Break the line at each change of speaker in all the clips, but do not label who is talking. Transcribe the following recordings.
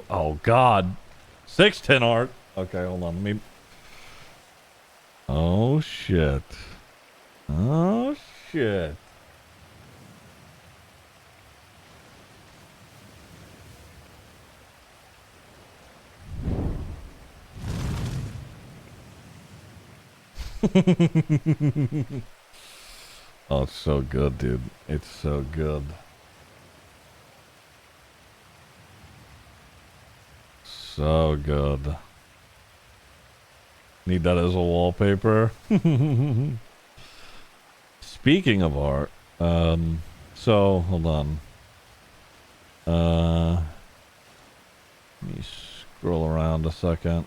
Oh God, 610 art. Okay, hold on. Let me. Oh shit. Oh shit. Oh, it's so good, dude. It's so good. So good. Need that as a wallpaper. Speaking of art, so hold on. Let me scroll around a second.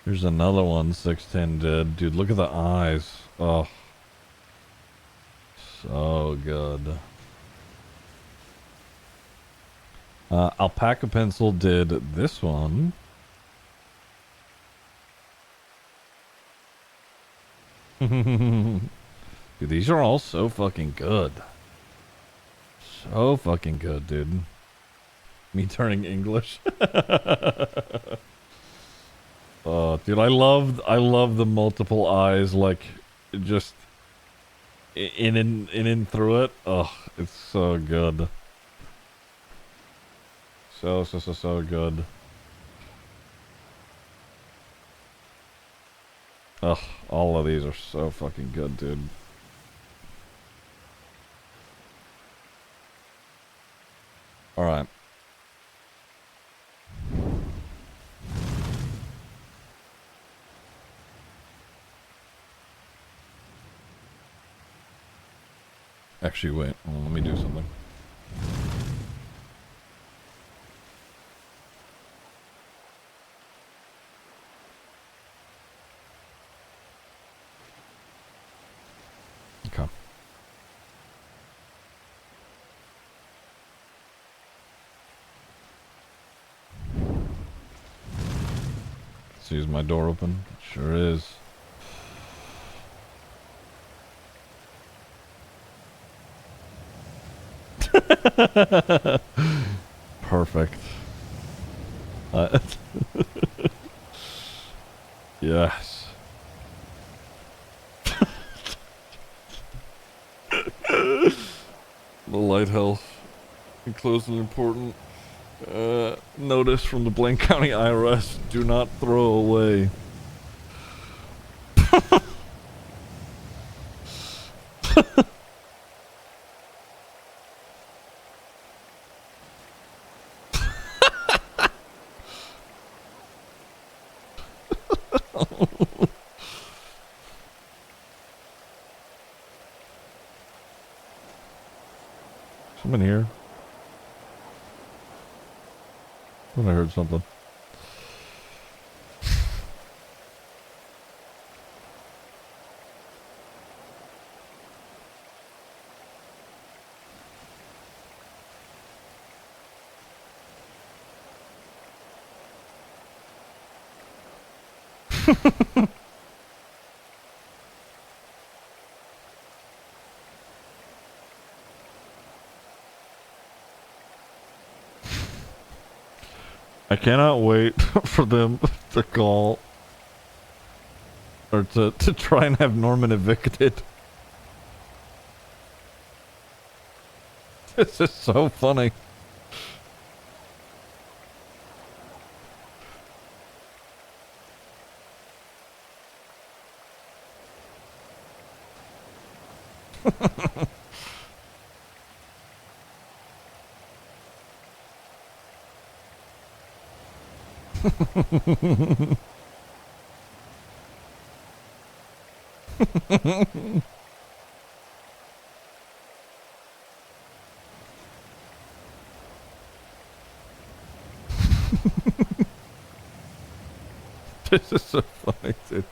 Here's another one 610 did. Dude, look at the eyes. Oh, so good. Alpaca Pencil did this one. Dude, these are all so fucking good. So fucking good, dude. Me turning English. Oh, dude, I love the multiple eyes, like, just in through it. Oh, it's so good. So good. Ugh, all of these are so fucking good, dude. Alright. Actually, wait. Hold on, let me do something. Okay. See, is my door open? It sure is. Perfect. Yes. The lighthouse enclosed an important notice from the Blaine County IRS: do not throw away. Someone here? I thought I heard something. I cannot wait for them to call or to try and have Norman evicted. This is so funny. This is so funny, dude.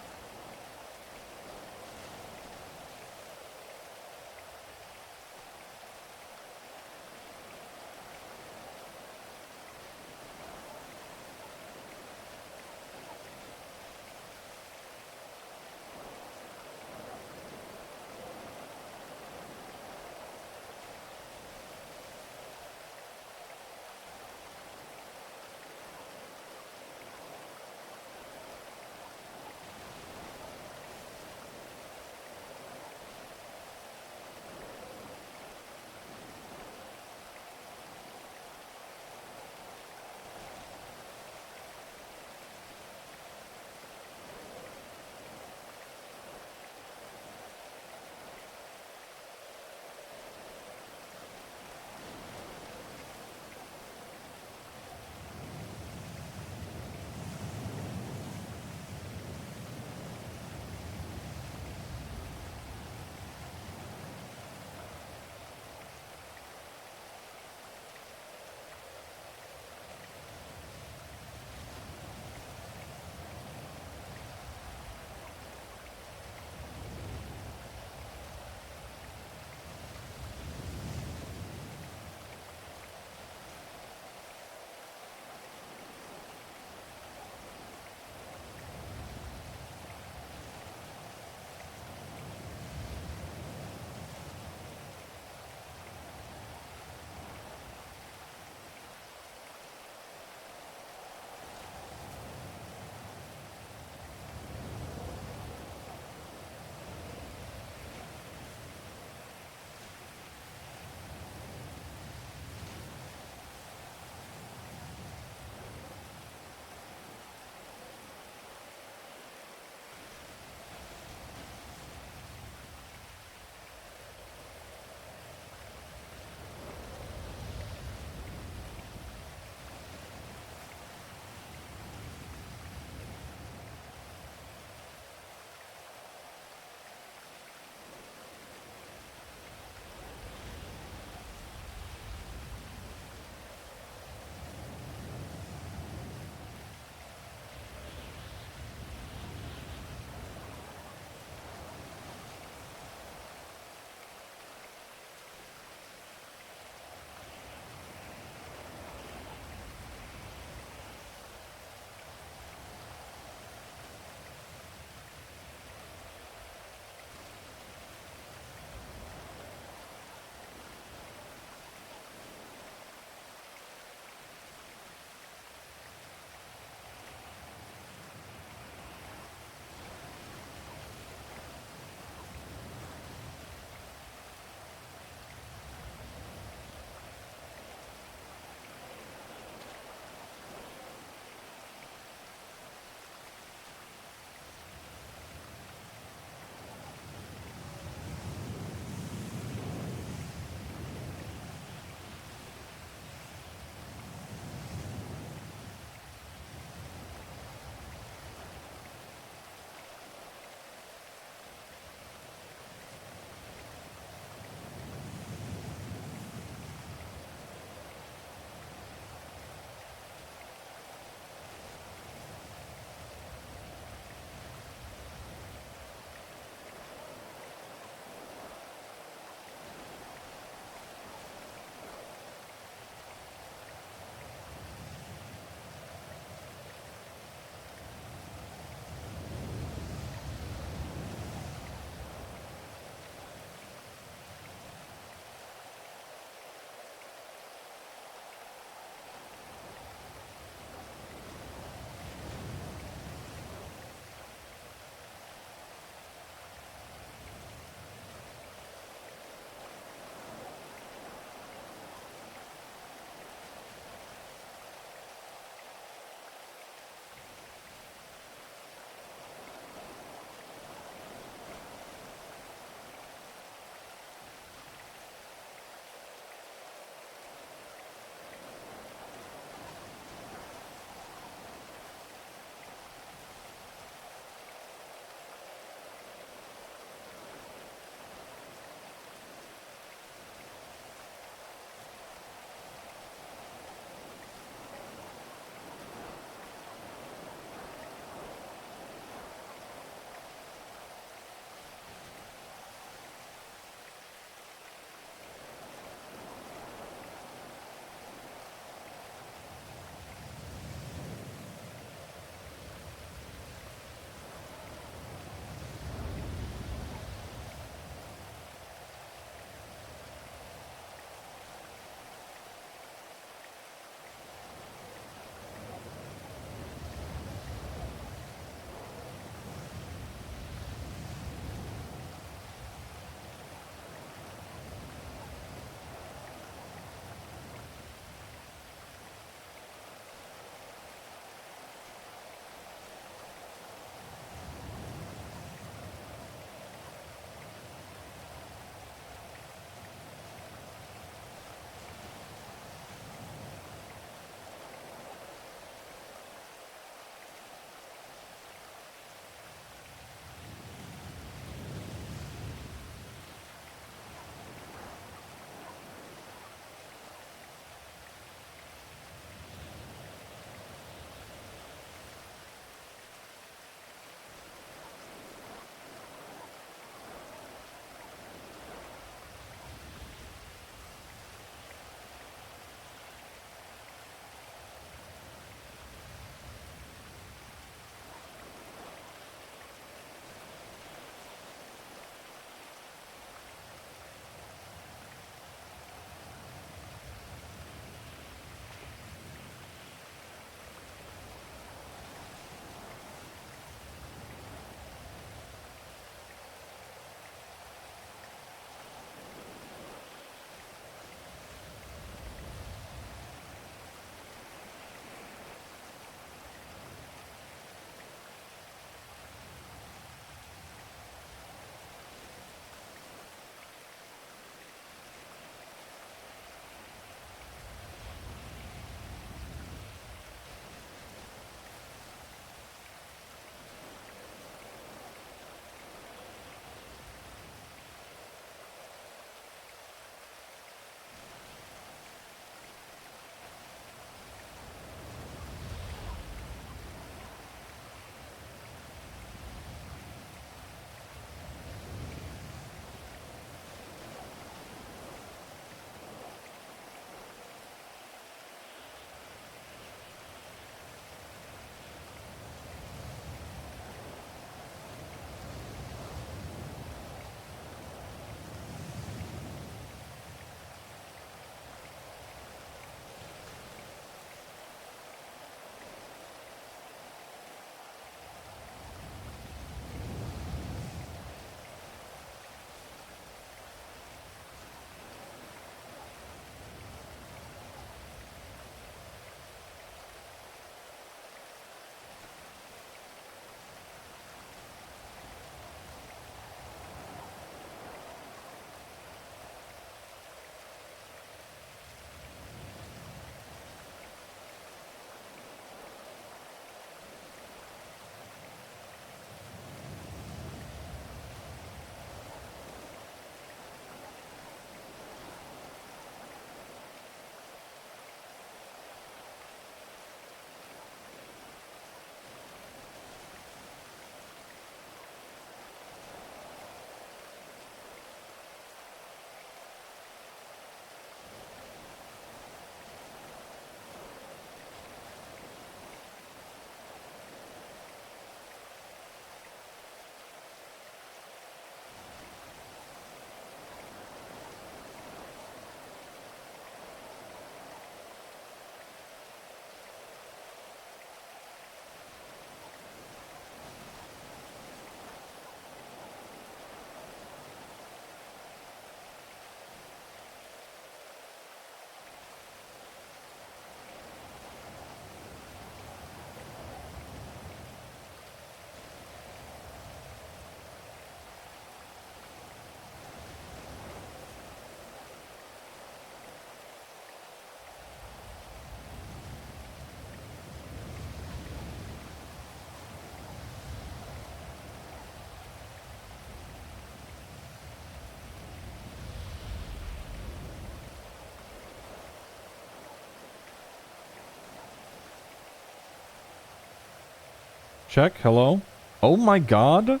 Check. Hello. Oh my god.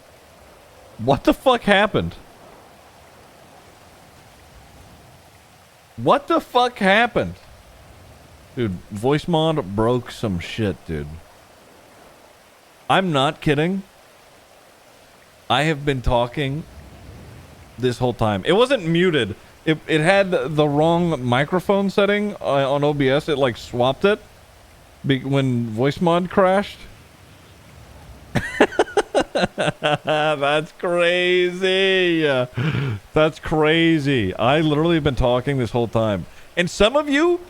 What the fuck happened? What the fuck happened? Dude, voice mod broke some shit, dude. I'm not kidding. I have been talking this whole time. It wasn't muted. It had the wrong microphone setting on OBS. It like swapped it when voice mod crashed. That's crazy. That's crazy. I literally have been talking this whole time. And some of you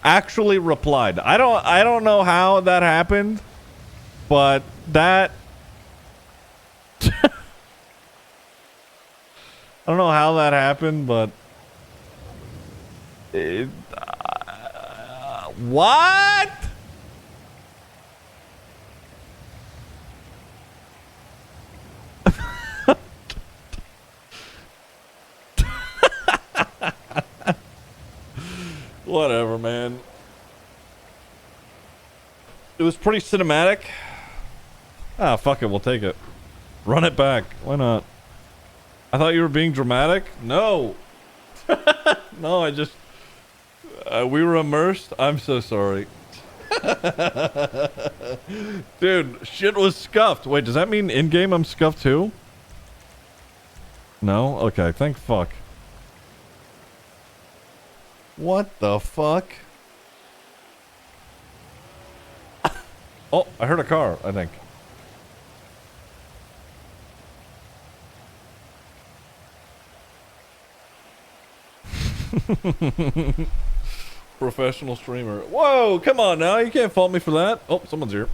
actually replied. I don't know how that happened, but that I don't know how that happened, but what? Whatever, man. It was pretty cinematic. Ah, fuck it, we'll take it. Run it back. Why not? I thought you were being dramatic? No. No, I just... we were immersed? I'm so sorry. Dude, shit was scuffed. Wait, does that mean in-game I'm scuffed too? No? Okay, thank fuck. What the fuck? Oh, I heard a car, I think. Professional streamer. Whoa, come on now. You can't fault me for that. Oh, someone's here.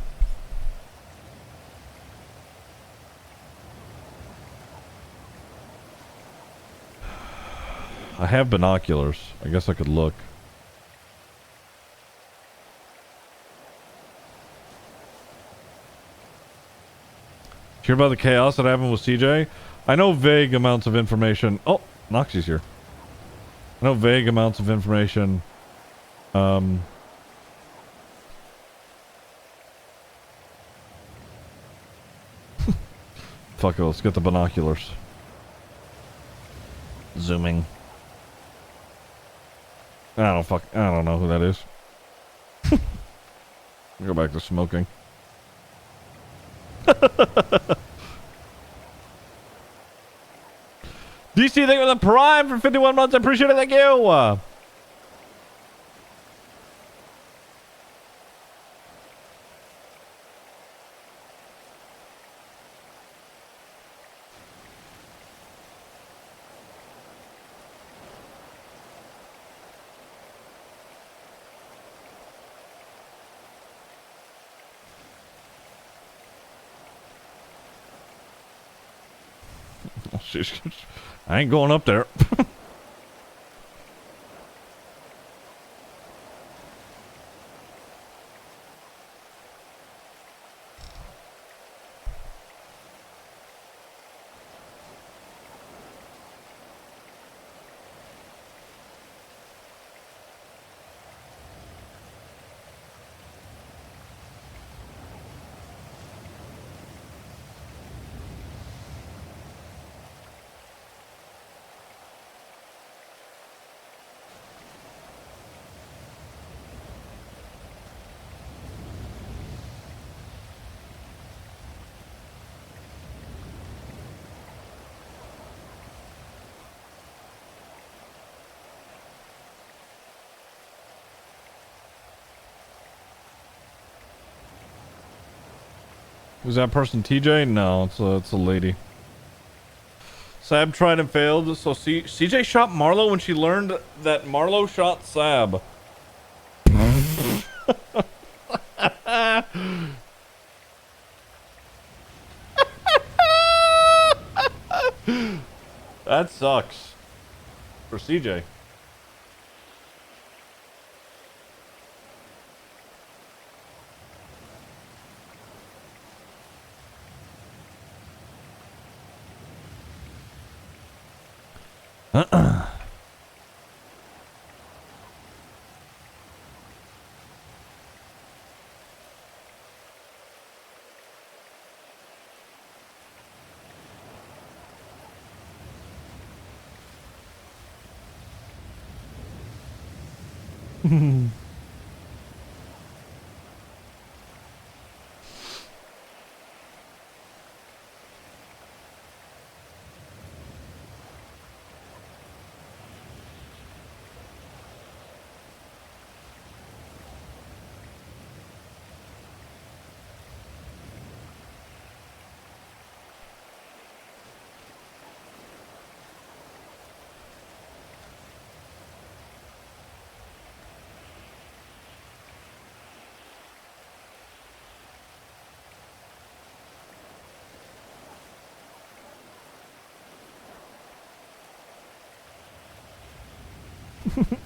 I have binoculars. I guess I could look. Hear about the chaos that happened with CJ? I know vague amounts of information. Oh, Noxie's here. I know vague amounts of information. Fuck it, let's get the binoculars. Zooming. I don't know who that is. Go back to smoking. DC, thank you for the Prime for 51 months. I appreciate it. Thank you. I ain't going up there. Was that person TJ? No, it's a lady. Sab tried and failed, so CJ shot Marlo when she learned that Marlo shot Sab. That sucks. For CJ.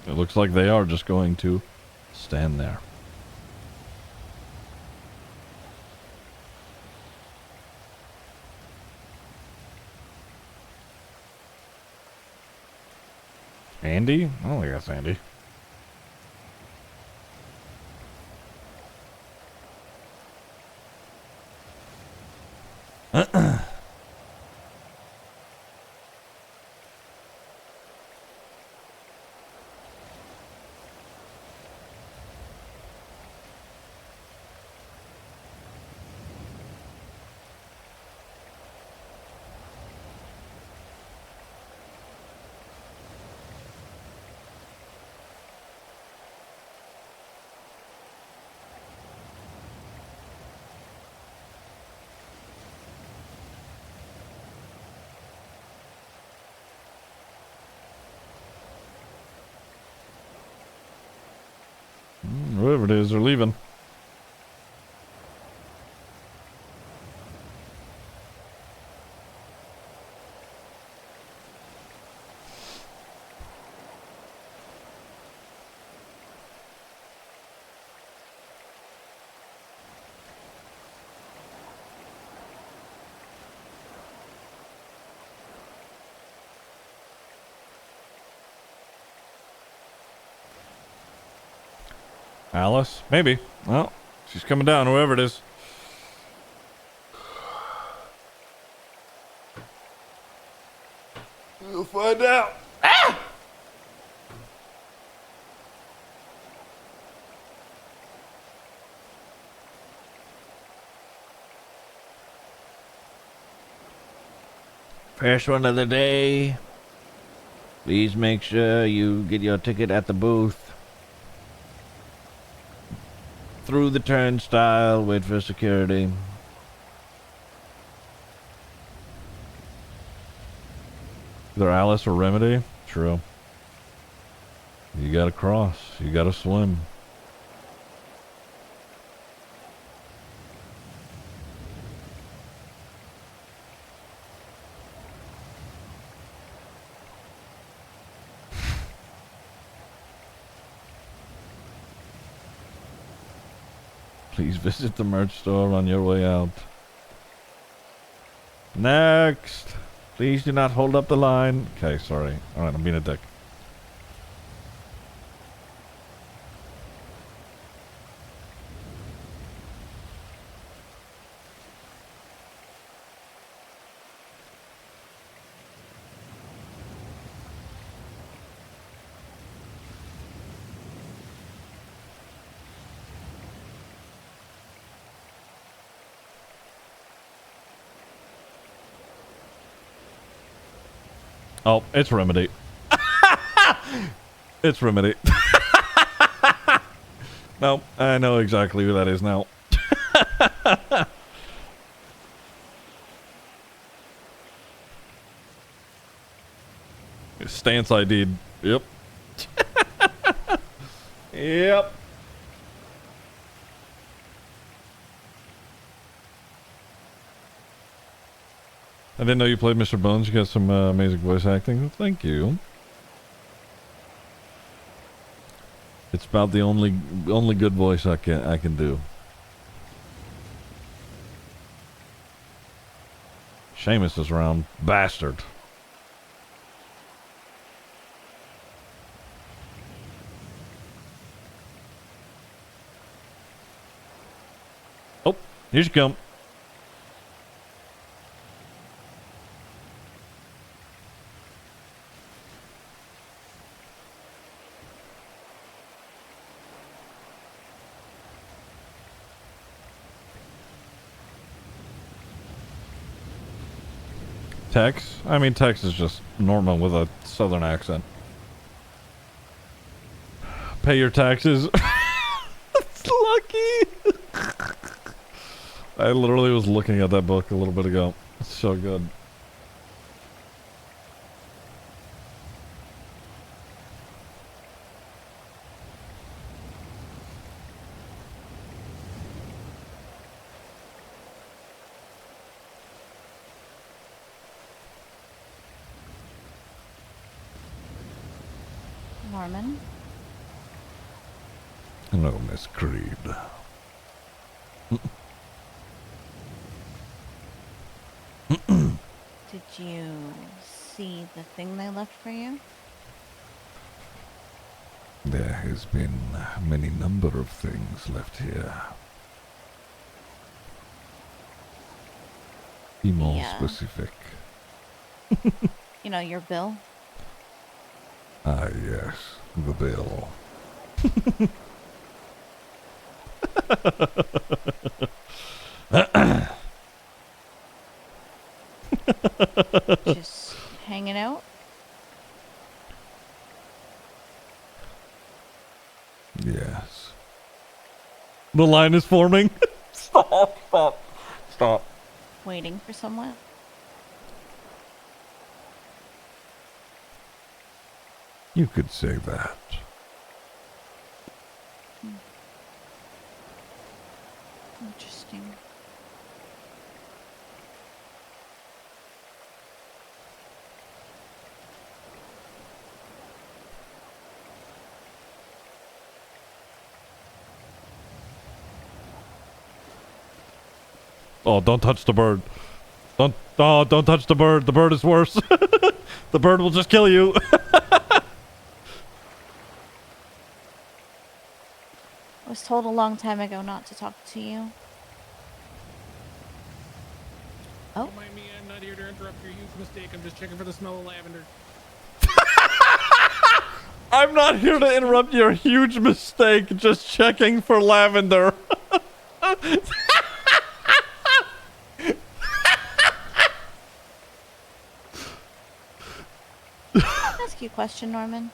It looks like they are just going to stand there. Andy? I don't think that's Andy. Whoever it is, they're leaving. Alice? Maybe. Well, she's coming down, whoever it is. We'll find out. Ah! First one of the day. Please make sure you get your ticket at the booth. Through the turnstile, wait for security. Either Alice or Remedy? True. You gotta cross. You gotta swim. Please visit the merch store on your way out. Next! Please do not hold up the line. Okay, sorry. Alright, I'm being a dick. Oh, it's Remedy. It's Remedy. No, I know exactly who that is now. Stance ID'd. Yep. Yep. I didn't know you played Mr. Bones. You got some amazing voice acting. Thank you. It's about the only good voice I can do. Seamus is around, bastard. Oh, here she come. Tex? I mean, Tex is just normal with a southern accent. Pay your taxes. It's lucky. I literally was looking at that book a little bit ago. It's so good.
Norman?
Hello, Miss Creed.
Did you see the thing they left for you?
There has been many number of things left here. Be more specific.
You know, your bill?
Ah, yes, the bill.
Just hanging out?
Yes. The line is forming. Stop.
Waiting for someone?
You could say that.
Interesting.
Oh, don't touch the bird. Don't touch the bird. The bird is worse. The bird will just kill you.
I was told a long time ago not to talk to you. Oh.
Don't mind me, I'm not here to interrupt your huge mistake. I'm just checking for the smell of lavender.
I'm not here to interrupt your huge mistake, just checking for lavender.
Can I ask you a question, Norman?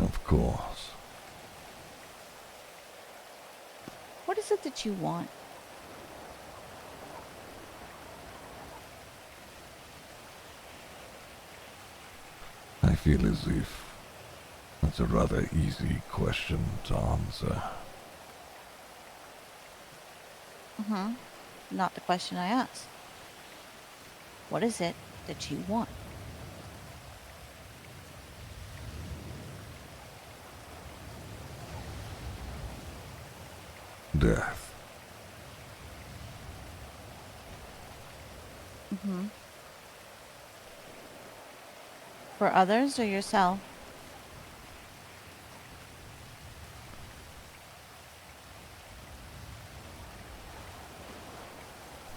Of course.
What is it that you want?
I feel as if that's a rather easy question to answer.
Not the question I asked. What is it that you want?
Death.
For others or yourself?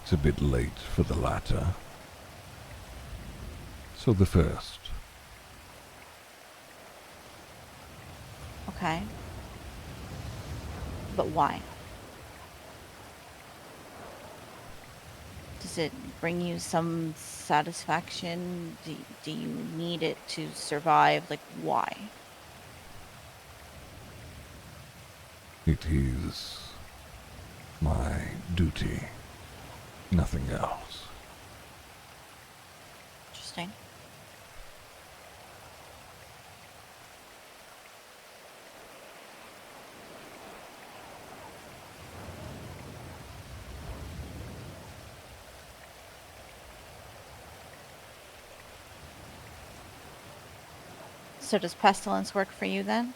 It's a bit late for the latter. So the first.
Okay. But why? Does it bring you some satisfaction? Do you need it to survive? Like, why?
It is my duty. Nothing else.
Interesting. So does pestilence work for you then?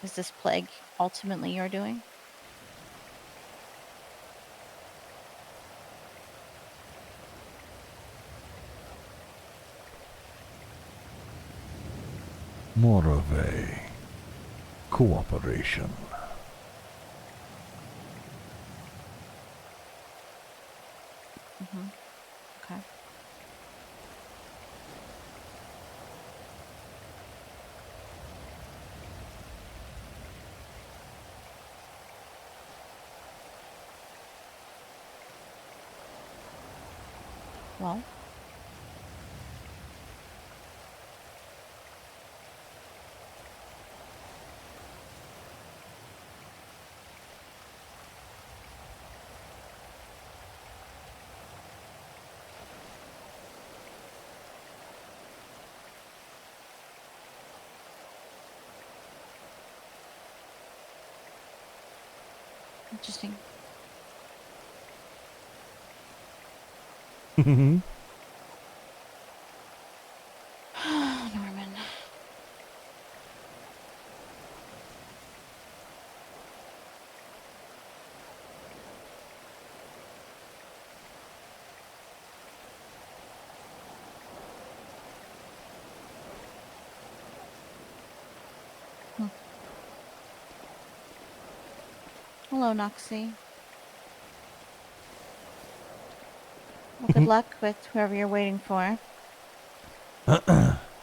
Is this plague ultimately your doing?
More of a cooperation.
Okay. Well, interesting. Norman. Hmm. Hello, Noxie. Well, good luck with whoever you're waiting for.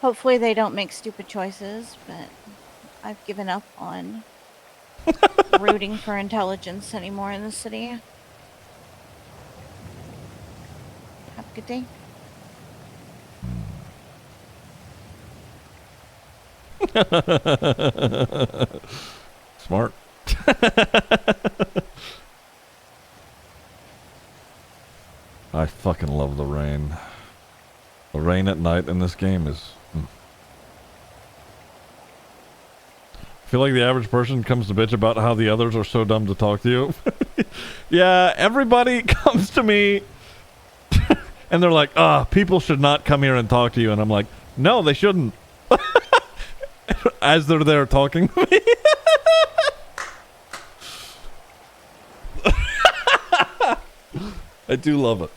Hopefully they don't make stupid choices, but I've given up on rooting for intelligence anymore in the city. Have a good day.
Smart. I fucking love the rain. The rain at night in this game is... I feel like the average person comes to bitch about how the others are so dumb to talk to you. Yeah, everybody comes to me and they're like, people should not come here and talk to you. And I'm like, no, they shouldn't. As they're there talking to me. I do love it.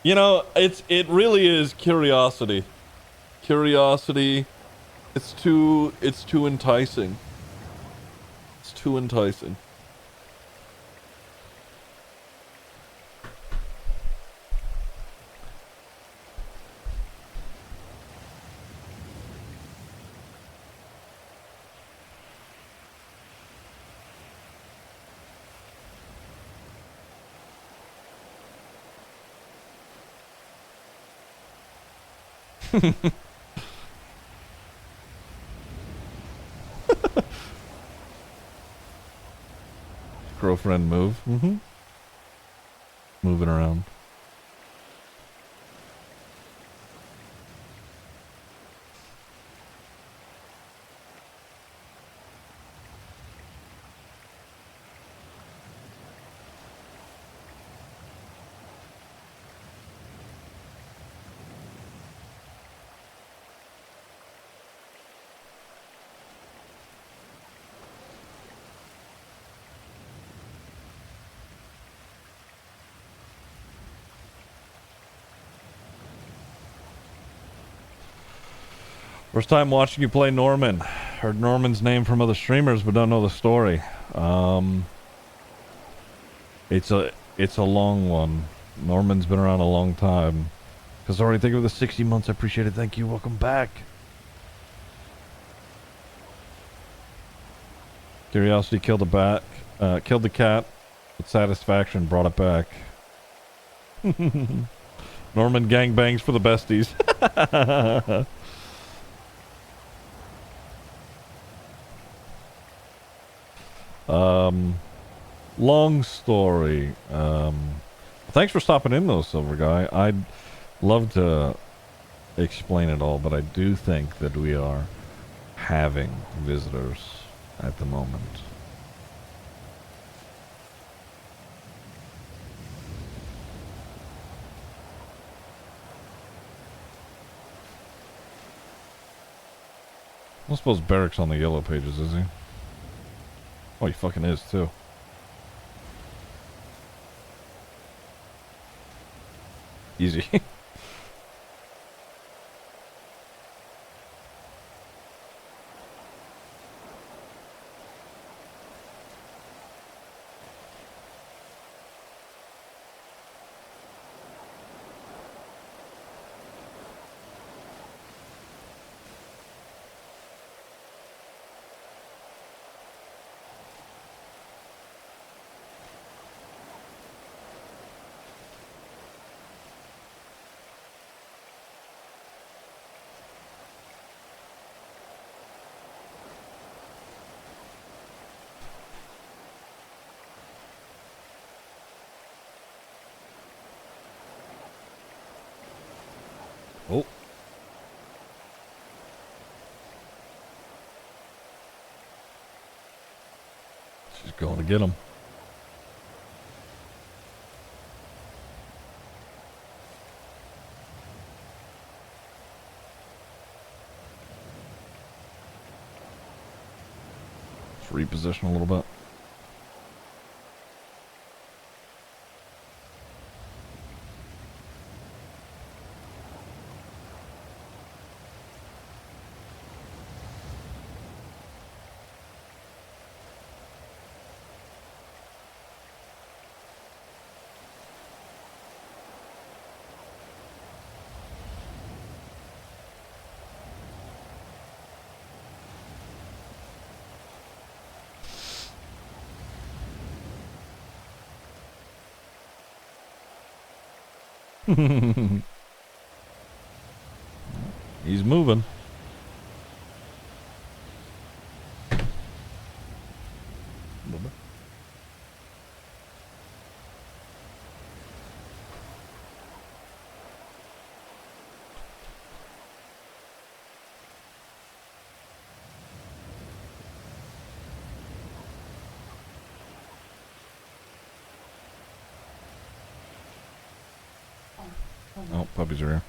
You know, it really is curiosity. Curiosity. It's too enticing. It's too enticing. Girlfriend move. Mm-hmm. Moving around. First time watching you play Norman. Heard Norman's name from other streamers, but don't know the story. It's a long one. Norman's been around a long time. Cause already think of the 60 months. I appreciate it. Thank you. Welcome back. Curiosity killed the bat. Killed the cat. With satisfaction, brought it back. Norman gangbangs for the besties. Long story. Thanks for stopping in though, Silver Guy. I'd love to explain it all, but I do think that we are having visitors at the moment. I don't suppose Barrick's on the yellow pages, is he? Oh, he fucking is, too. Easy. She's going to get him. Let's reposition a little bit. He's moving. Oh, puppies are here.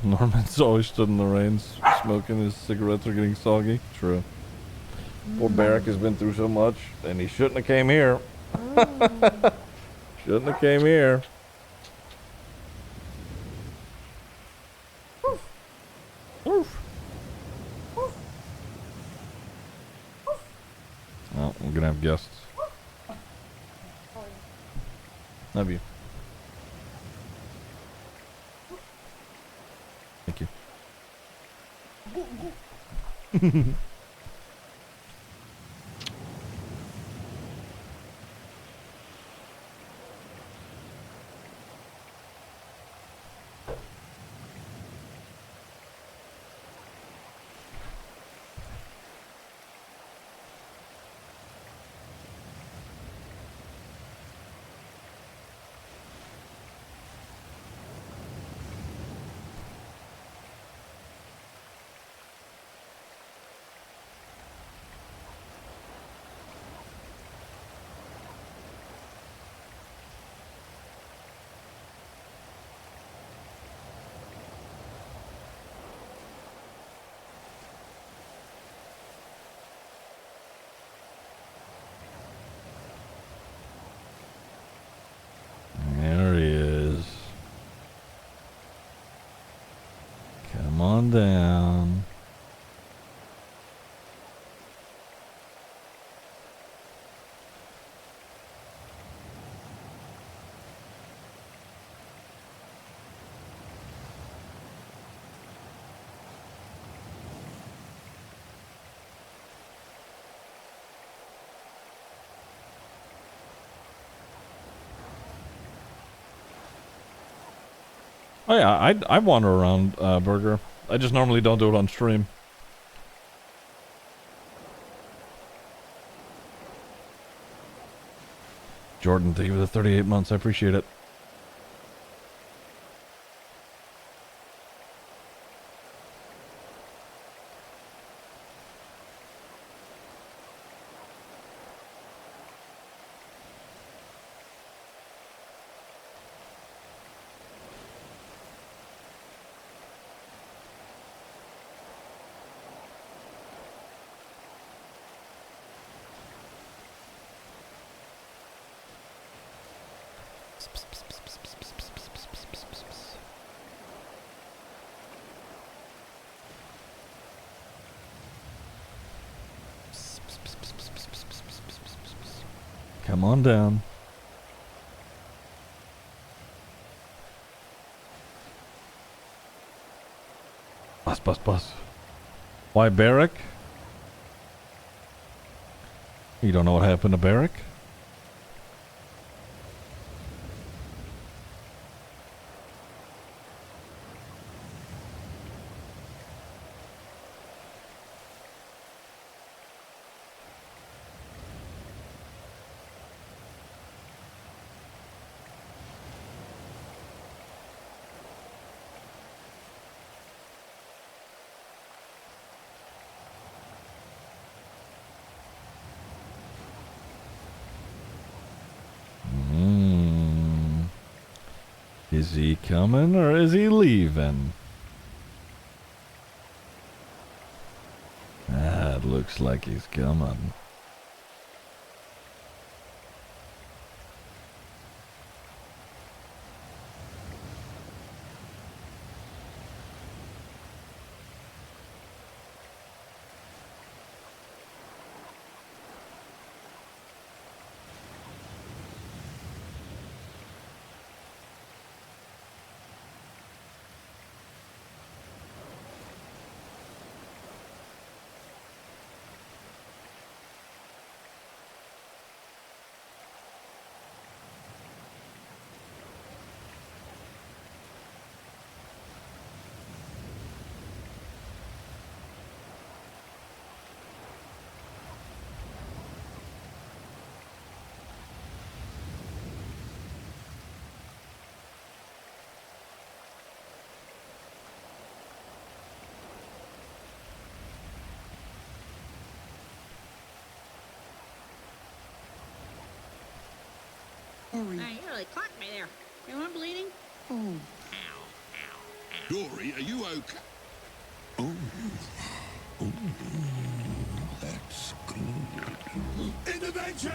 Norman's always stood in the rain, smoking. His cigarettes are getting soggy. True. Poor Barrick has been through so much, and he shouldn't have came here. Shouldn't have came here. Oh, we're gonna have guests. Love you. Thank you. There he is. Come on down. Oh yeah, I wander around Burger. I just normally don't do it on stream. Jordan, thank you for the 38 months. I appreciate it. Come on down. Bus, bus, bus. Why Barrick? You don't know what happened to Barrick? Is he coming or is he leaving? Ah, it looks like he's coming.
Hey, you really clocked me there. You want bleeding? Oh.
Dory, are you okay? Oh. Oh. That's good. Intervention!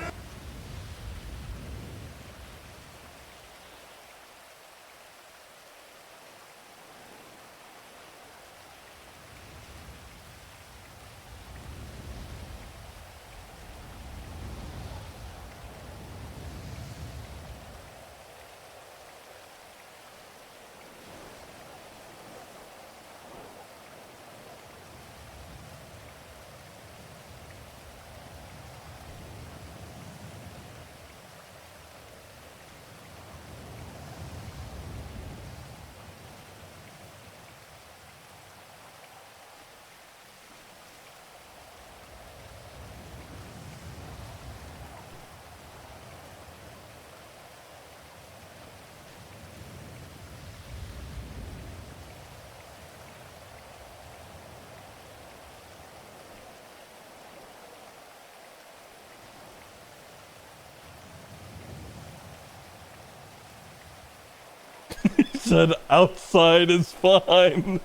He said outside is fine.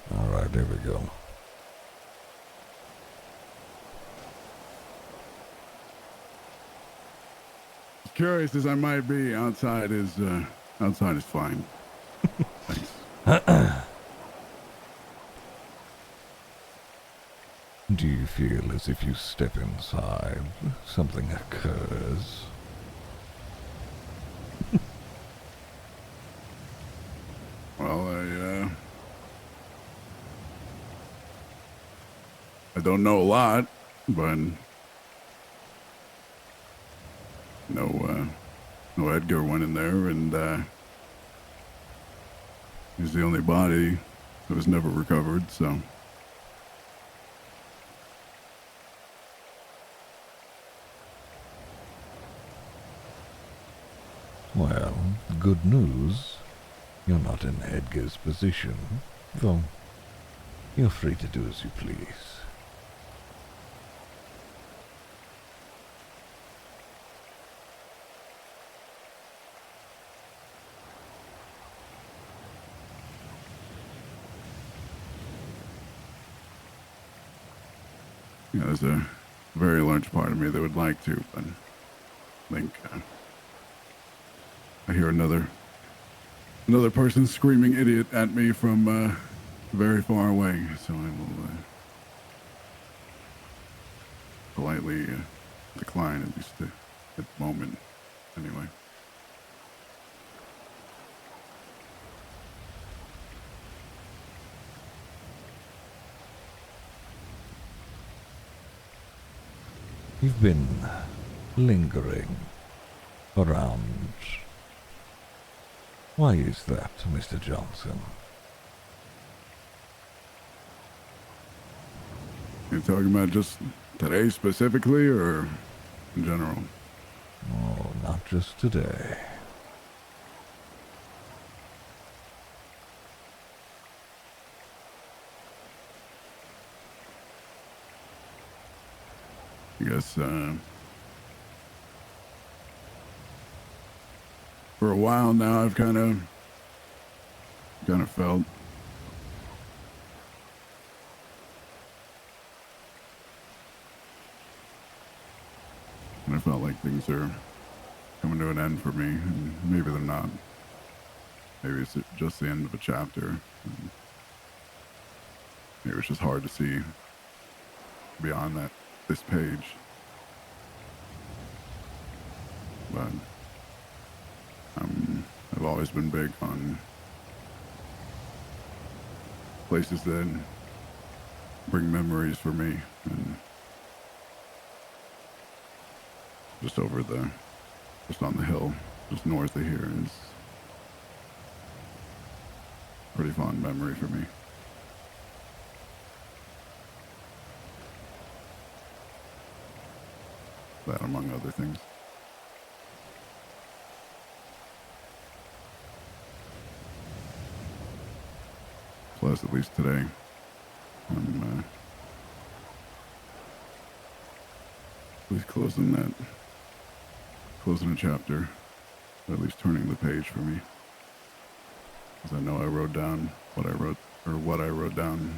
All right, there we go.
Curious as I might be, outside is fine. Thanks.
Do you feel as if you step inside, something occurs?
Well, I don't know a lot, but no Edgar went in there, and he's the only body that was never recovered, so.
Well, good news. You're not in Edgar's position, though you're free to do as you please.
Yeah, there's a very large part of me that would like to, but I think I hear another person screaming idiot at me from very far away, so I will politely decline, at least at the moment, anyway.
You've been lingering around. Why is that, Mr. Johnson?
You talking about just today specifically, or in general?
Oh, not just today.
I guess for a while now, I've kind of felt like things are coming to an end for me, and maybe they're not. Maybe it's just the end of a chapter. And maybe it's just hard to see beyond this page. But I've always been big on places that bring memories for me, and just on the hill, just north of here, is a pretty fond memory for me. That among other things. Plus, at least today, I'm at least closing a chapter, at least turning the page for me. Because I know I wrote down what I wrote down.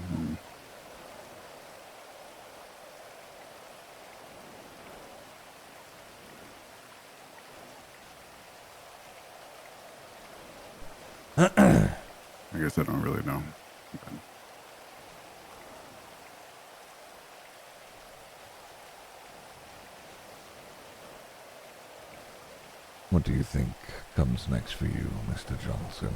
And I guess I don't really know. But
What do you think comes next for you, Mr. Johnson?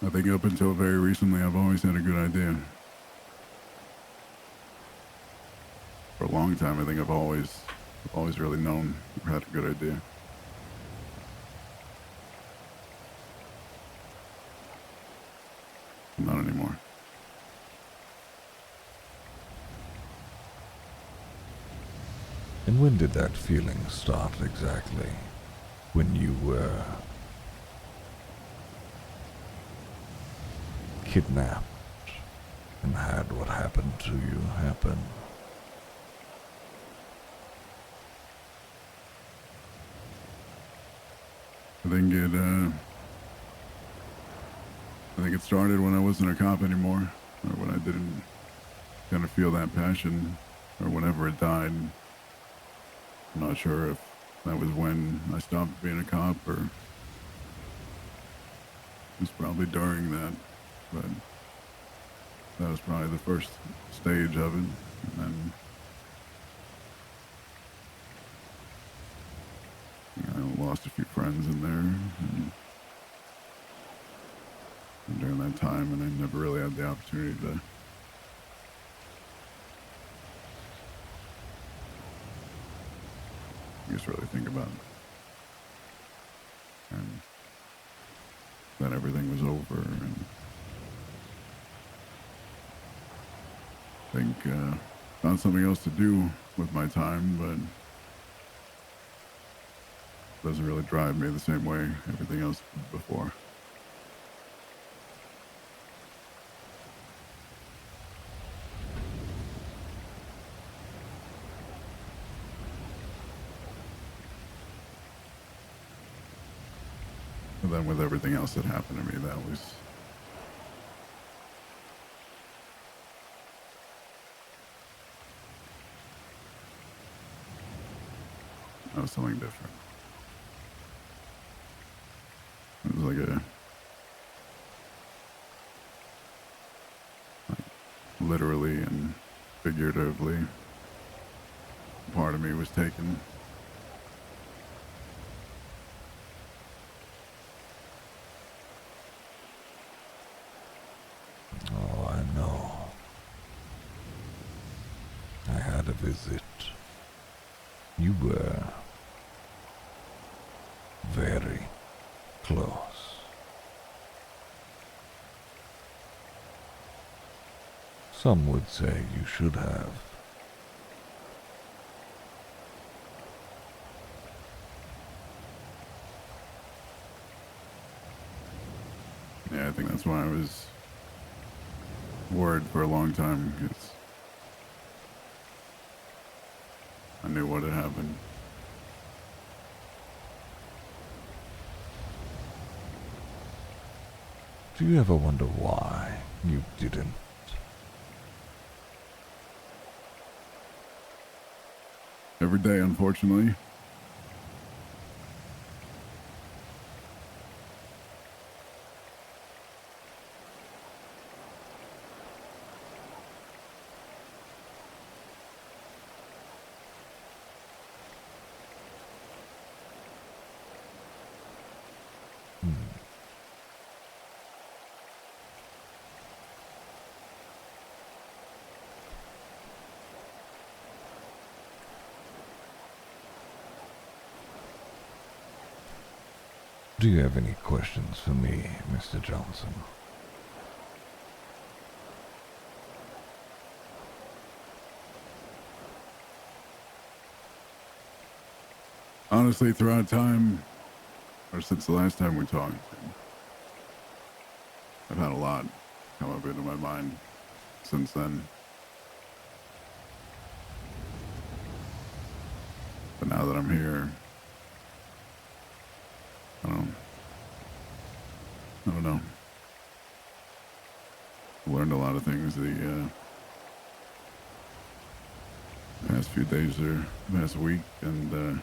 I think up until very recently, I've always had a good idea. For a long time, I think I've always really known or had a good idea. Not anymore.
And when did that feeling start exactly? When you were kidnapped and had what happened to you happen?
I think it started when I wasn't a cop anymore, or when I didn't kind of feel that passion, or whenever it died. I'm not sure if that was when I stopped being a cop, or it was probably during that, but that was probably the first stage of it. And then I lost a few friends in there, and during that time, and I never really had the opportunity to really think about it. And then everything was over, and I think found something else to do with my time, but it doesn't really drive me the same way everything else did before. And then with everything else that happened to me, that was something different. It was like literally and figuratively, part of me was taken.
Oh, I know. was it? You were very close. Some would say you should have.
Yeah, I think that's why I was worried for a long time, because I knew what had happened.
Do you ever wonder why you didn't?
Every day, unfortunately.
Do you have any questions for me, Mr. Johnson?
Honestly, throughout time, or since the last time we talked, I've had a lot come up into my mind since then. But now that I'm here, I don't know. I've learned a lot of things the past few days or past week, and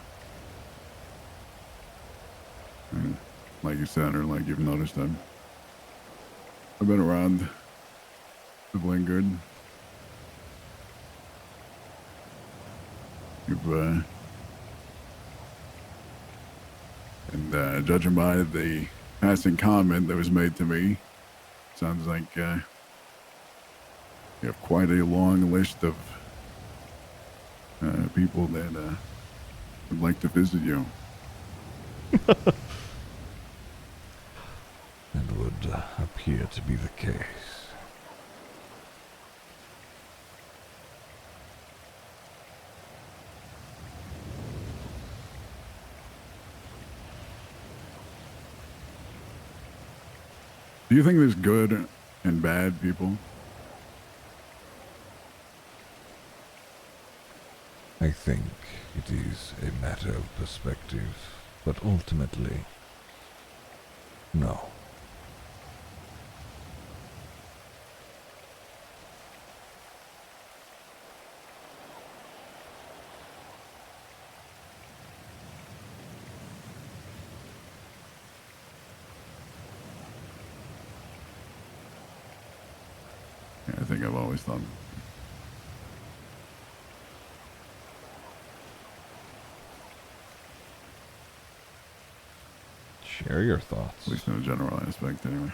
like you said, or like you've noticed, I've been around, I've lingered. And judging by the passing comment that was made to me, sounds like you have quite a long list of people that would like to visit you.
It would appear to be the case.
Do you think there's good and bad people?
I think it is a matter of perspective, but ultimately, no.
Yeah, I think I've always thought.
Share your thoughts.
At least in a general aspect, anyway.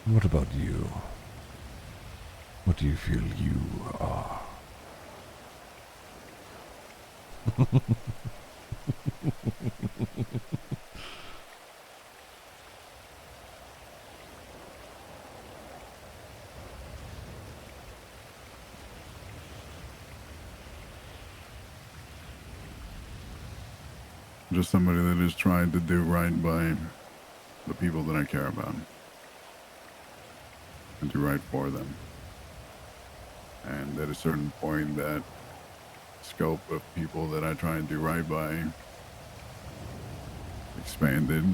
What about you? What do you feel you are?
Just somebody that is trying to do right by the people that I care about and do right for them. And at a certain point, that scope of people that I try and do right by expanded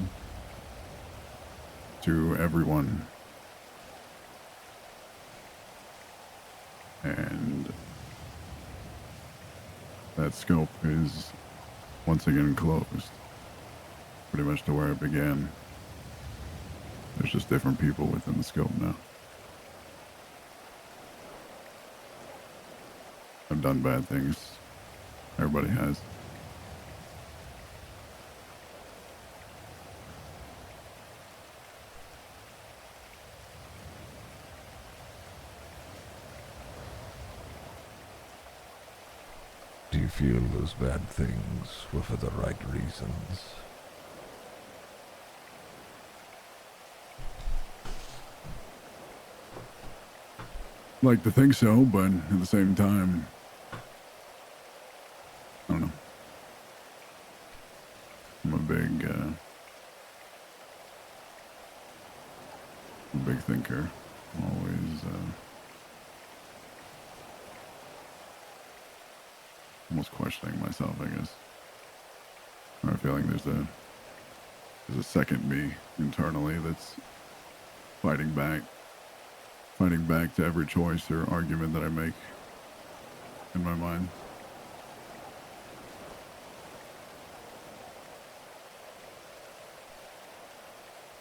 to everyone. And that scope is once again closed, pretty much to where it began. There's just different people within the scope now. I've done bad things. Everybody has.
Do you feel those bad things were for the right reasons?
Like to think so, but at the same time, I don't know. I'm a big thinker. Always, almost questioning myself, I guess. Or I feel like there's a second me internally that's fighting back to every choice or argument that I make in my mind.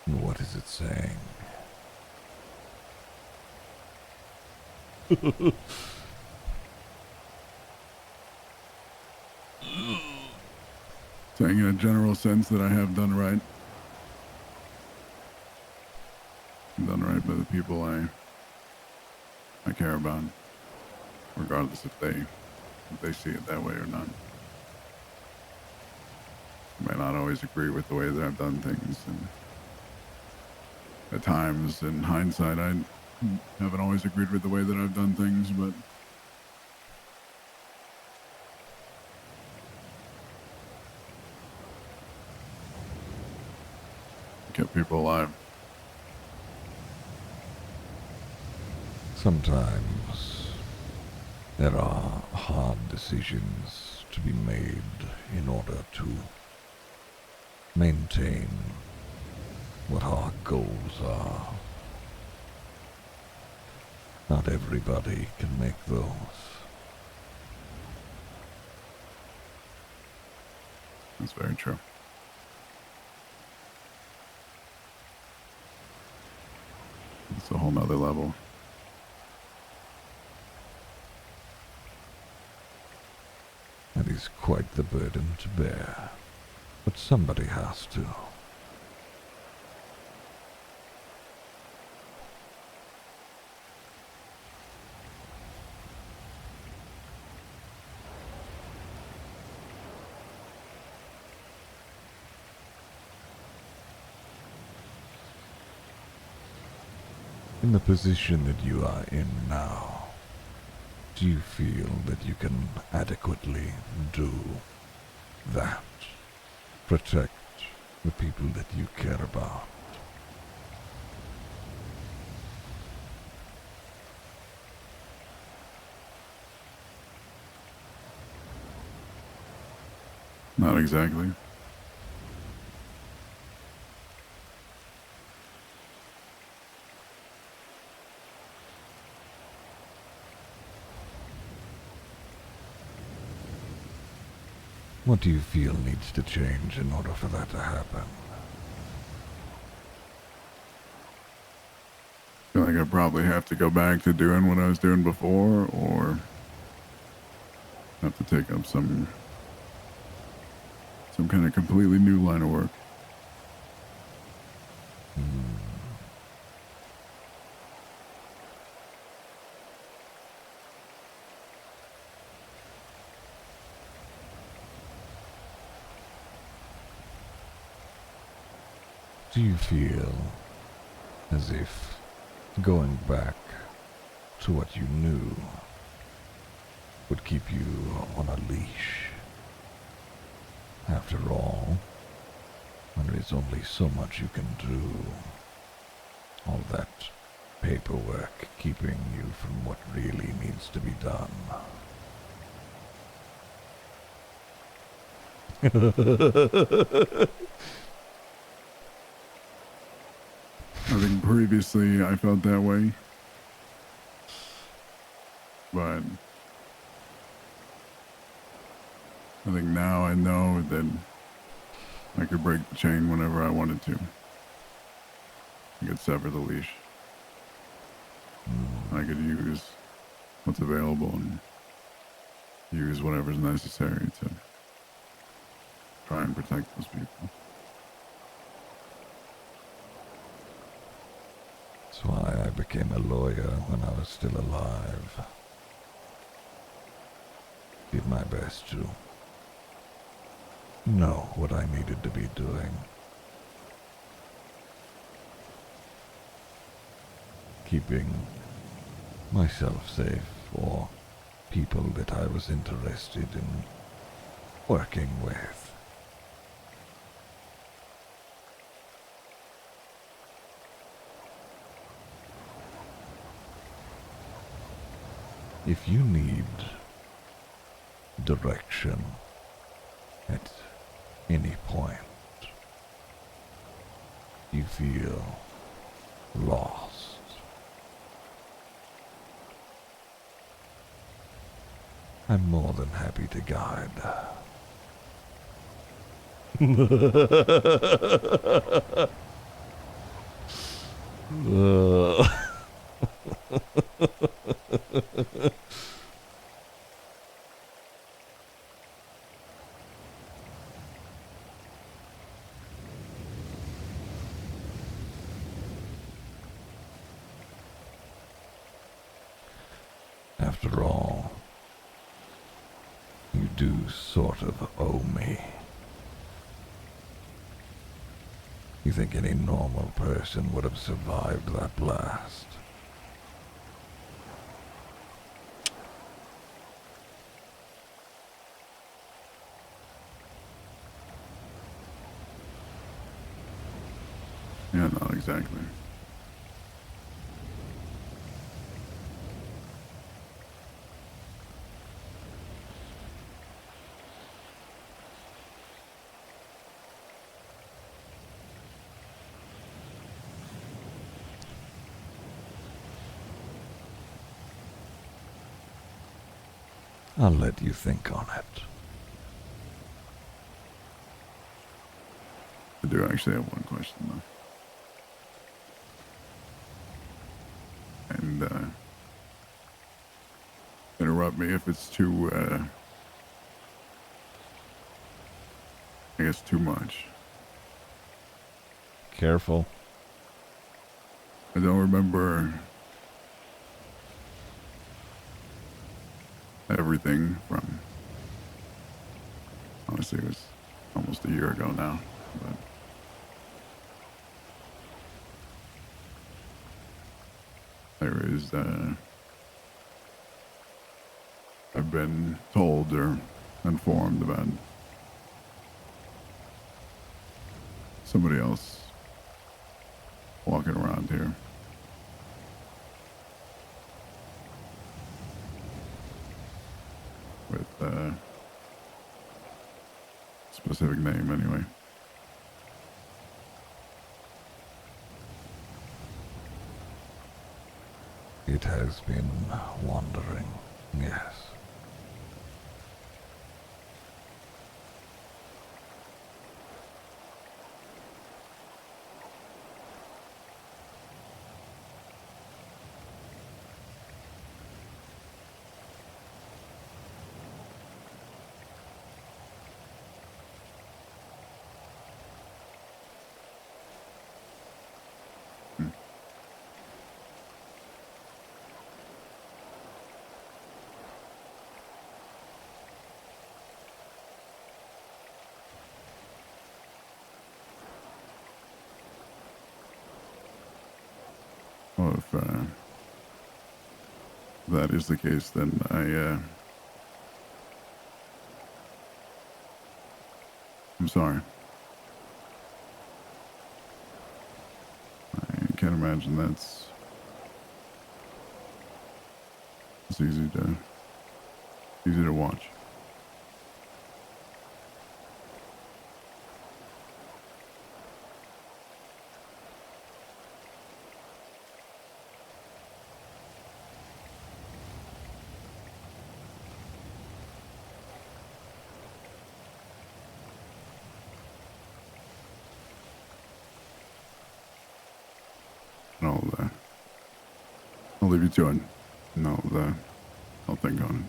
What is it saying?
Saying in a general sense that I have done right. Done right by the people I care about, regardless if they see it that way or not. I may not always agree with the way that I've done things, and at times, in hindsight, I haven't always agreed with the way that I've done things, but kept people alive.
Sometimes there are hard decisions to be made in order to maintain what our goals are. Not everybody can make those.
That's very true. It's a whole nother level.
That is quite the burden to bear, but somebody has to. In the position that you are in now, do you feel that you can adequately do that? Protect the people that you care about?
Not exactly.
What do you feel needs to change in order for that to happen?
I feel like I probably have to go back to doing what I was doing before, or have to take up some kind of completely new line of work.
Do you feel as if going back to what you knew would keep you on a leash? After all, there is only so much you can do. All that paperwork keeping you from what really needs to be done.
I think previously I felt that way, but I think now I know that I could break the chain whenever I wanted to. I could sever the leash. I could use what's available and use whatever's necessary to try and protect those people.
That's why I became a lawyer when I was still alive. Did my best to know what I needed to be doing. Keeping myself safe for people that I was interested in working with. If you need direction at any point, you feel lost, I'm more than happy to guide. After all, you do sort of owe me. You think any normal person would have survived that blast?
Yeah, not exactly.
I'll let you think on it.
I do actually have one question, though. And, interrupt me if it's too, I guess too much.
Careful.
I don't remember everything from, honestly, it was almost a year ago now, but there is, I've been told or informed about somebody else walking around here. With specific name anyway.
It has been wandering, yes.
Well, if that is the case, then I'm sorry. I can't imagine it's easy to watch. And I'll leave you to it. And I'll think on it.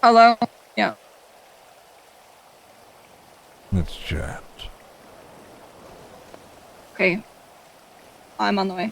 Hello? Yeah.
Let's chat.
Okay. I'm on the way.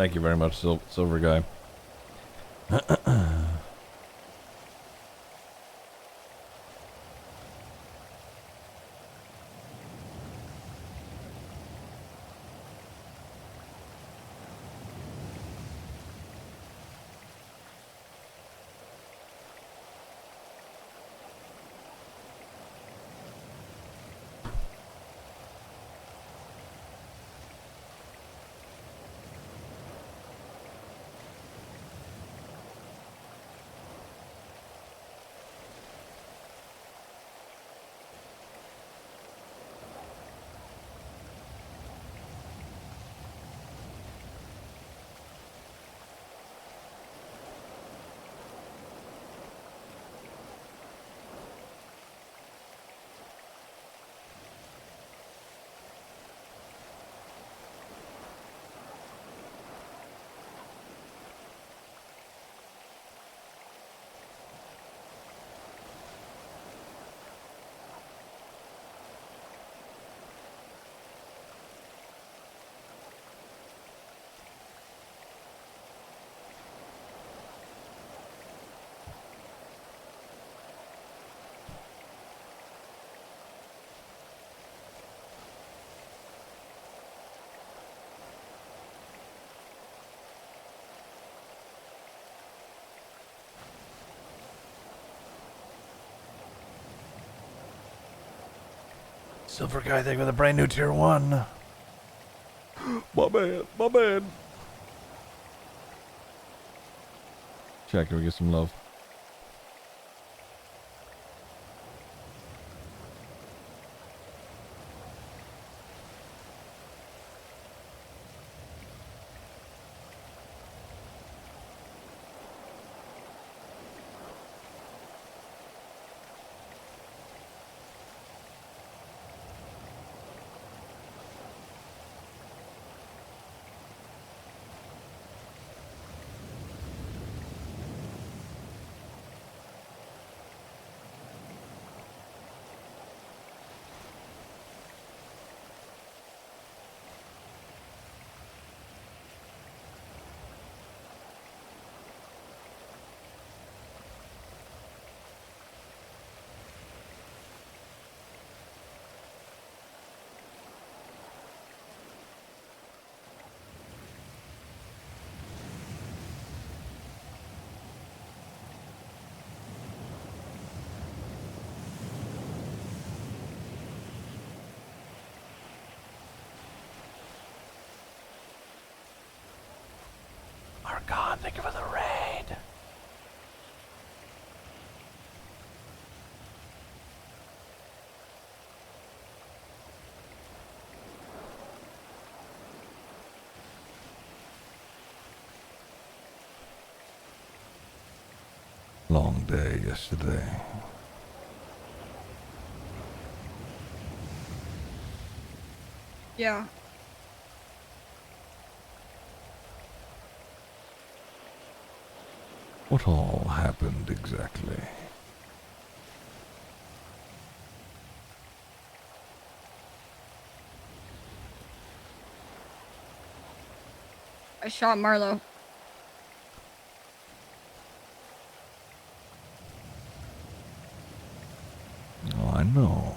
Thank you very much, Silver Guy. Silver guy, thank you for the brand new tier 1. My man, my man. Check, can we get some love? Argon, thank you for the raid. Long day yesterday.
Yeah.
What all happened exactly?
I shot Marlo.
Oh, I know.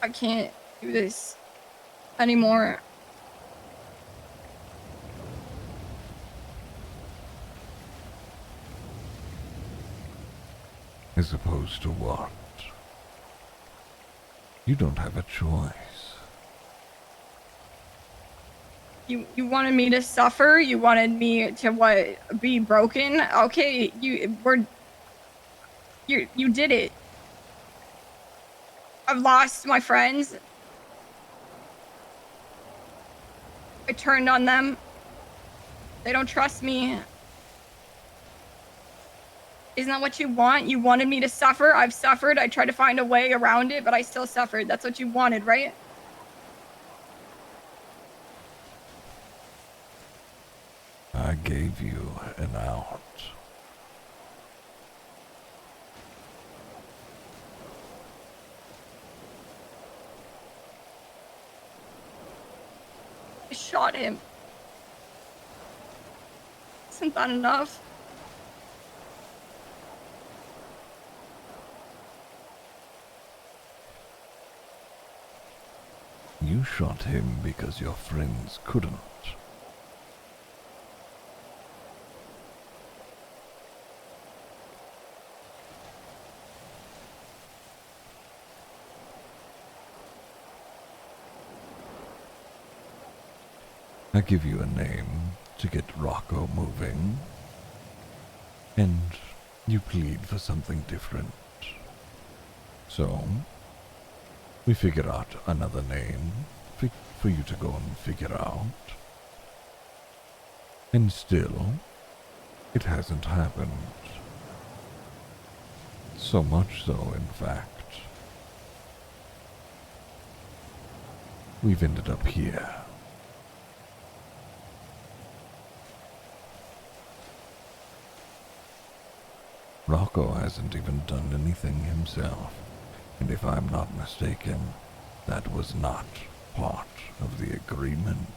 I can't do this anymore.
As opposed to what? You don't have a choice.
You wanted me to suffer? You wanted me to what? Be broken? Okay, you did it. I've lost my friends. I turned on them. They don't trust me. Isn't that what you want? You wanted me to suffer? I've suffered. I tried to find a way around it, but I still suffered. That's what you wanted, right?
I gave you an out.
I shot him. Isn't that enough?
You shot him because your friends couldn't. I give you a name to get Rocco moving, and you plead for something different. So, we figure out another name for you to go and figure out. And still, it hasn't happened. So much so, in fact, we've ended up here. Rocco hasn't even done anything himself, and if I'm not mistaken, that was not part of the agreement.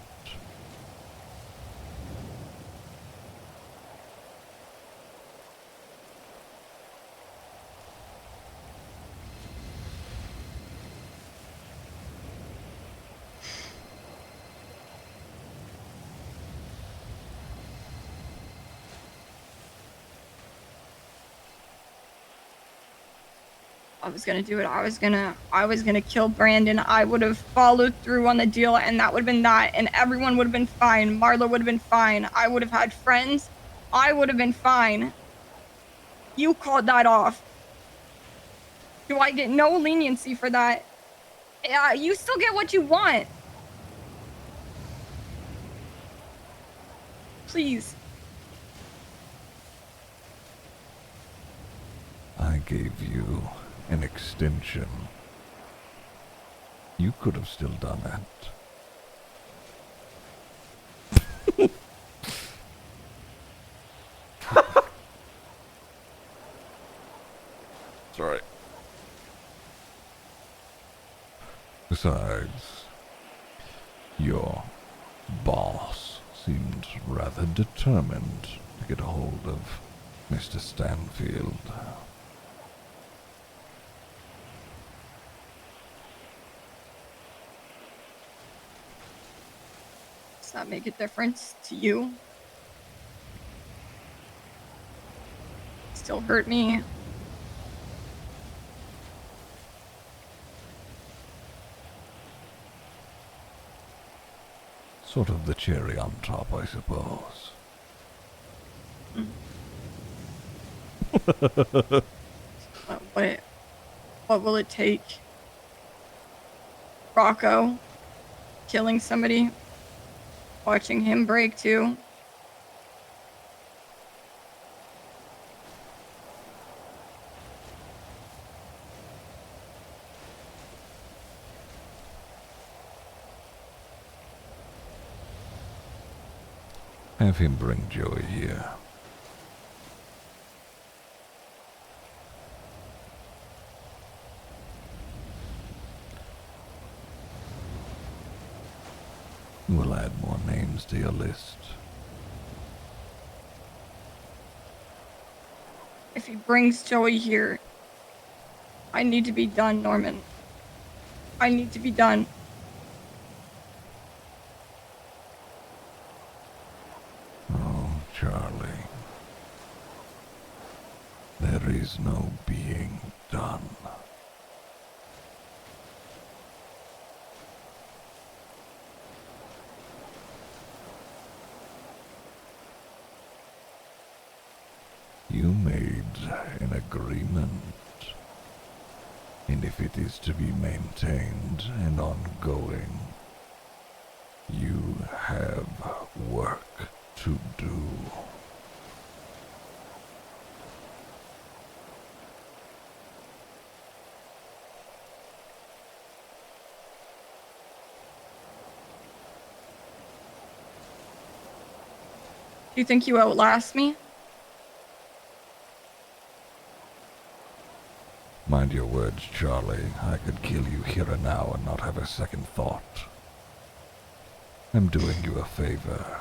I was gonna do it. I was gonna kill Brandon. I would have followed through on the deal, and that would have been that, and everyone would have been fine. Marla would have been fine. I would have had friends. I would have been fine. You called that off. Do I get no leniency for that? Yeah, you still get what you want. Please.
I gave you an extension. You could have still done it. Sorry. Besides, your boss seemed rather determined to get a hold of Mr. Stanfield.
Does that make a difference to you? Still hurt me?
Sort of the cherry on top, I suppose.
What will it take? Rocco killing somebody, watching him break too.
Have him bring Joey here. We'll add more names to your list.
If he brings Joey here, I need to be done, Norman. I need to be done.
Oh, Charlie. There is no being done. You made an agreement, and if it is to be maintained and ongoing, you have work to do.
Do you think you outlast me?
Mind your words, Charlie. I could kill you here and now and not have a second thought. I'm doing you a favor.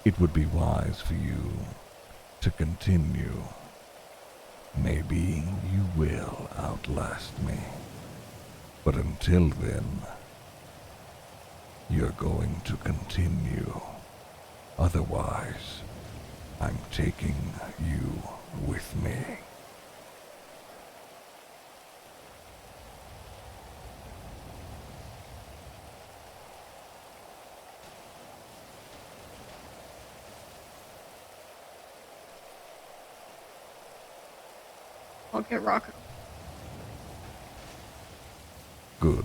It would be wise for you to continue. Maybe you will outlast me. But until then, you're going to continue. Otherwise, I'm taking you with me.
I'll get Rocco.
Good.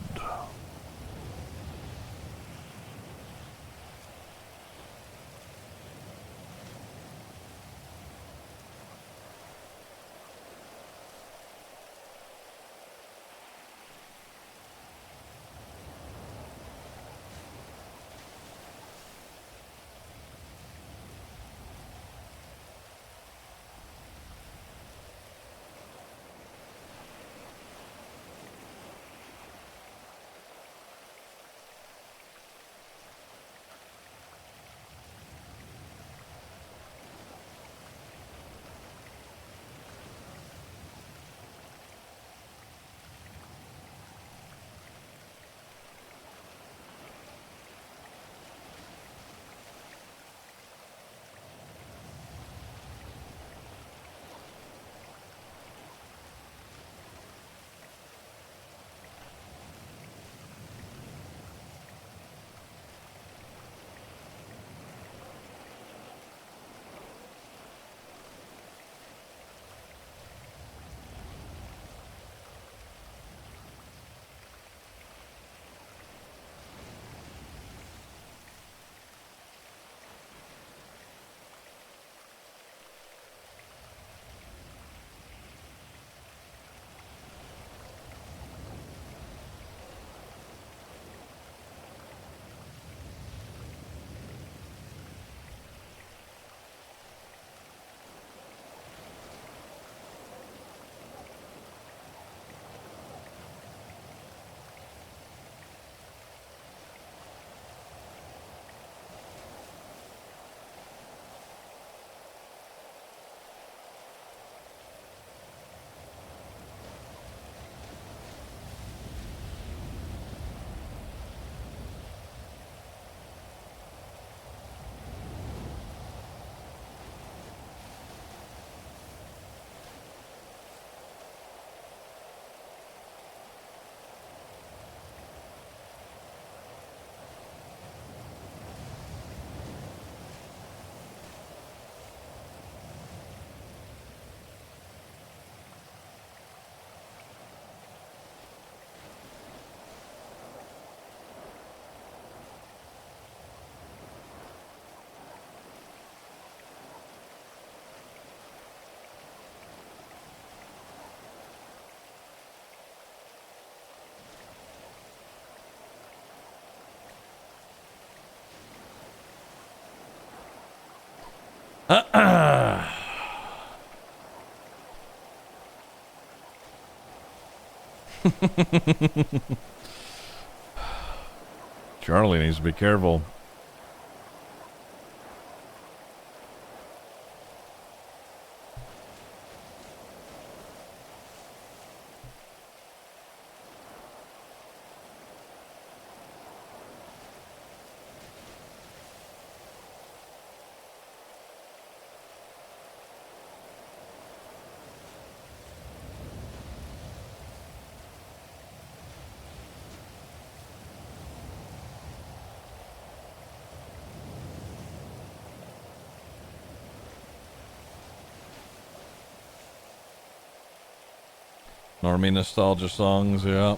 Charlie needs to be careful. Normie nostalgia songs, yeah.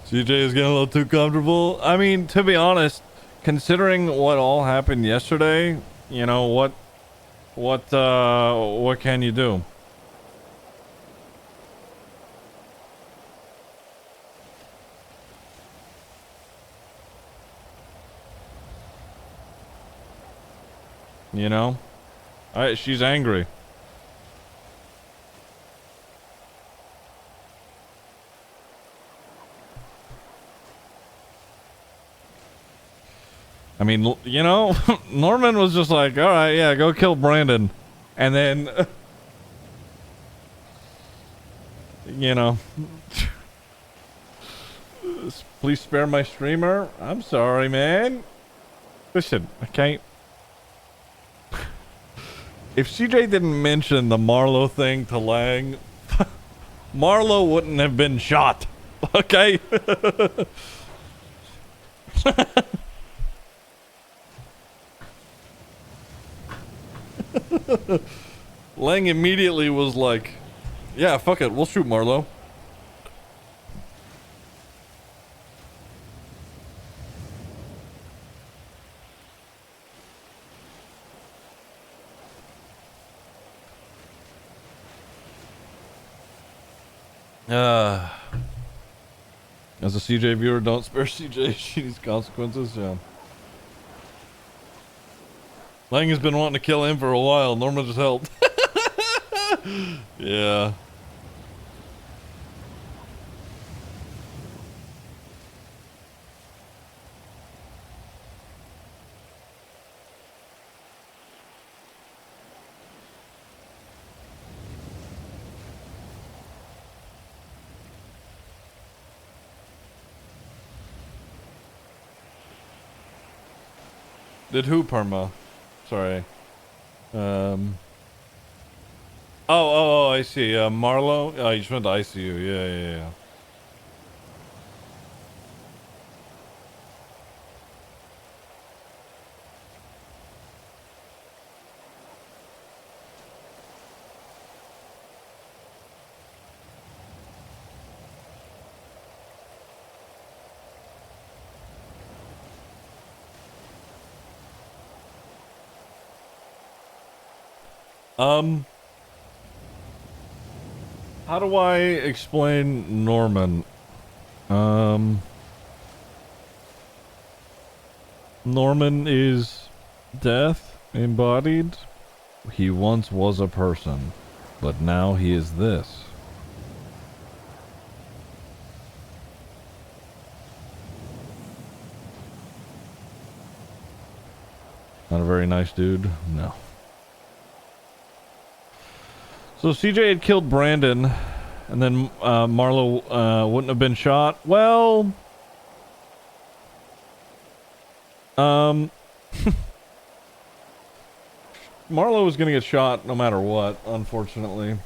CJ is getting a little too comfortable. I mean, to be honest, considering what all happened yesterday, you know, what can you do? You know? She's angry. I mean, you know, Norman was just like, all right, yeah, go kill Brandon. And then, you know, please spare my streamer. I'm sorry, man. Listen, okay. If CJ didn't mention the Marlo thing to Lang, Marlo wouldn't have been shot. Okay? Lang immediately was like, yeah, fuck it, we'll shoot Marlo. As a CJ viewer, don't spare CJ. She needs consequences, yeah. Lang has been wanting to kill him for a while. Norman just helped. Yeah. Did who perma? Sorry. Oh, I see. Marlo? Oh, you just went to ICU. Yeah. How do I explain Norman? Norman is death embodied. He once was a person, but now he is this. Not a very nice dude? No. So CJ had killed Brandon, and then Marlo wouldn't have been shot. Well, Marlo was gonna get shot no matter what, unfortunately.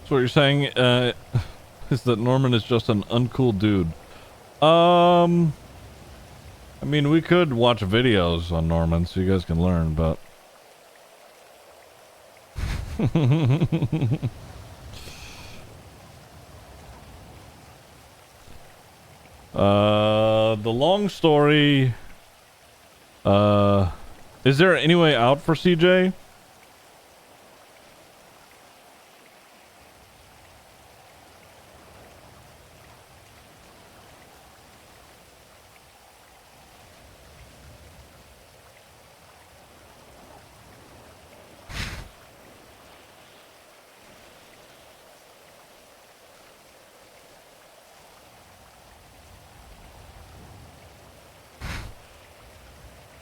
So what you're saying is that Norman is just an uncool dude. I mean, we could watch videos on Norman so you guys can learn, but... The long story... is there any way out for CJ?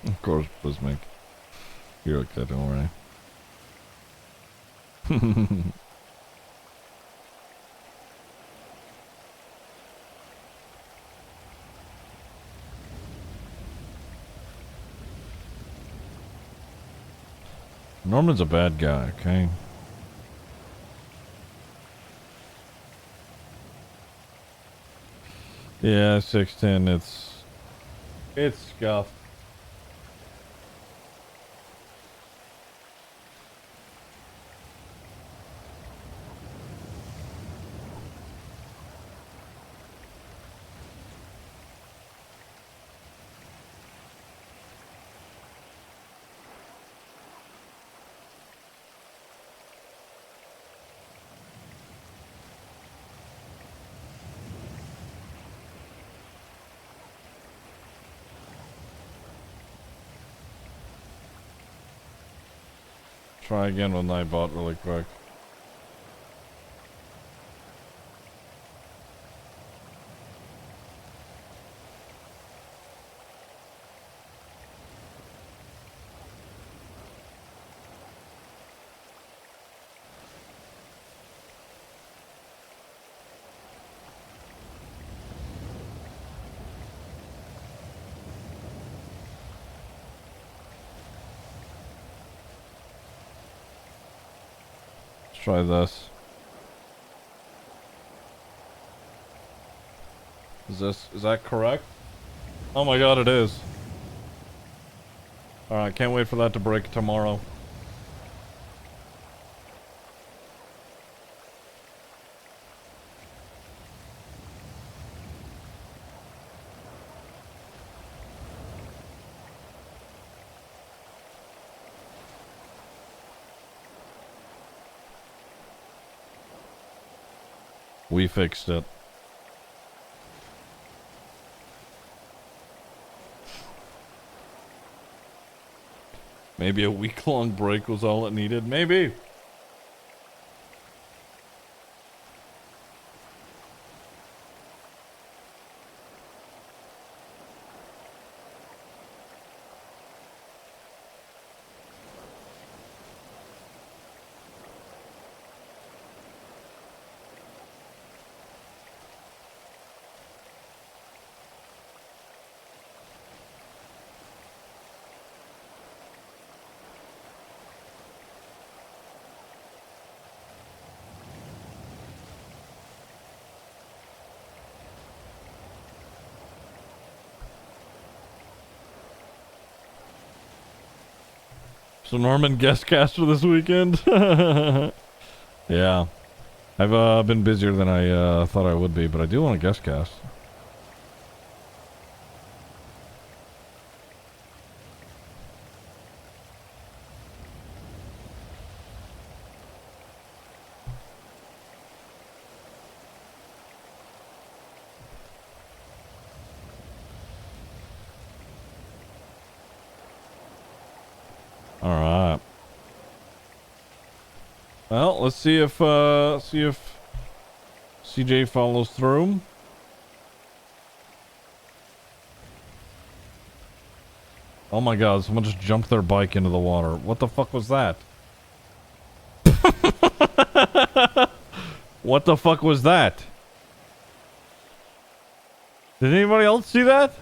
Of course, Blizzmink. You're okay, don't worry. Norman's a bad guy, okay? Yeah, 610, it's scuffed. Try again with Nightbot really quick. Let's try this. Is that correct? Oh my god, it is. Alright, can't wait for that to break tomorrow. We fixed it. Maybe a week-long break was all it needed. Maybe. So Norman guest caster this weekend? Yeah. I've been busier than I thought I would be, but I do want to guest cast. Alright. Well, let's see if CJ follows through. Oh my god, someone just jumped their bike into the water. What the fuck was that? What the fuck was that? Did anybody else see that?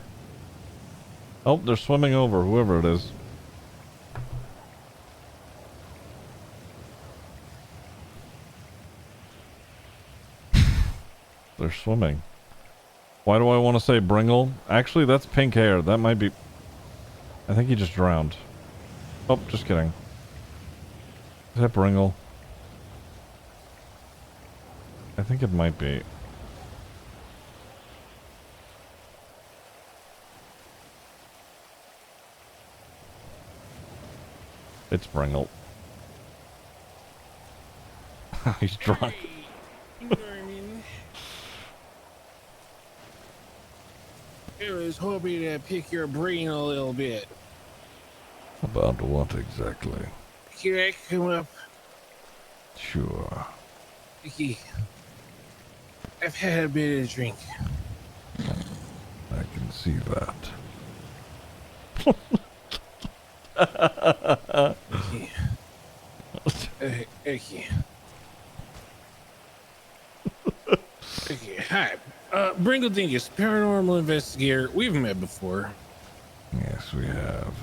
Oh, they're swimming over, whoever it is. they're swimming. Why do I want to say Bringle? Actually, that's pink hair. That might be... I think he just drowned. Oh, just kidding. Is that Bringle? I think it might be. It's Bringle. He's drunk.
You know what I mean? I was hoping to pick your brain a little bit.
About what exactly?
Can I come up?
Sure.
Vicky, I've had a bit of drink.
I can see that.
Okay. Okay. Okay, hi. Bringle Dingus, paranormal investigator. We've met before.
Yes, we have.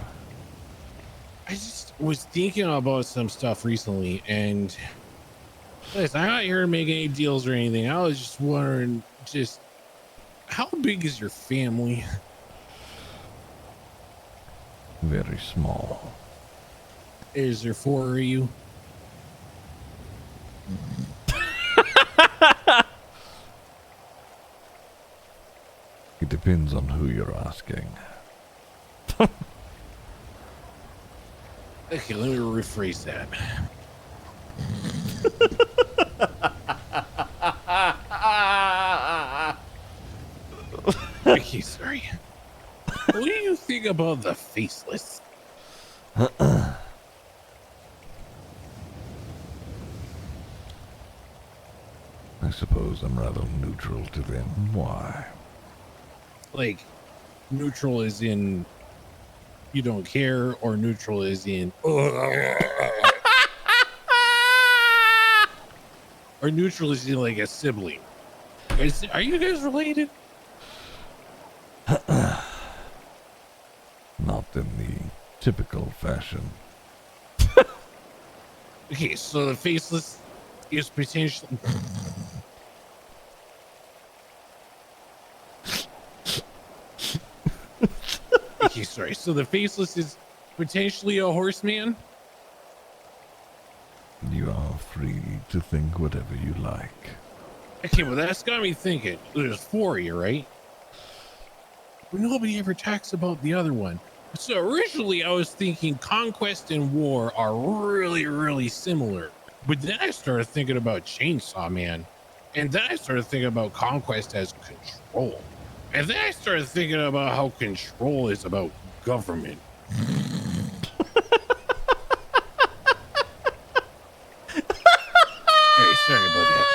I just was thinking about some stuff recently, and listen, I'm not here to make any deals or anything. I was just wondering, just how big is your family?
Very small.
Is there 4 of you?
It depends on who you're asking.
Okay, let me rephrase that. Okay, sorry. What do you think about the faceless?
I suppose I'm rather neutral to them. Why?
Like, neutral is in you don't care, or neutral is in or neutral is in like a sibling. Are you guys related?
Not in the typical fashion.
Okay, so the faceless is potentially okay, sorry. So the faceless is potentially a horseman?
You are free to think whatever you like.
Okay, well that's got me thinking. There's 4 of you, right? But nobody ever talks about the other one. So originally I was thinking conquest and war are really, really similar. But then I started thinking about Chainsaw Man. And then I started thinking about conquest as control. And then I started thinking about how control is about government. Hey, sorry about that.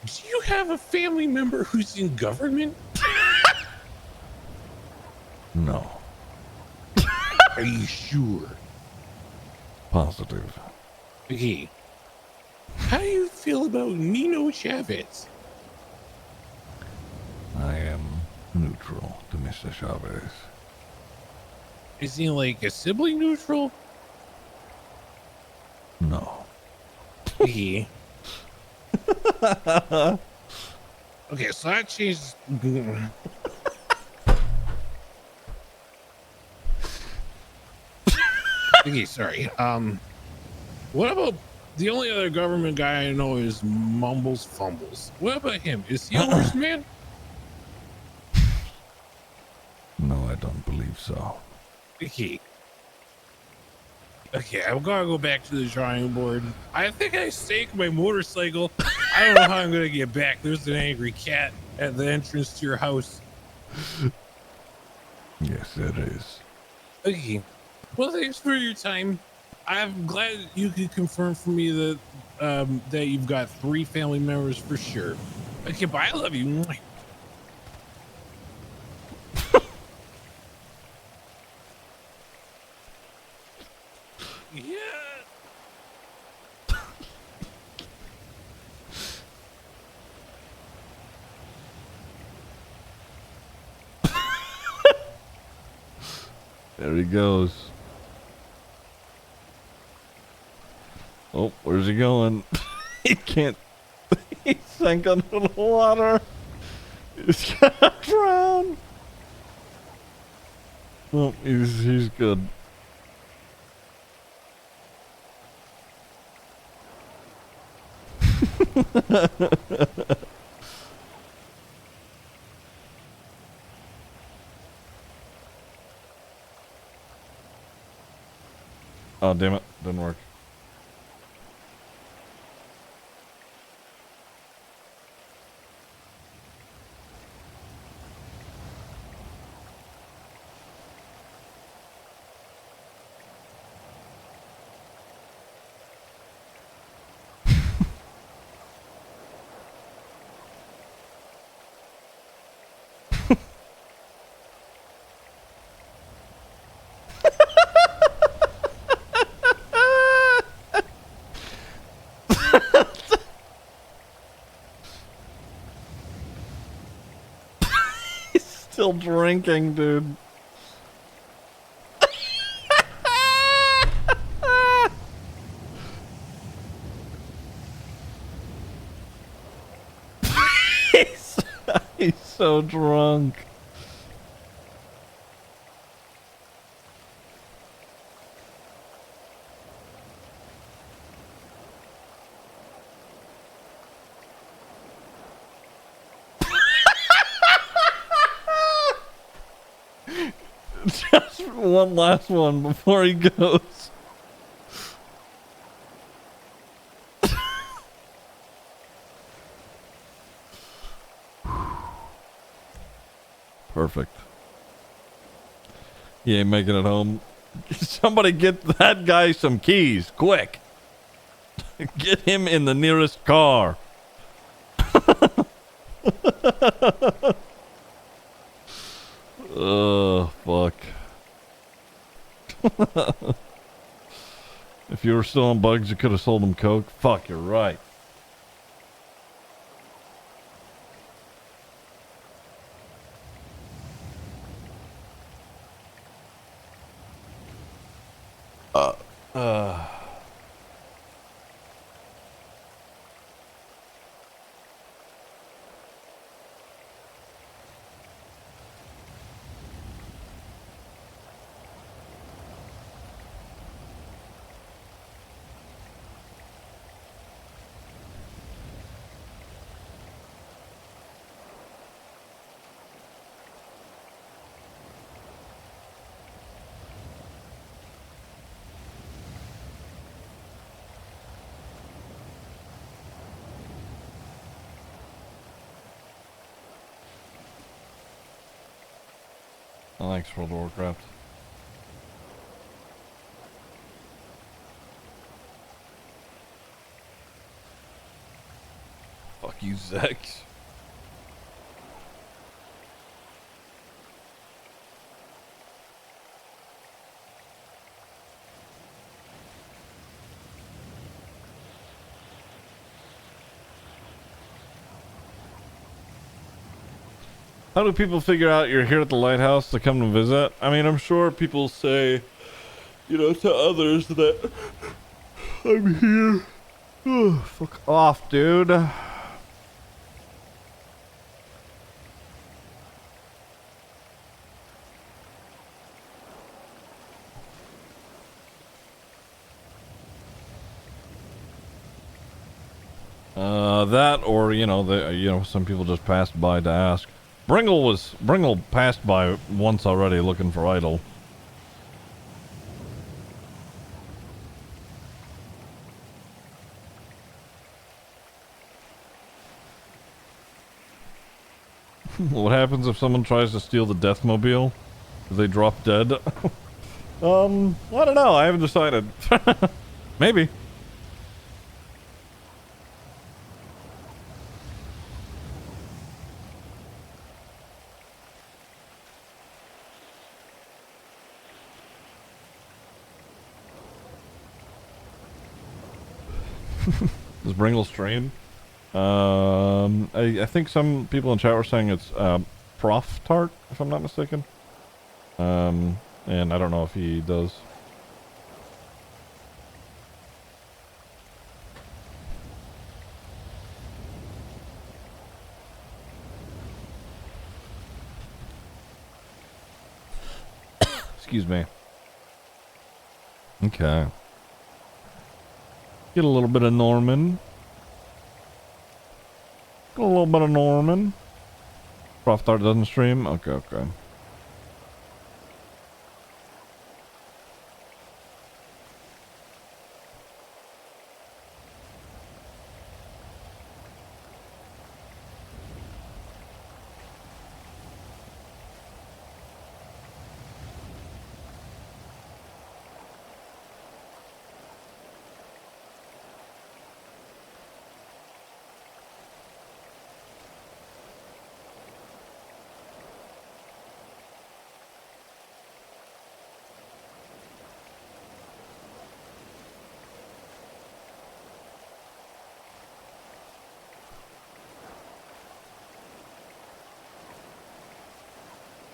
Do you have a family member who's in government?
No.
Are you sure?
Positive.
Okay. How do you feel about Nino Chavez?
I am neutral to Mr. Chavez.
Is he like a sibling neutral?
No.
Okay. Okay, so I changed. Okay, sorry. What about the only other government guy I know is Mumbles Fumbles? What about him? Is he a horseman?
No, I don't believe so.
Okay. Okay, I'm gonna go back to the drawing board. I think I staked my motorcycle. I don't know how I'm gonna get back. There's an angry cat at the entrance to your house.
Yes, there is.
Okay. Well, thanks for your time. I'm glad you could confirm for me that that you've got 3 family members for sure. Okay, bye. I love you. Yeah.
There he goes. Oh, where's he going? He can't. He sank under the water. He's gonna drown. Well, he's good. Oh, damn it. Didn't work. He's still drinking, dude. he's, he's so drunk. Just one last one before he goes. Perfect. He ain't making it home. Somebody get that guy some keys, quick. Get him in the nearest car. Oh, fuck. If you were still on bugs, you could have sold him coke. Fuck, you're right. Oh, thanks, World of Warcraft. Fuck you, Zex. How do people figure out you're here at the lighthouse to come to visit? I mean, I'm sure people say, you know, to others that I'm here. Oh, fuck off, dude. That or, you know, some people just passed by to ask. Bringle passed by once already looking for Idol. What happens if someone tries to steal the Deathmobile? Do they drop dead? I don't know. I haven't decided. Maybe. Is Bringle stream? I think some people in chat were saying it's Prof Tart, if I'm not mistaken. And I don't know if he does. Excuse me. Okay. Get a little bit of Norman. Get a little bit of Norman. Prof Art doesn't stream? Okay, okay.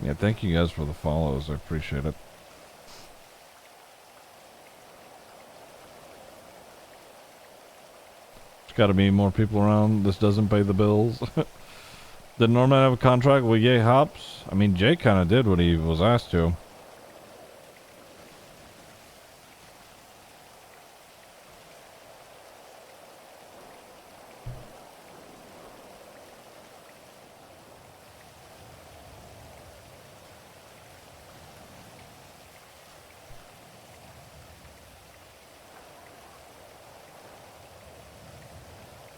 Yeah, thank you guys for the follows. I appreciate it. There's got to be more people around. This doesn't pay the bills. Did Norman have a contract with Yay Hops? I mean, Jay kind of did what he was asked to.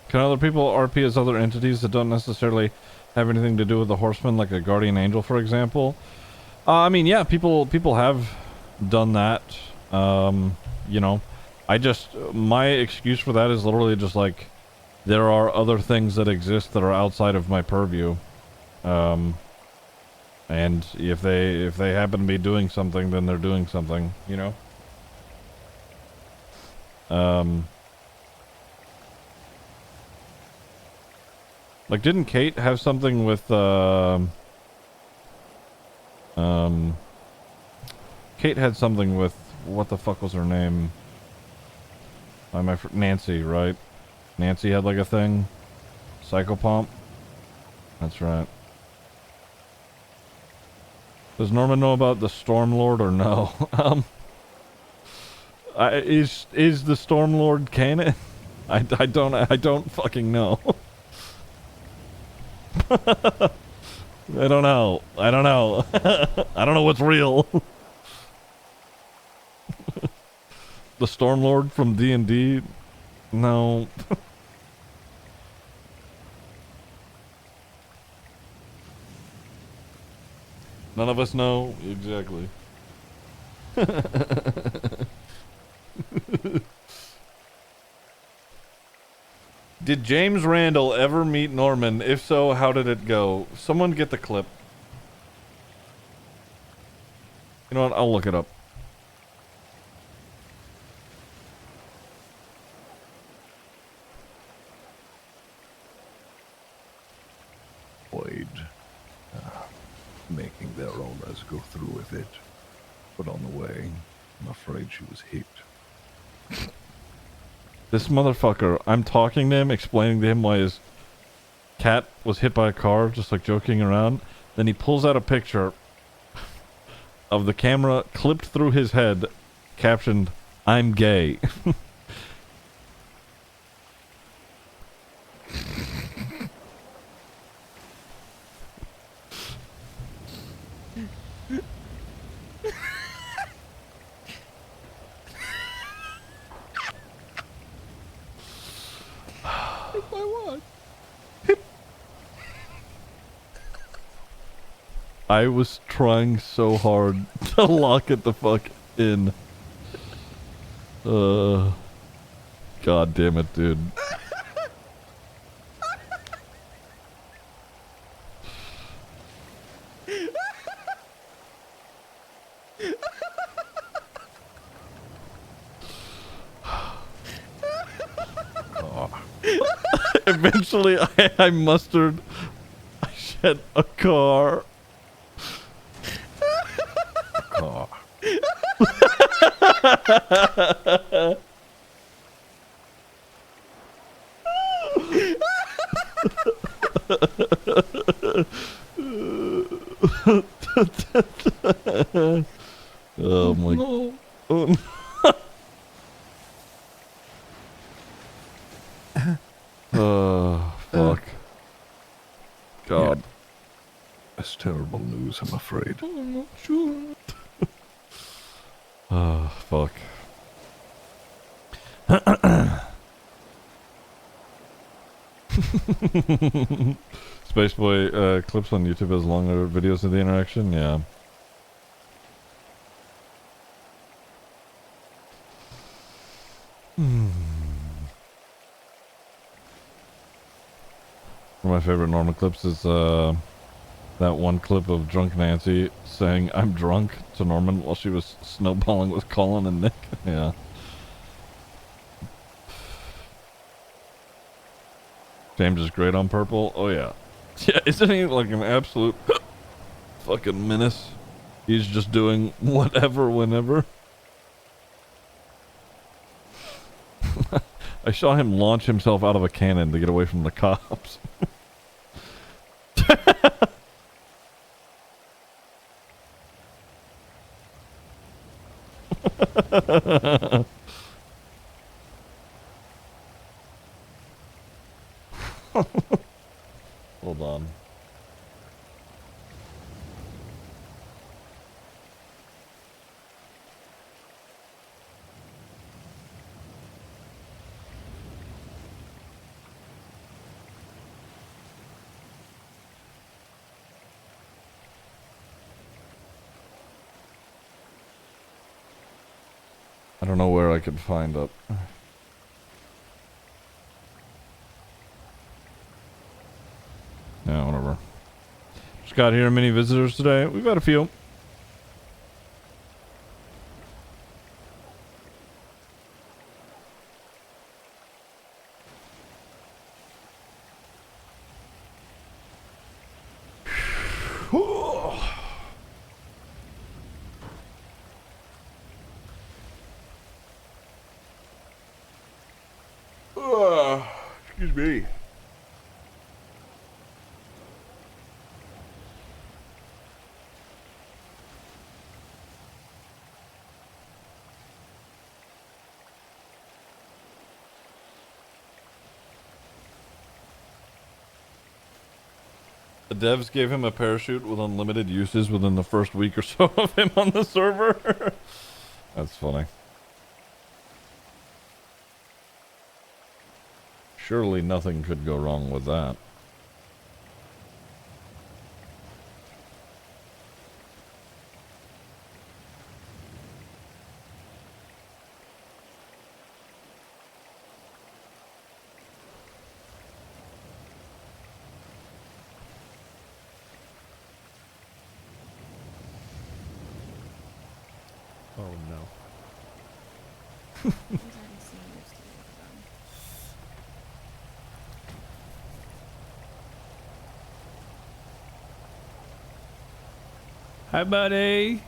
Can other people RP as other entities that don't necessarily have anything to do with the Horseman, like a Guardian Angel, for example? I mean, yeah, people have done that. You know, my excuse for that is literally just like, there are other things that exist that are outside of my purview. And if they happen to be doing something, then they're doing something, you know? Like, didn't Kate have something with, Kate had something with, what the fuck was her name? Nancy, right? Nancy had like a thing? Psychopomp? That's right. Does Norman know about the Stormlord or no? Is the Stormlord canon? I don't fucking know. I don't know. I don't know. I don't know what's real. The Stormlord from D&D? No. None of us know. Exactly. Did James Randall ever meet Norman? If so, how did it go? Someone get the clip. You know what? I'll look it up.
Boyd, making their owners go through with it. But on the way, I'm afraid she was hit.
This motherfucker, I'm talking to him, explaining to him why his cat was hit by a car, just like joking around. Then he pulls out a picture of the camera clipped through his head, captioned, "I'm gay." I was trying so hard to lock it the fuck in. God damn it, dude. Eventually, I mustered. I shed a car.
Car.
like,
No.
oh. Oh, fuck. God.
That's terrible news, I'm afraid.
I'm not sure. Oh, fuck. Spaceboy clips on YouTube has longer videos of the interaction. Yeah. One of my favorite Norman clips is that one clip of drunk Nancy saying "I'm drunk" to Norman while she was snowballing with Colin and Nick. Yeah. James is great on purple. Oh yeah. Yeah, isn't he like an absolute fucking menace? He's just doing whatever whenever. I saw him launch himself out of a cannon to get away from the cops. Hold on. I don't know where I could find it. Yeah, whatever. Just got here many visitors today. We've had a few. Excuse me. The devs gave him a parachute with unlimited uses within the first week or so of him on the server. That's funny. Surely nothing could go wrong with that.
Oh no. Hi, buddy.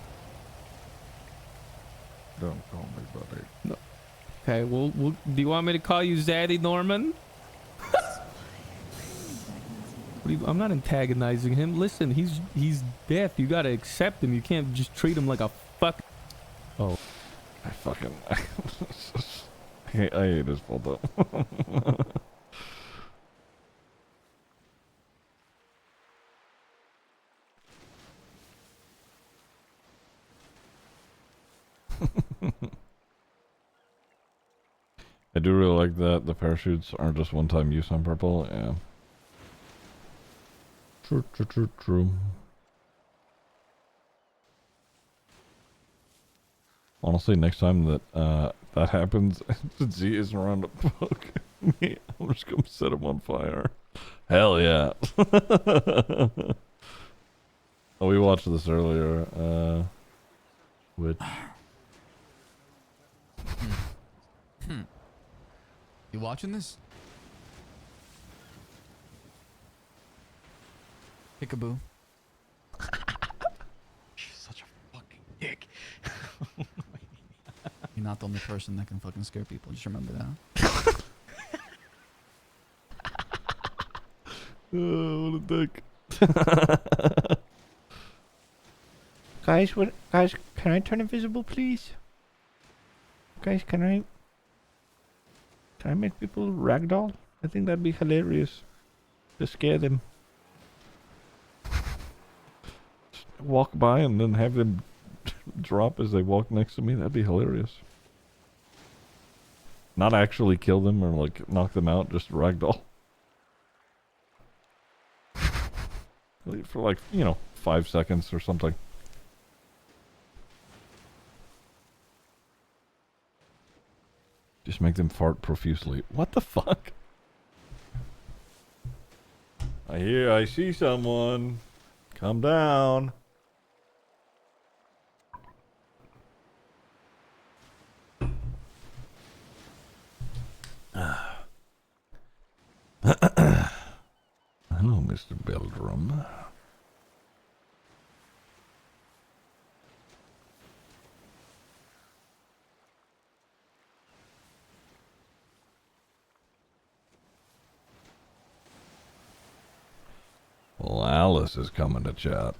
Don't call me buddy.
No. Okay, well, do you want me to call you Zaddy Norman? I'm not antagonizing him. Listen, he's deaf. You gotta accept him. You can't just treat him like a fuck. Oh.
I fucking... I hate his photo. I do really like that the parachutes aren't just one-time use on purple. Yeah. True. Honestly, next time that that happens, Z isn't around to poke me, I'm just gonna set him on fire. Hell yeah. Oh, we watched this earlier. Which...
You watching this? Peekaboo. She's such a fucking dick. You're not the only person that can fucking scare people. Just remember that.
Oh, what a dick.
Guys,
Can I turn invisible, please? Guys, can I make people ragdoll? I think that'd be hilarious. To scare them. Just walk by and then have them drop as they walk next to me. That'd be hilarious. Not actually kill them or like knock them out, just ragdoll. For like, 5 seconds or something. Just make them fart profusely. What the fuck? I see someone. Calm down. Hello, Mr. Beldrum. Well, Alice is coming to chat.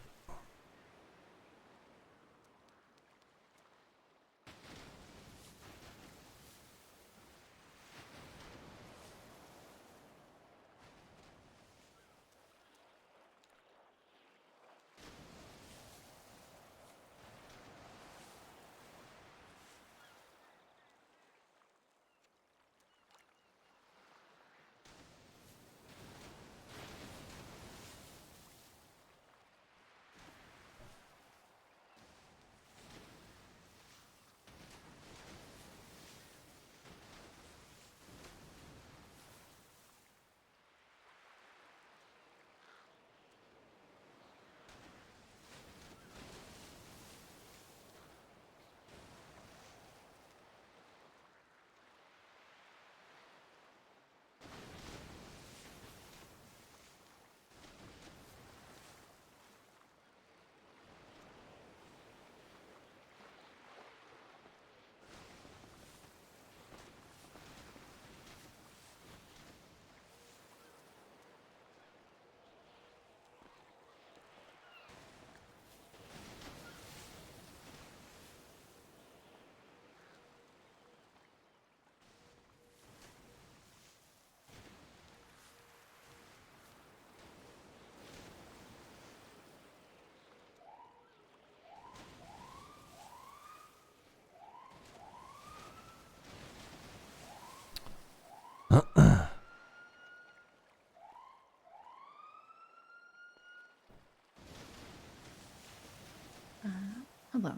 Hello,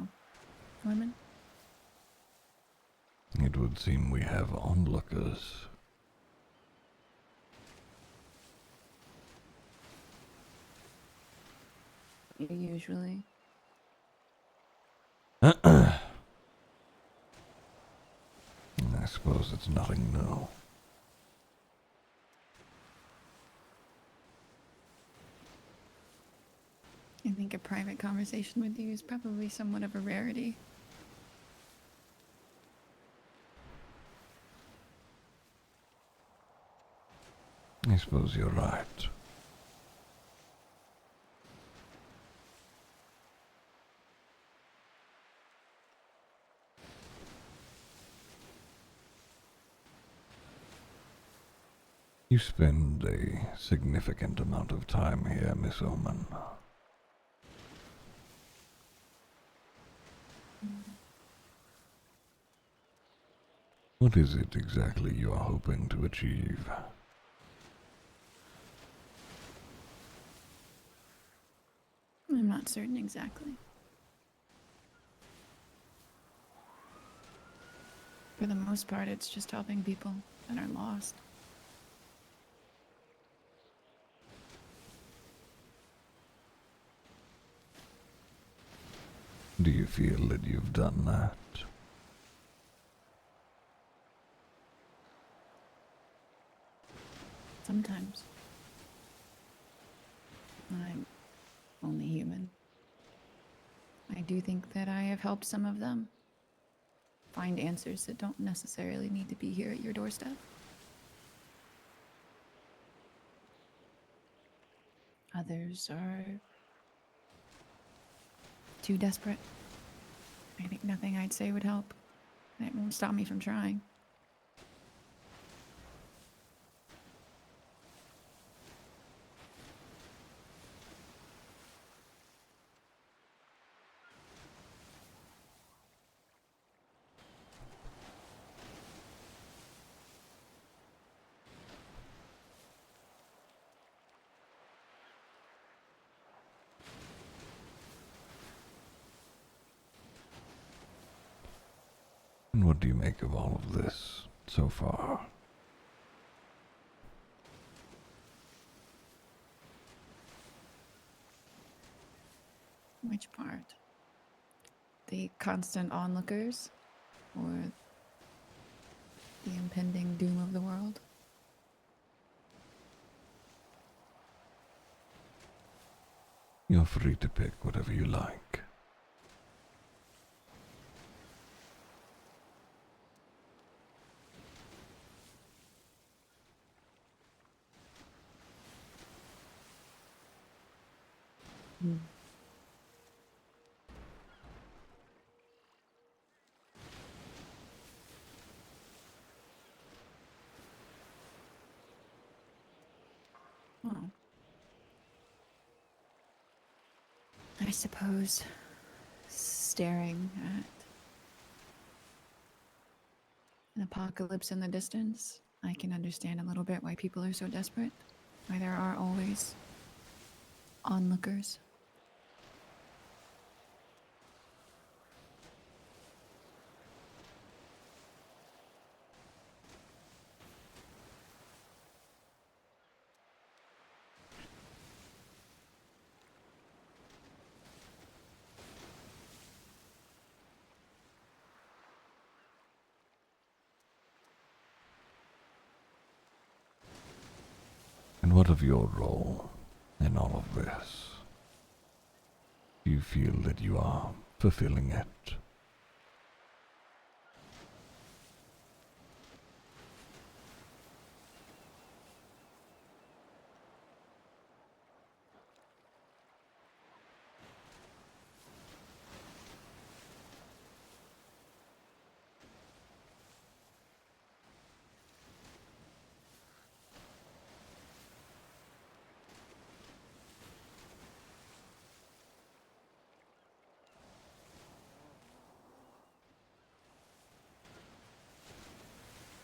Norman.
It would seem we have onlookers.
Usually.
I suppose it's nothing new.
I think a private conversation with you is probably somewhat of a rarity.
I suppose you're right. You spend a significant amount of time here, Miss Oman. What is it exactly you are hoping to achieve?
I'm not certain exactly. For the most part, it's just helping people that are lost.
Do you feel that you've done that?
Sometimes. I'm only human. I do think that I have helped some of them find answers that don't necessarily need to be here at your doorstep. Others are too desperate. I think nothing I'd say would help. It won't stop me from trying.
And what do you make of all of this so far?
Which part? The constant onlookers? Or the impending doom of the world?
You're free to pick whatever you like.
Hmm. Oh. I suppose staring at an apocalypse in the distance, I can understand a little bit why people are so desperate. Why there are always onlookers.
And what of your role in all of this? Do you feel that you are fulfilling it?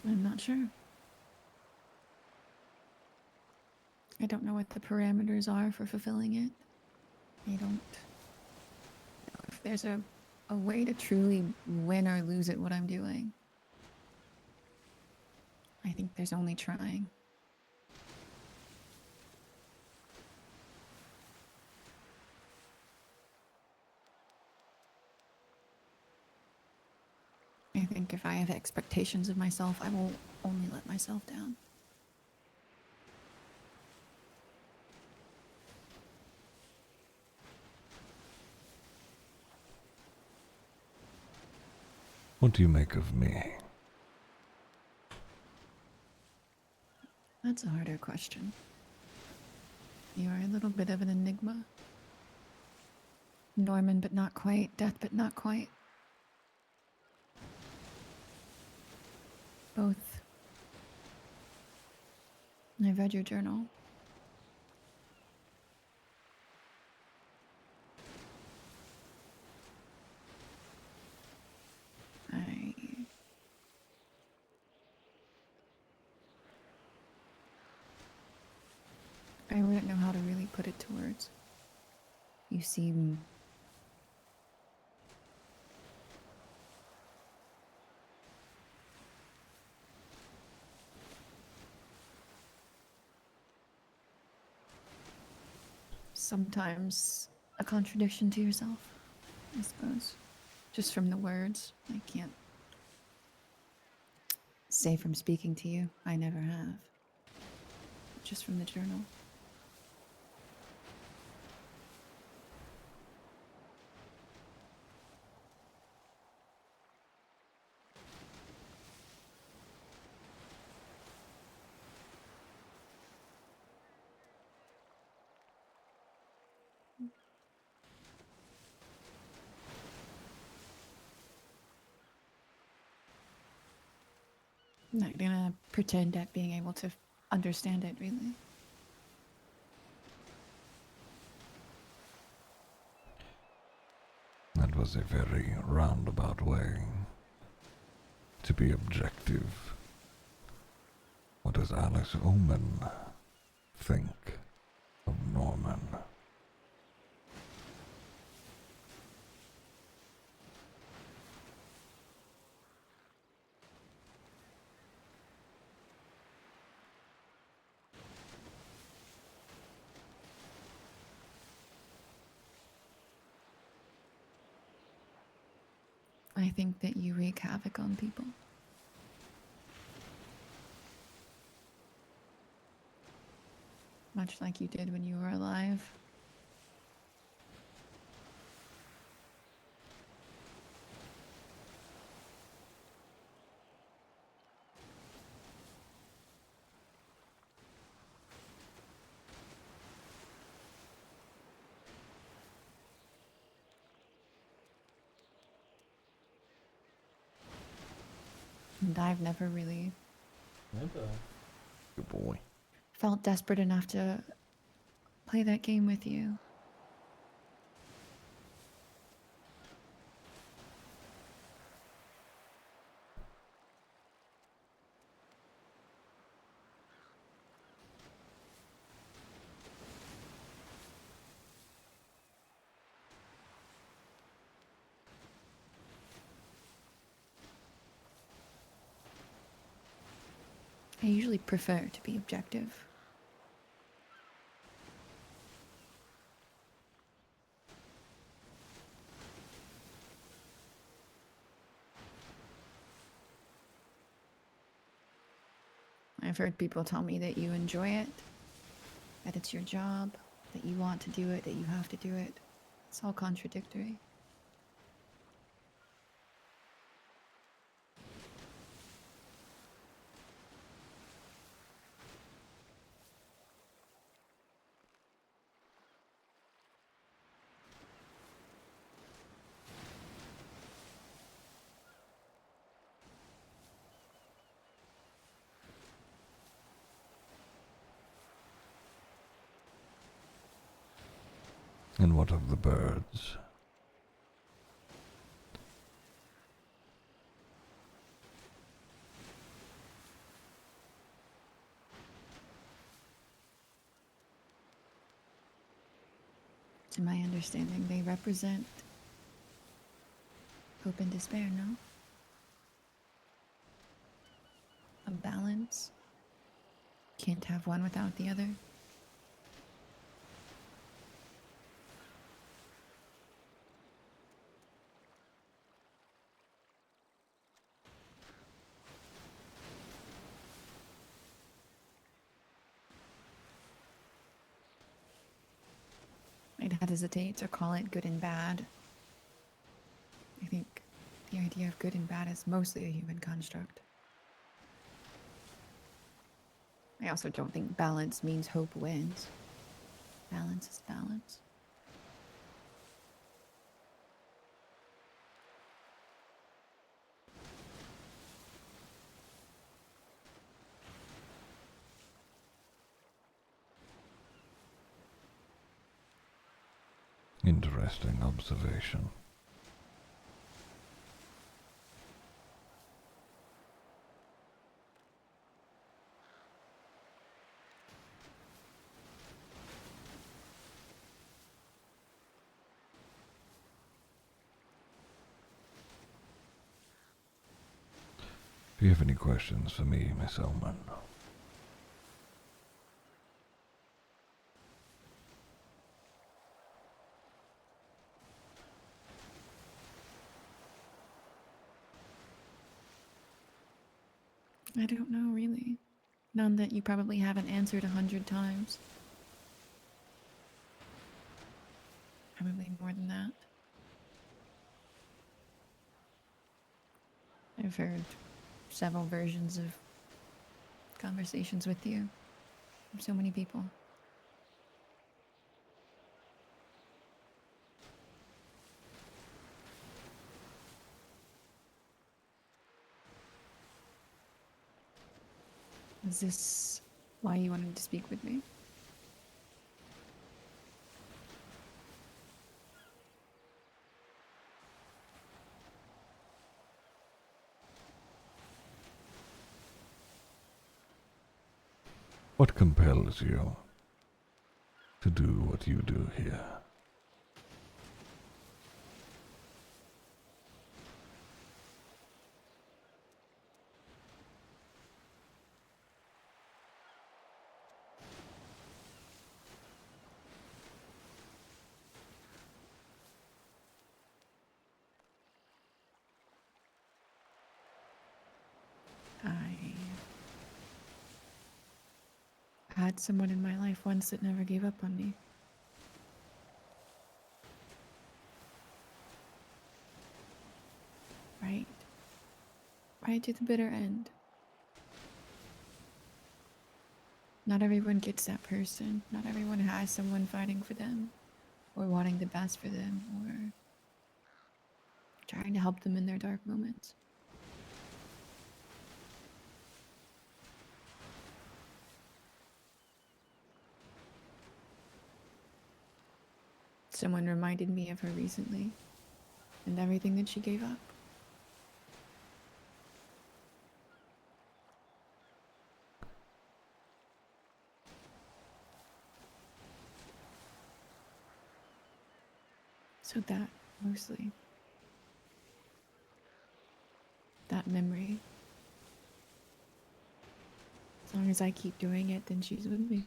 I'm not sure. I don't know what the parameters are for fulfilling it. I don't know if there's a way to truly win or lose at what I'm doing. I think there's only trying. I think if I have expectations of myself, I will only let myself down.
What do you make of me?
That's a harder question. You are a little bit of an enigma. Norman, but not quite. Death, but not quite. Both. I've read your journal. I wouldn't know how to really put it to words. You seem sometimes a contradiction to yourself, I suppose. Just from the words. I can't say from speaking to you. I never have. Just from the journal. I'm not gonna pretend at being able to understand it, really.
That was a very roundabout way to be objective. What does Alex Oman think of Norman?
I think that you wreak havoc on people. Much like you did when you were alive. And I've never really
Good boy.
felt desperate enough to play that game with you. I usually prefer to be objective. I've heard people tell me that you enjoy it, that it's your job, that you want to do it, that you have to do it. It's all contradictory.
And what of the birds?
To my understanding, they represent hope and despair, no? A balance. Can't have one without the other. I'd hesitate to call it good and bad. I think the idea of good and bad is mostly a human construct. I also don't think balance means hope wins. Balance is balance.
Interesting observation. Do you have any questions for me, Miss Elman?
I don't know, really. None that you probably haven't answered 100 times. Probably more than that. I've heard several versions of conversations with you from so many people. Is this why you wanted to speak with me?
What compels you to do what you do here?
I had someone in my life once that never gave up on me. Right. Right to the bitter end. Not everyone gets that person. Not everyone has someone fighting for them, or wanting the best for them, or trying to help them in their dark moments. Someone reminded me of her recently, and everything that she gave up. So that, mostly. That memory. As long as I keep doing it, then she's with me.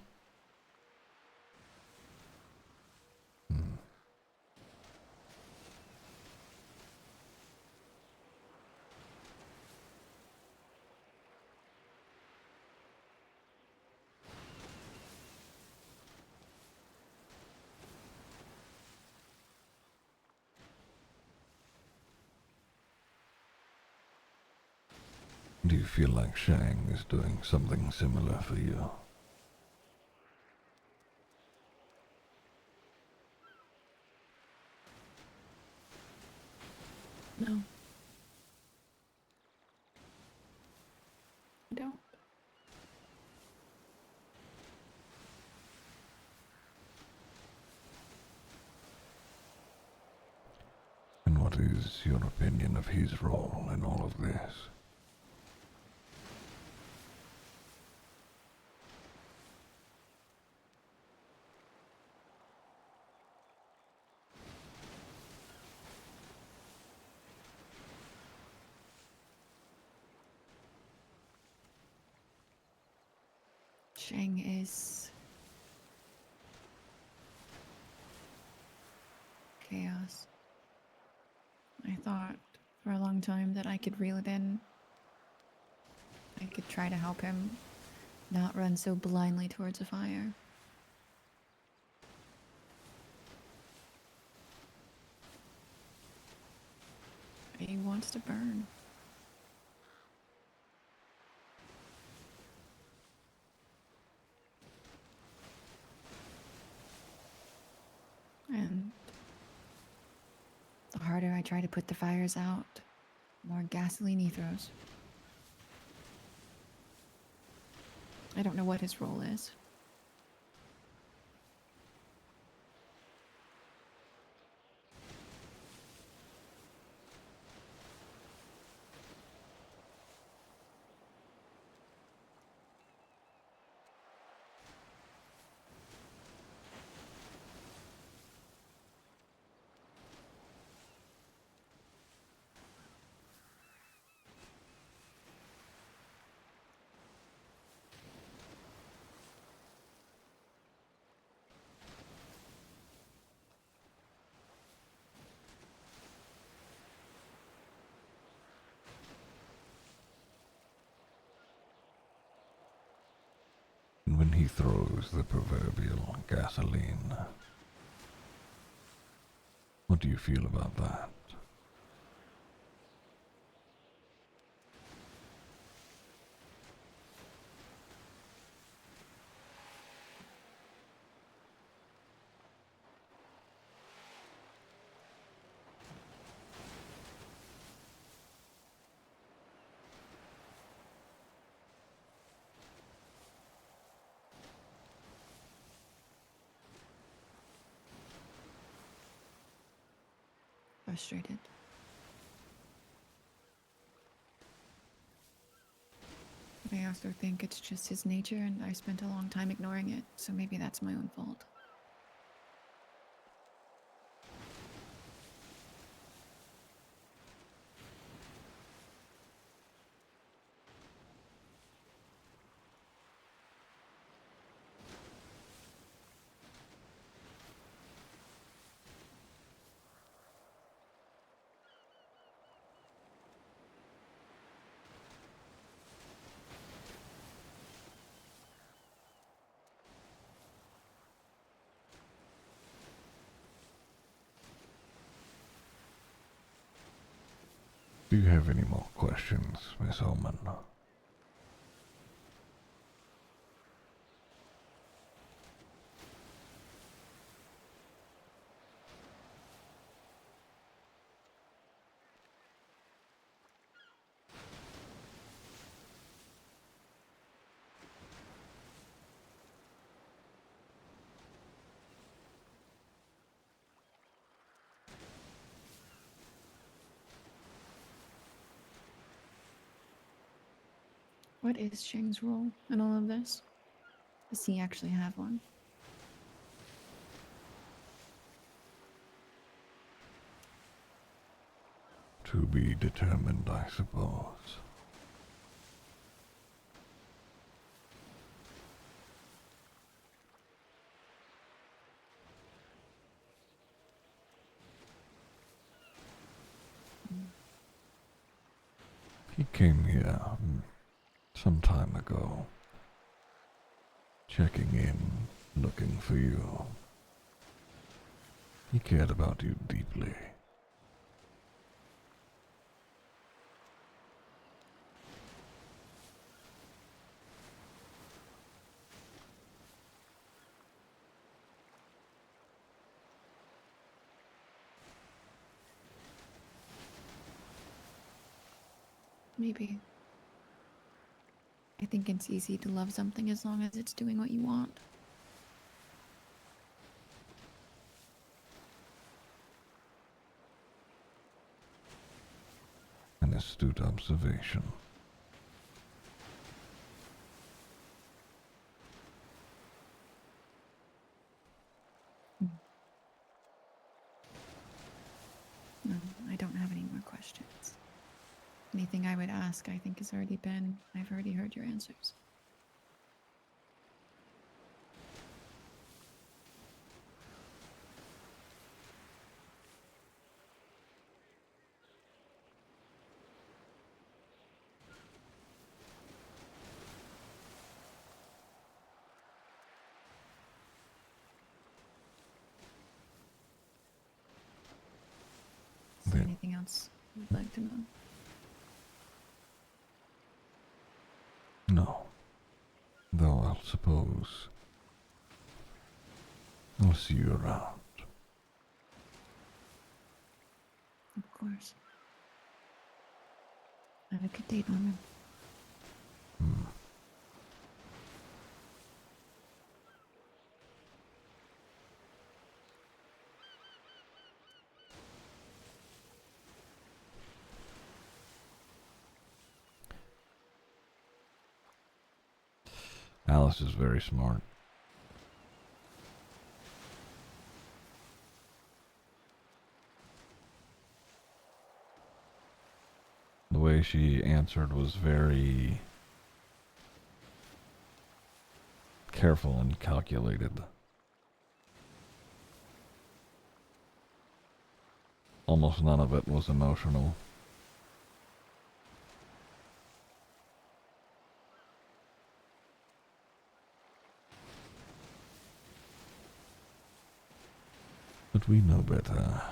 Do you feel like Shang is doing something similar for you?
No. I don't.
And what is your opinion of his role in all of this?
Shang is chaos. I thought for a long time that I could reel it in. I could try to help him not run so blindly towards a fire. He wants to burn. And the harder I try to put the fires out, the more gasoline he throws. I don't know what his role is.
And when he throws the proverbial gasoline, what do you feel about that?
frustrated. But I also think it's just his nature, and I spent a long time ignoring it, so maybe that's my own fault.
Do you have any more questions, Miss Oman?
What is Shang's role in all of this? Does he actually have one?
To be determined, I suppose. He came here some time ago, checking in, looking for you. He cared about you deeply.
Maybe. I think it's easy to love something as long as it's doing what you want.
An astute observation.
No, I don't have any more questions. Anything I would ask, I think I've already heard your answers. Is there anything else you'd like to know?
No. Though I'll suppose I'll see you around.
Of course. Have a good day, Norman.
Alice is very smart. The way she answered was very careful and calculated. Almost none of it was emotional. But we know better.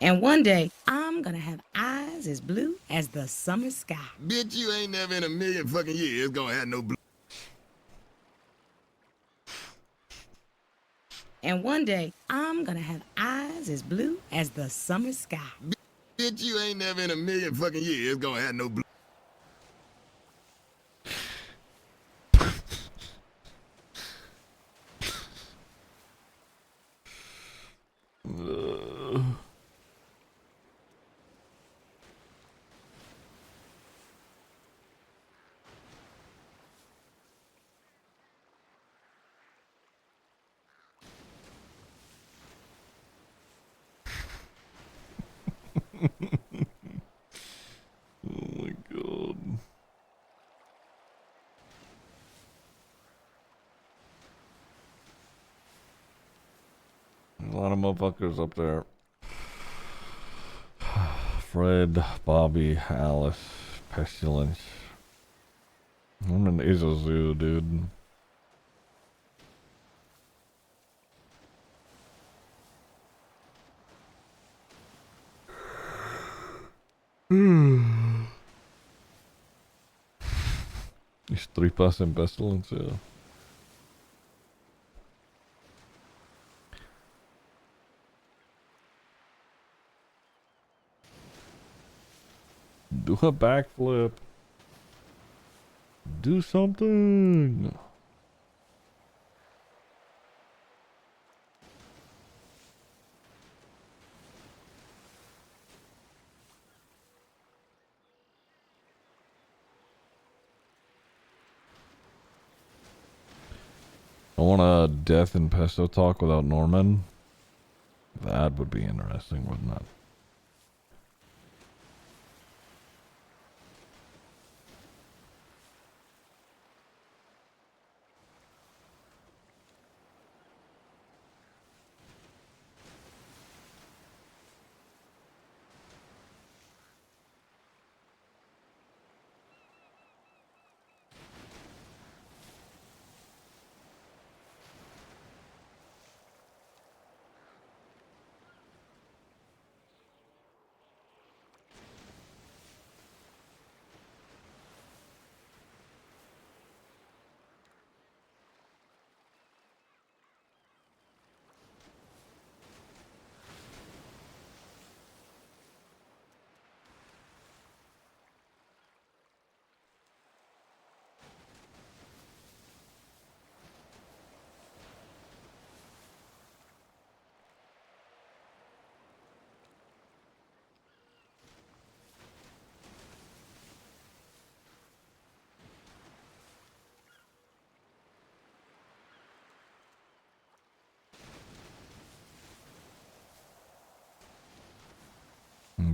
And one day, I'm gonna have eyes as blue as the summer sky.
Bitch, you ain't never in a million fucking years gonna have no blue.
And one day, I'm gonna have eyes as blue as the summer sky.
Bitch, you ain't never in a million fucking years gonna have no blue.
Oh my god. There's a lot of motherfuckers up there. Fred, Bobby, Alice, Pestilence. I'm in Asia Zoo, dude. These 3% Pestilence, yeah. Do a backflip. Do something. I want a death and pesto talk without Norman. That would be interesting, wouldn't it?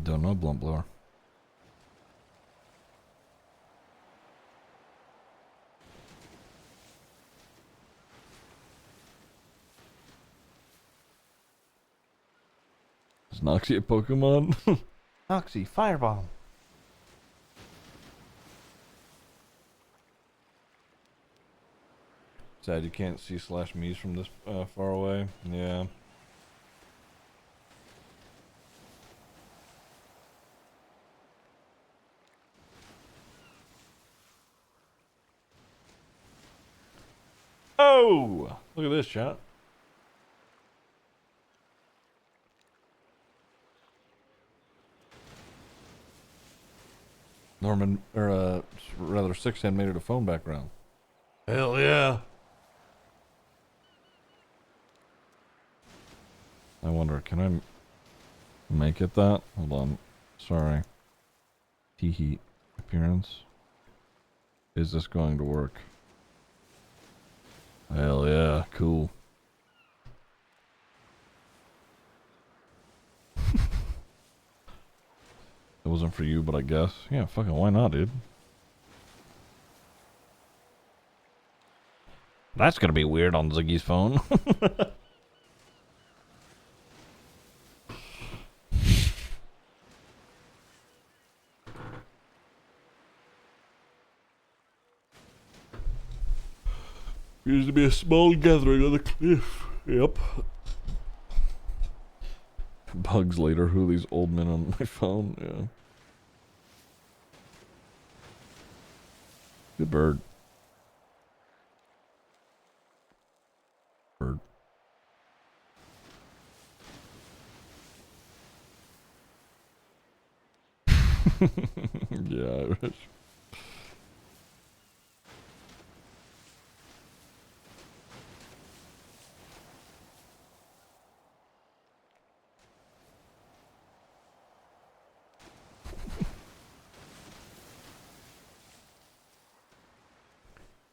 Don't know, blunt blower. Is Noxie a Pokemon?
Noxie, fireball.
Sad you can't see /me's from this far away. Yeah. Oh! Look at this, chat. Norman, or rather, Six Hand made it a phone background. Hell yeah! I wonder, can I make it that? Hold on. Sorry. Teehee appearance. Is this going to work? Hell yeah, cool. It wasn't for you, but I guess. Yeah, fucking why not, dude? That's gonna be weird on Ziggy's phone. Appears to be a small gathering on the cliff. Yep. Bugs later. Who are these old men on my phone? Yeah. Good bird. Bird. Yeah, Irish.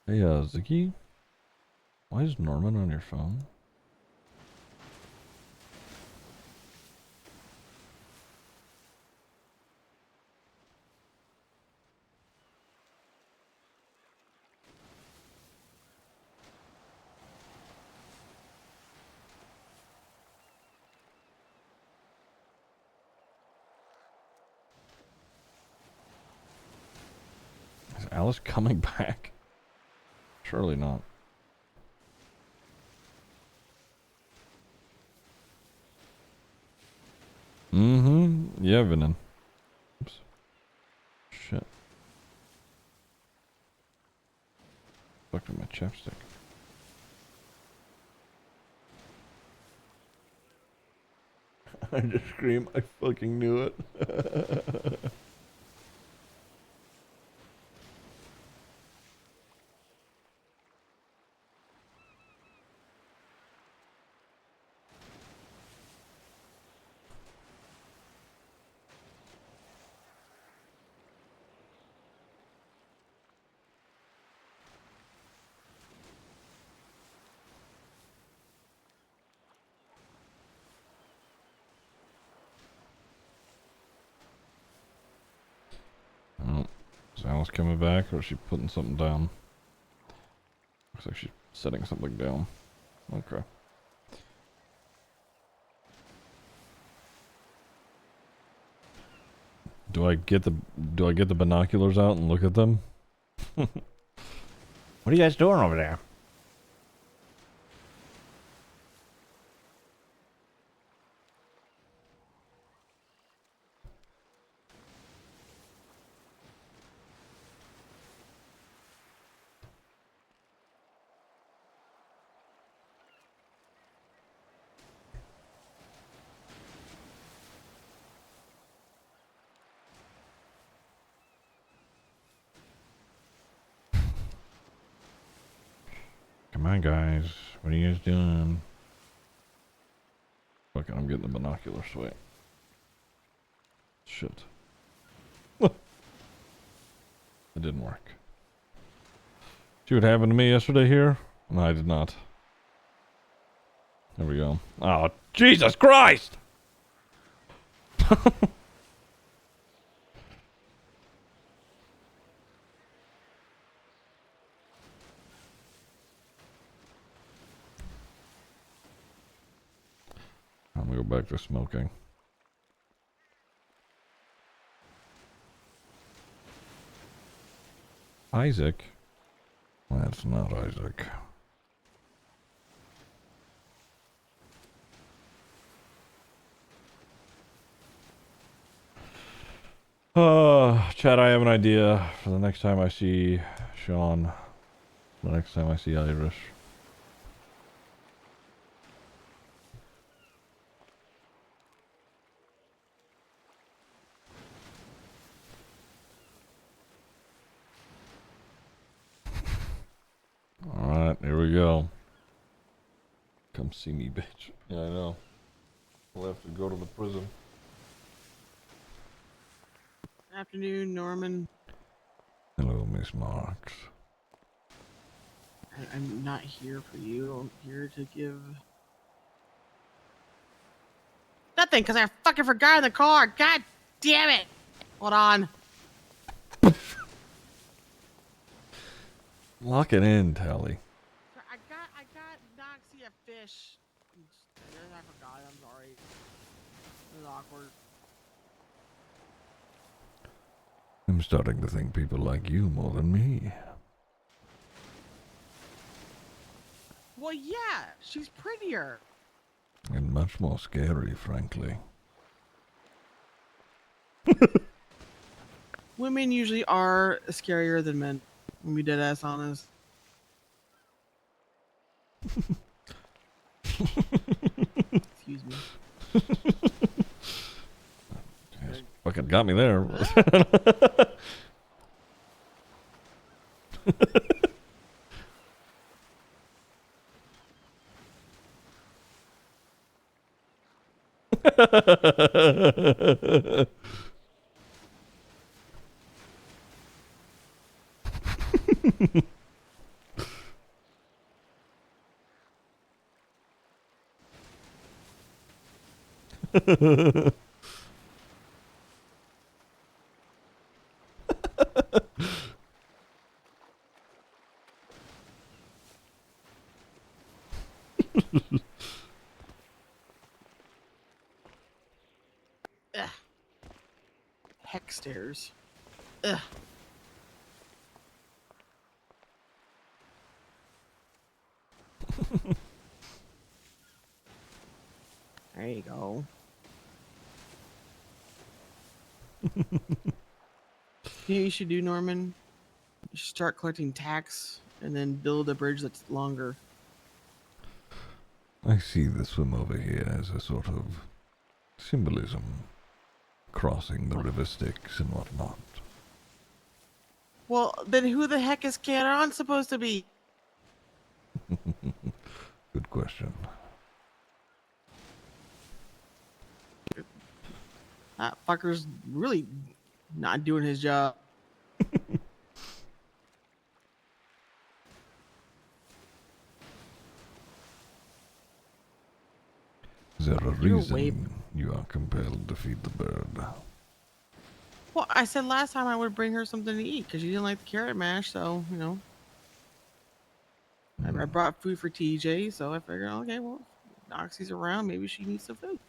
Hey, Ziggy? Why is Norman on your phone? Is Alice coming back? Surely not. Mm-hmm. Yeah, Venom. Oops. Shit. Fucked up my chapstick. I just scream, I fucking knew it. Oh, is Alice coming back or is she putting something down? Looks like she's setting something down. Okay. Do I get the binoculars out and look at them?
What are you guys doing over there?
Come on, guys. What are you guys doing? Fuck it, I'm getting the binoculars. Wait. Shit. It didn't work. See what happened to me yesterday here? No, I did not. There we go. Oh, Jesus Christ! I'm gonna go back to smoking. Isaac? That's not Isaac. Chad, I have an idea for the next time I see Sean. The next time I see Irish. Alright, here we go. Come see me, bitch. Yeah, I know. We'll have to go to the prison.
Afternoon, Norman.
Hello, Miss Marks.
I'm not here for you. I'm here to give... Nothing, because I fucking forgot in the car. God damn it. Hold on.
Lock it in, Tally.
I got Noxie a fish. I forgot. I'm sorry. It was awkward.
I'm starting to think people like you more than me.
Well, yeah. She's prettier.
And much more scary, frankly.
Women usually are scarier than men. When we dead ass honest. Excuse me.
Fucking got me there.
Ugh. Heck stairs. Ugh. There you go. You should do, Norman. You should start collecting tax and then build a bridge that's longer.
I see the swim over here as a sort of symbolism, crossing the river Styx and whatnot.
Well, then who the heck is Caron supposed to be?
Good question.
That fucker's really not doing his job.
Is there a
You're
reason you are compelled to feed the bird?
Well, I said last time I would bring her something to eat because she didn't like the carrot mash, so, you know. I brought food for TJ, so I figured, okay, well, Noxie's around, maybe she needs some food.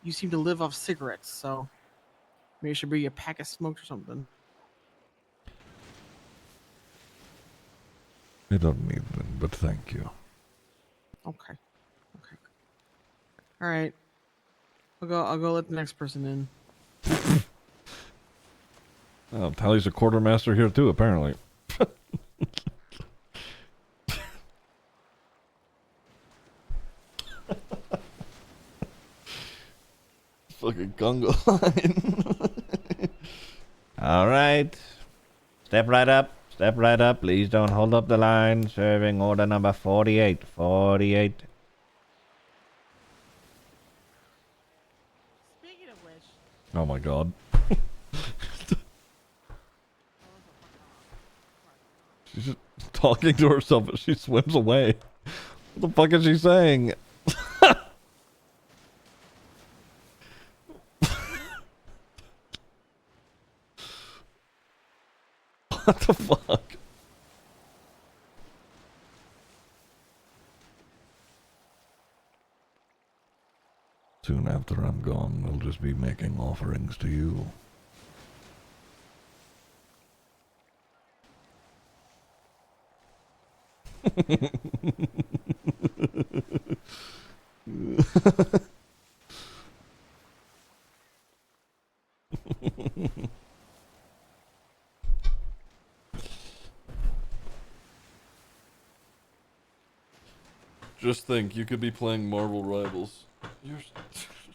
You seem to live off cigarettes, so maybe I should bring you a pack of smokes or something.
I don't need them, but thank you.
Okay. Okay. All right. I'll go let the next person in.
Oh, Tally's a quartermaster here too, apparently. Fucking Congo line.
All right. Step right up. Step right up. Please don't hold up the line. Serving order number 48. 48.
Speaking of which.
Oh my god. She's just talking to herself as she swims away. What the fuck is she saying? What the fuck?
Soon after I'm gone, we'll just be making offerings to you.
Just think, you could be playing Marvel Rivals. You're...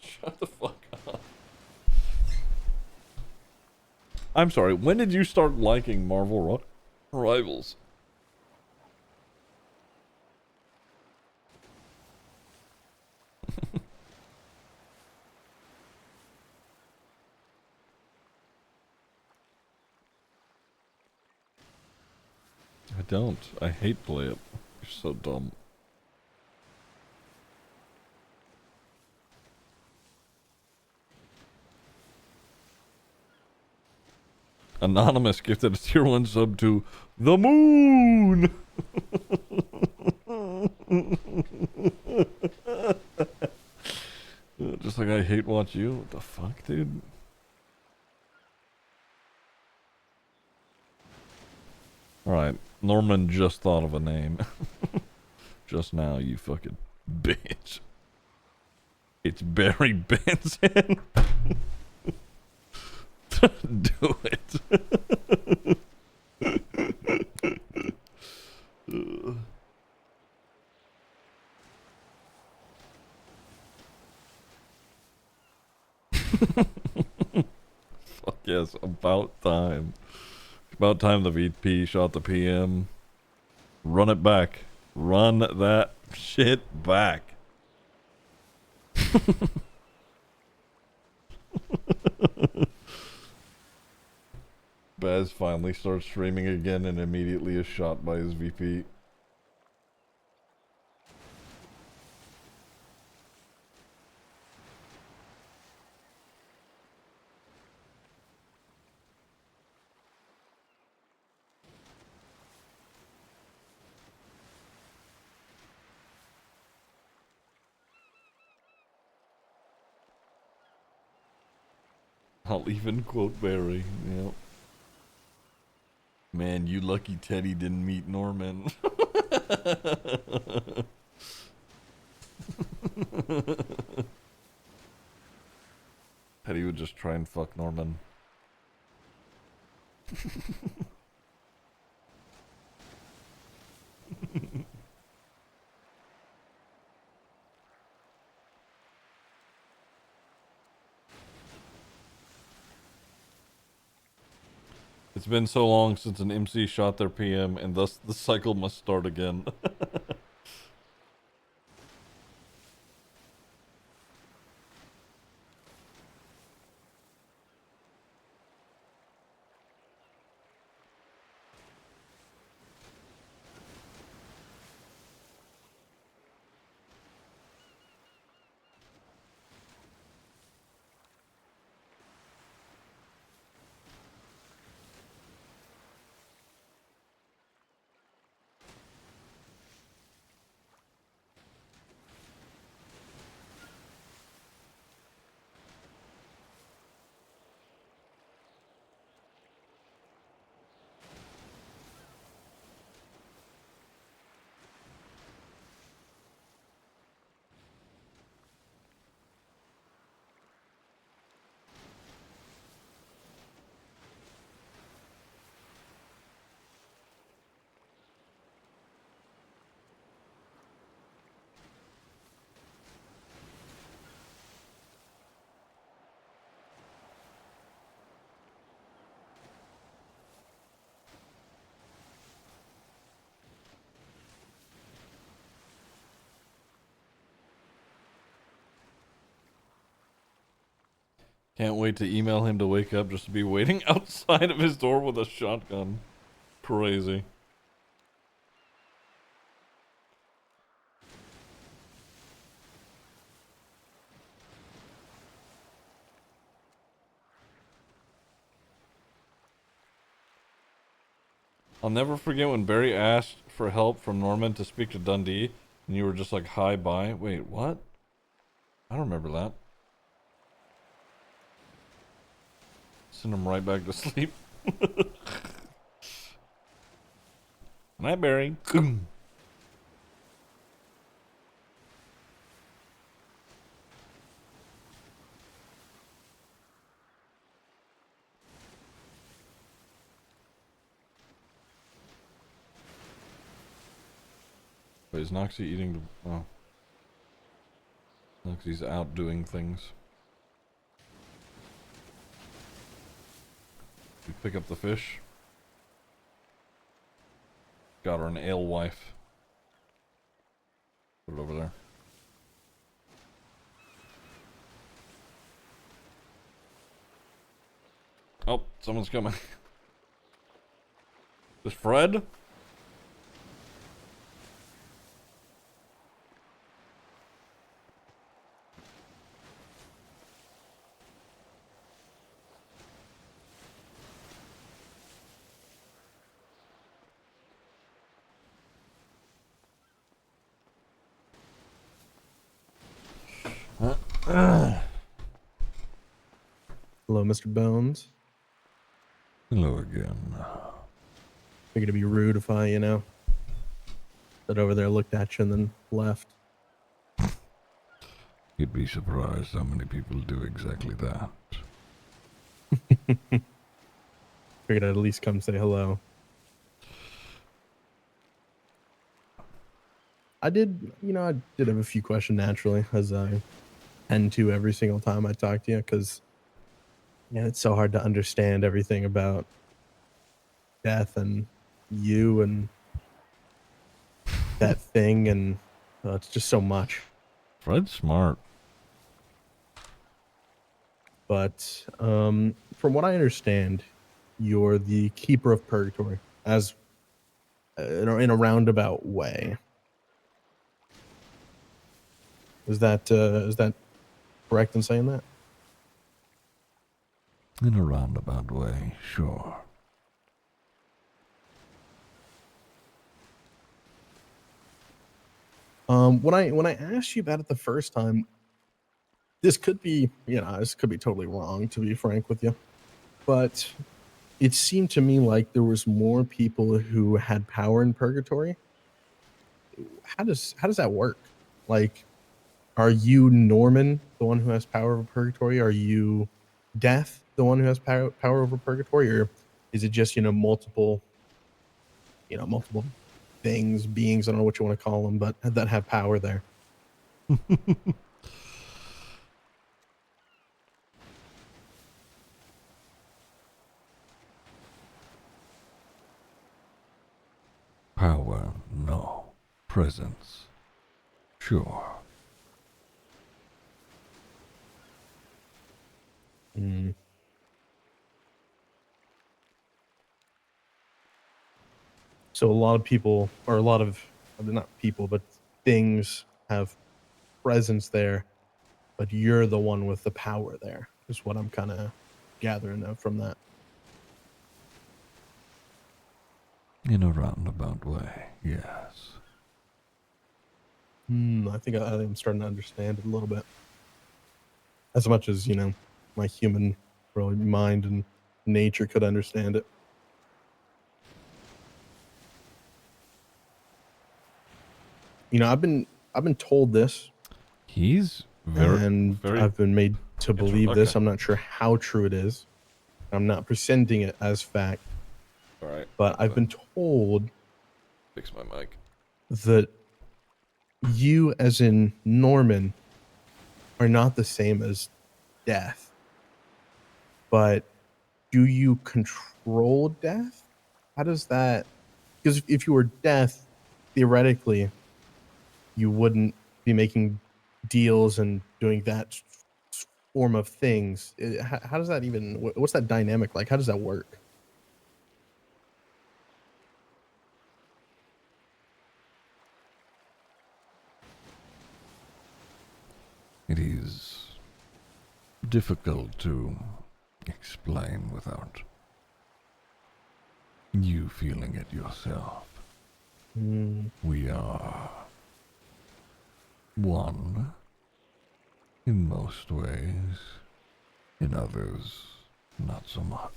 Shut the fuck up. I'm sorry, when did you start liking Marvel Rivals? I don't. I hate play it. You're so dumb. Anonymous gifted a tier 1 sub to the moon! Just like I hate watch you. What the fuck, dude? Alright, Norman just thought of a name. Just now, you fucking bitch. It's Barry Benson. Do it. Fuck yes, about time. About time the VP shot the PM. Run it back. Run that shit back. Baz finally starts streaming again and immediately is shot by his VP. I'll even quote Barry. Yep. Man, you lucky Teddy didn't meet Norman. Teddy would just try and fuck Norman. It's been so long since an MC shot their PM, and thus the cycle must start again. Can't wait to email him to wake up just to be waiting outside of his door with a shotgun. Crazy. I'll never forget when Barry asked for help from Norman to speak to Dundee, and you were just like, hi, bye. Wait, what? I don't remember that. Send him right back to sleep. Night, Barry. Wait, is Noxie eating the... Oh. Noxie's out doing things. You pick up the fish. Got her an alewife. Put it over there. Oh, someone's coming. Is Fred?
Hello, Mr. Bones.
Hello again.
Figured it'd be rude if I, stood over there, looked at you, and then left.
You'd be surprised how many people do exactly that.
Figured I'd at least come say hello. I did have a few questions naturally, as I tend to every single time I talk to you, because it's so hard to understand everything about death and you and that thing, and it's just so much.
Fred's smart.
But from what I understand, you're the keeper of purgatory, as in a roundabout way. Is that correct in saying that?
In a roundabout way, sure.
When I asked you about it the first time, this could be totally wrong, to be frank with you, but it seemed to me like there was more people who had power in purgatory. How does that work? Like, are you Norman, the one who has power over purgatory? Are you Death, the one who has power over purgatory, or is it just multiple things, beings? I don't know what you want to call them, but that have power there.
Power, no. Presence, sure.
Mm. So a lot of people, or a lot of not people, but things have presence there, but you're the one with the power there, is what I'm kind of gathering from that.
In a roundabout way, yes.
I think I'm starting to understand it a little bit. As much as, my human really mind and nature could understand it. I've been told this.
He's
very I've been made to believe this. I'm not sure how true it is. I'm not presenting it as fact.
All right.
But I've been told
Fix my mic.
that you, as in Norman, are not the same as Death. But do you control Death? How does that? Because if you were Death, theoretically, you wouldn't be making deals and doing that form of things. How does that even? What's that dynamic like? How does that work?
It is difficult to explain without you feeling it yourself. We are one in most ways, in others, not so much.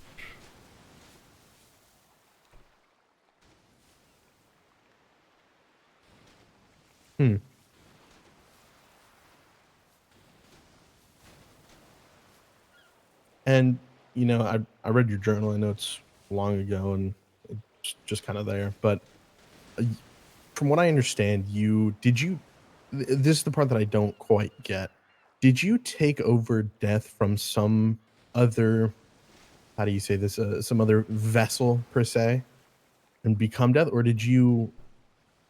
And I read your journal. I know it's long ago and it's just kind of there, but from what I understand, this is the part that I don't quite get. Did you take over Death from some other, how do you say this, some other vessel per se, and become Death, or did you,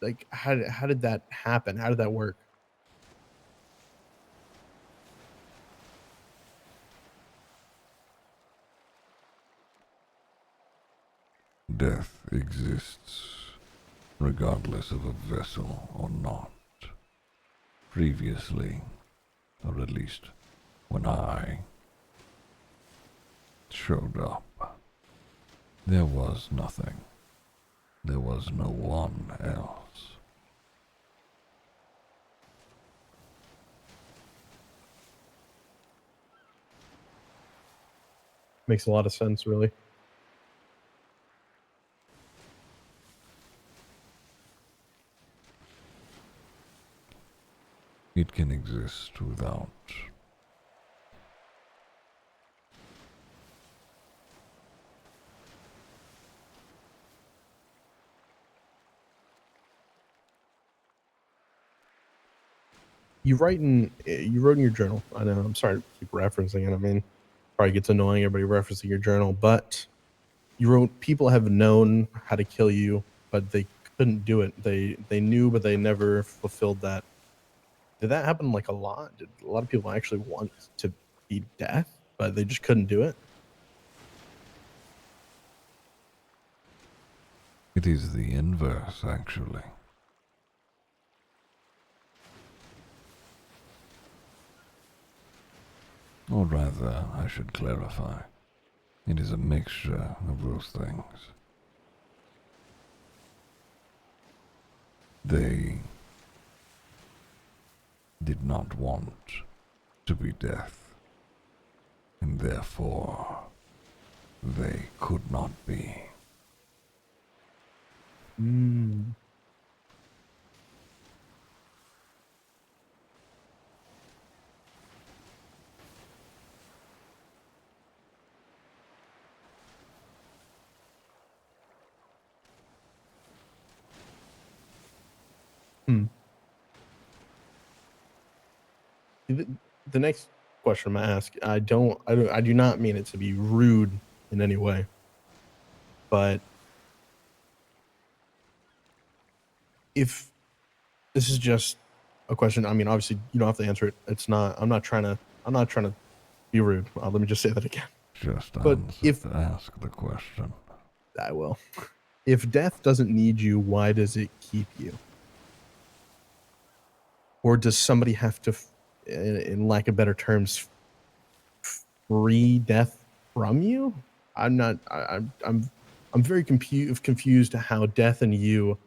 like, how did that happen? How did that work?
Death exists regardless of a vessel or not. Previously, or at least when I showed up, there was nothing. There was no one else.
Makes a lot of sense, really.
it can exist without.
You wrote in your journal. I know. I'm sorry to keep referencing it. I mean, probably gets annoying everybody referencing your journal, but you wrote people have known how to kill you, but they couldn't do it. They knew, but they never fulfilled that. Did that happen like a lot? Did a lot of people actually want to be death, but they just couldn't do it?
It is the inverse, actually. Or rather, I should clarify, it is a mixture of those things. They did not want to be death, and therefore they could not be.
Mm. Hmm. The next question I'm gonna ask, I do not mean it to be rude in any way, but if this is just a question, I mean, obviously you don't have to answer it. It's not. I'm not trying to be rude. Let me just say that again.
Just
But
ask the question.
I will. If death doesn't need you, why does it keep you? Or does somebody have to, in lack of better terms, free death from you? I'm not. I'm very confused how death and you,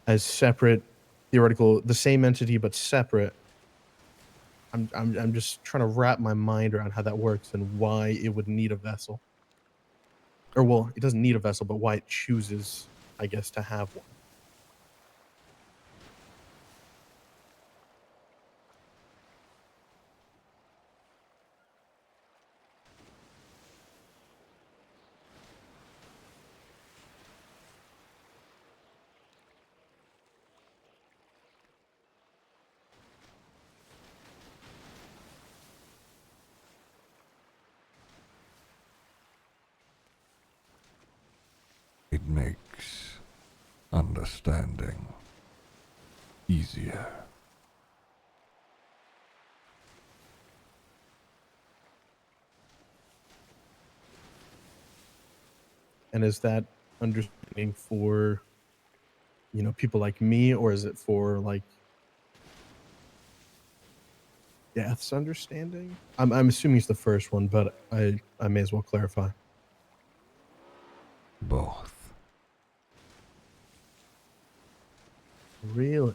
as separate, theoretical, the same entity but separate. I'm just trying to wrap my mind around how that works and why it would need a vessel. Or well, it doesn't need a vessel, but why it chooses, I guess, to have one.
It makes understanding easier.
And is that understanding for, people like me, or is it for like death's understanding? I'm assuming it's the first one, but I may as well clarify.
Both.
Really?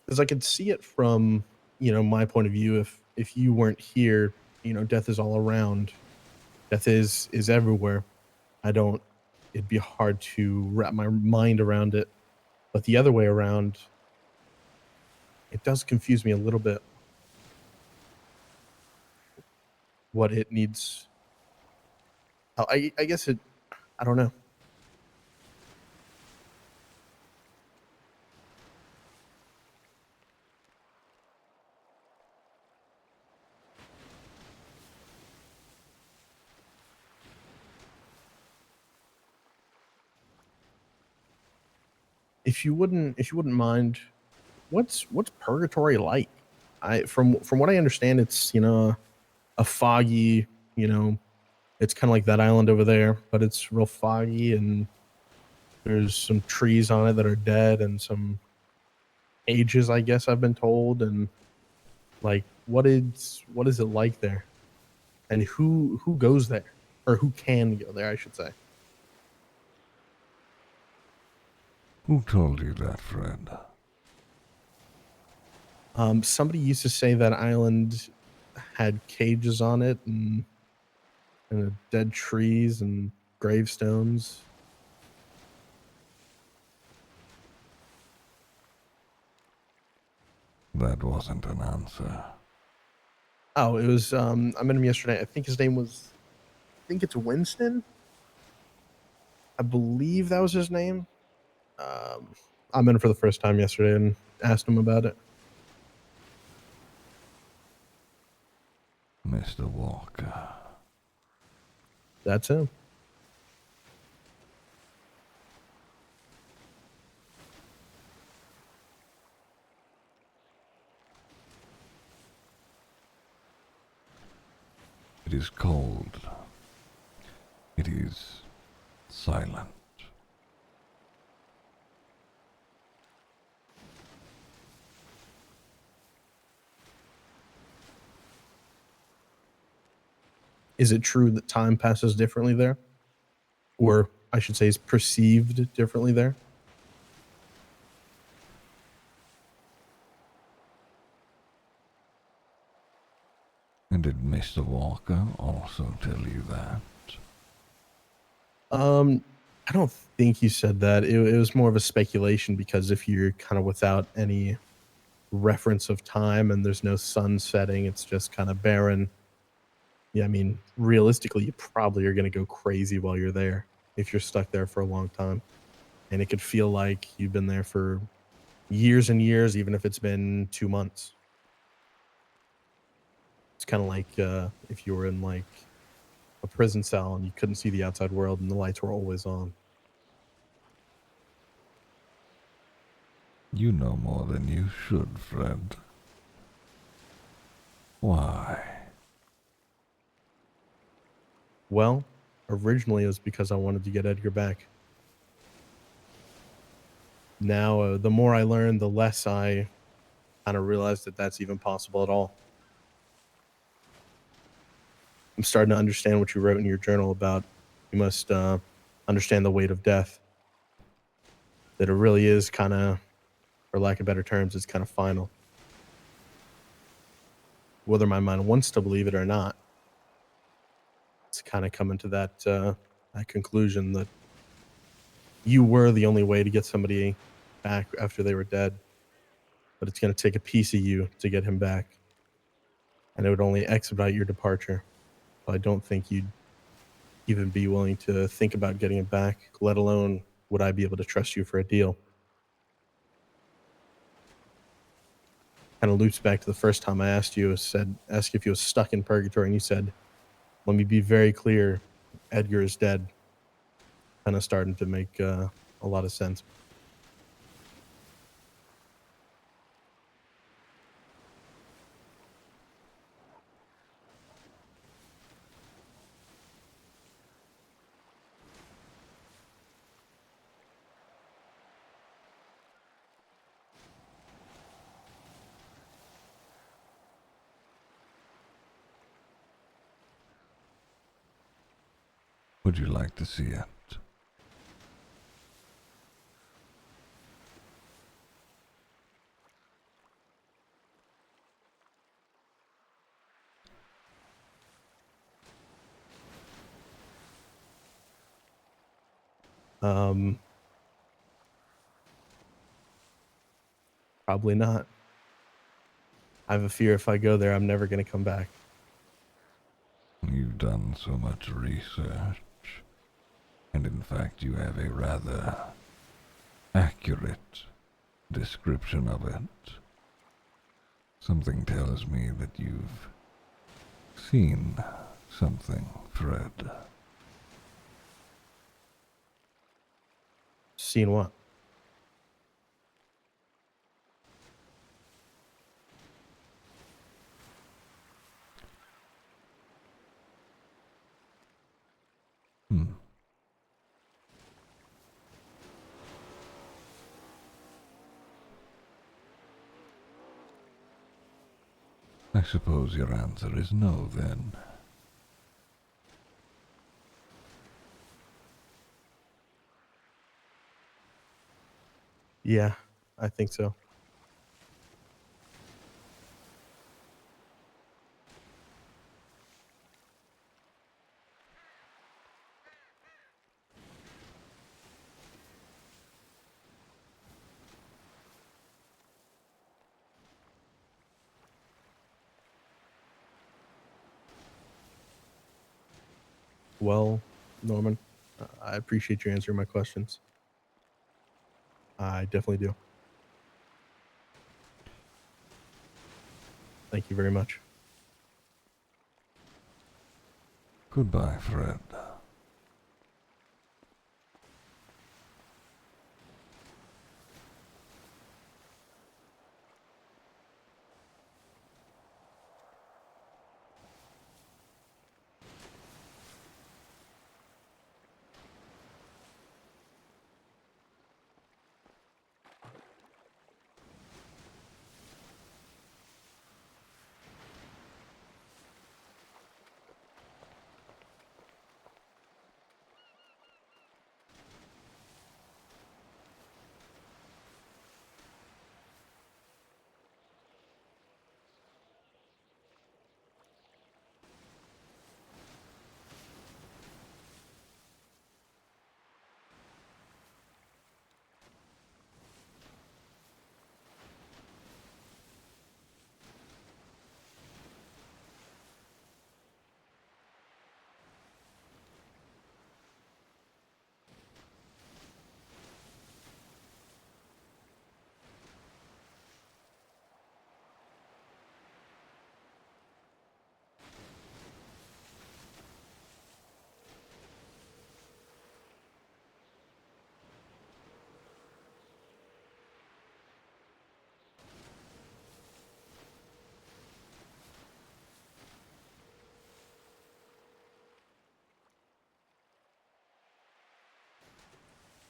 Because I could see it from, my point of view. If you weren't here, death is all around. Death is everywhere. It'd be hard to wrap my mind around it. But the other way around, it does confuse me a little bit. What it needs. I guess I don't know. If you wouldn't mind, what's purgatory like? From what I understand, it's a foggy, it's kind of like that island over there, but it's real foggy, and there's some trees on it that are dead, and some ages, I guess I've been told, and like what is it like there, and who goes there, or who can go there, I should say.
Who told you that, friend?
Somebody used to say that island had cages on it, and dead trees and gravestones.
That wasn't an answer.
Oh, it was. I met him yesterday. I think his name was. I think it's Winston. I believe that was his name. I met him for the first time yesterday and asked him about it.
Mr. Walker.
That's him.
It is cold. It is silent.
Is it true that time passes differently there? Or I should say is perceived differently there?
And did Mr. Walker also tell you that?
I don't think he said that. It was more of a speculation because if you're kind of without any reference of time and there's no sun setting, it's just kind of barren. Yeah, I mean, realistically, you probably are going to go crazy while you're there if you're stuck there for a long time. And it could feel like you've been there for years and years, even if it's been 2 months. It's kind of like if you were in like a prison cell and you couldn't see the outside world and the lights were always on.
You know more than you should, Fred. Why?
Well, originally it was because I wanted to get Edgar back. Now, the more I learn, the less I kind of realize that that's even possible at all. I'm starting to understand what you wrote in your journal about you must understand the weight of death. That it really is kind of, for lack of better terms, it's kind of final. Whether my mind wants to believe it or not, it's kind of coming to that conclusion that you were the only way to get somebody back after they were dead. But it's going to take a piece of you to get him back. And it would only expedite your departure. I don't think you'd even be willing to think about getting him back, let alone would I be able to trust you for a deal. Kind of loops back to the first time I asked you, ask if you was stuck in purgatory, and you said, let me be very clear, Edgar is dead. Kind of starting to make a lot of sense.
Would you like to see it?
Probably not. I have a fear if I go there, I'm never going to come back.
You've done so much research, and in fact you have a rather accurate description of it. Something tells me that you've seen something, Fred.
Seen what?
I suppose your answer is no, then.
Yeah, I think so. well, Norman. I appreciate you answering my questions. I definitely do. Thank you very much.
Goodbye, friend.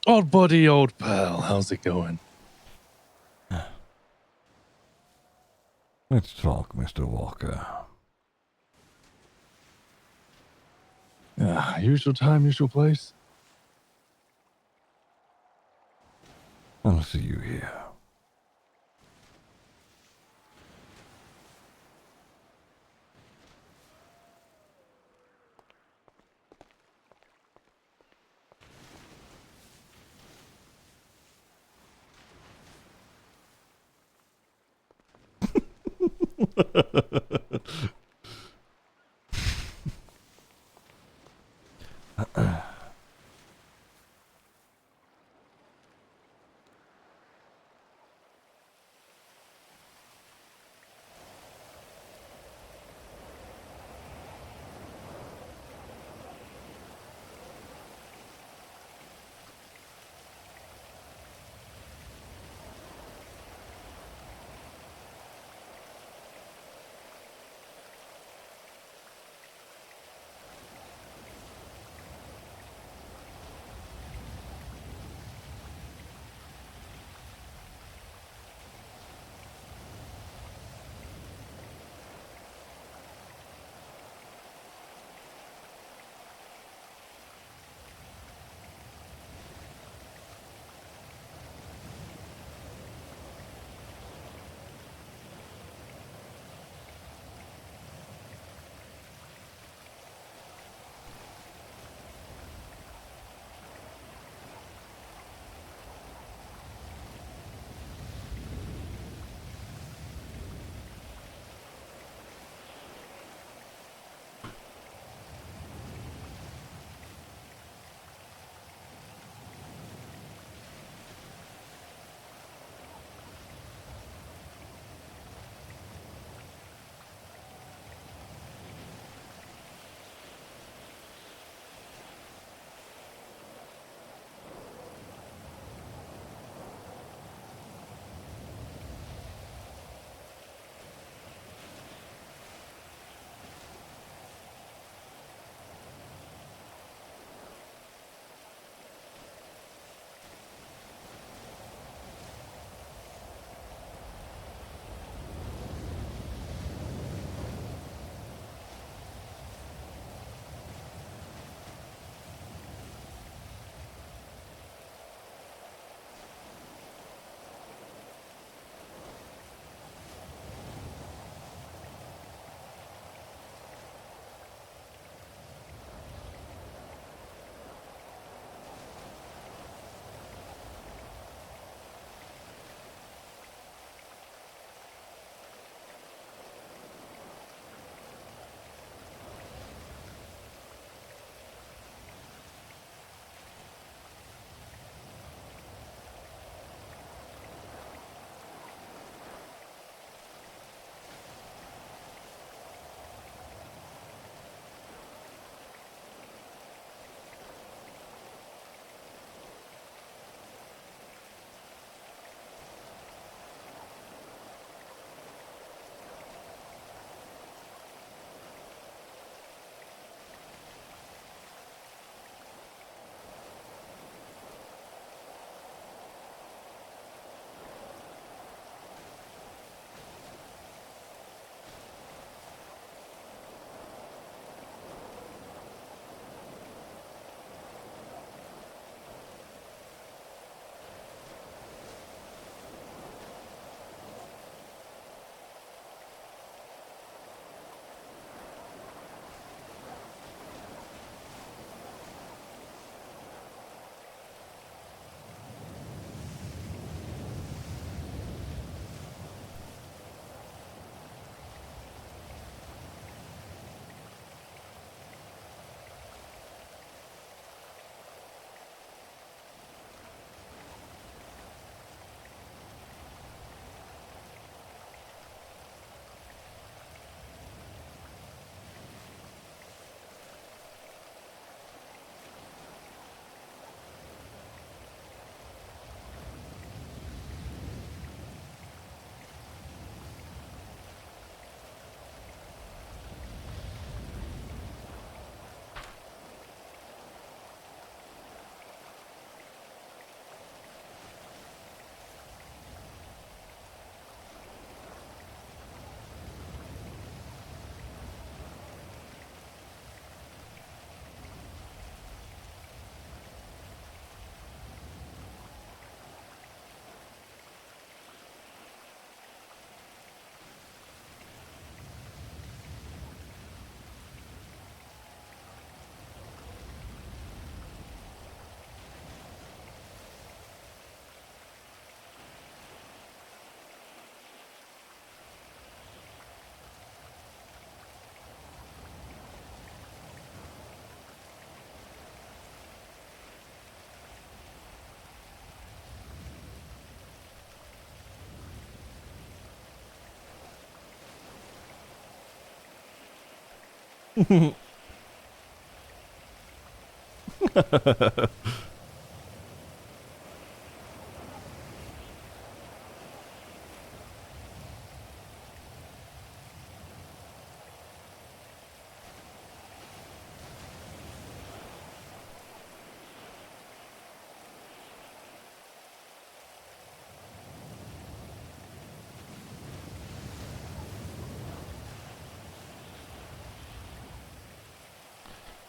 Old buddy, old pal, how's it going?
Let's talk, Mr. Walker.
Usual time, usual place.
I'll see you here.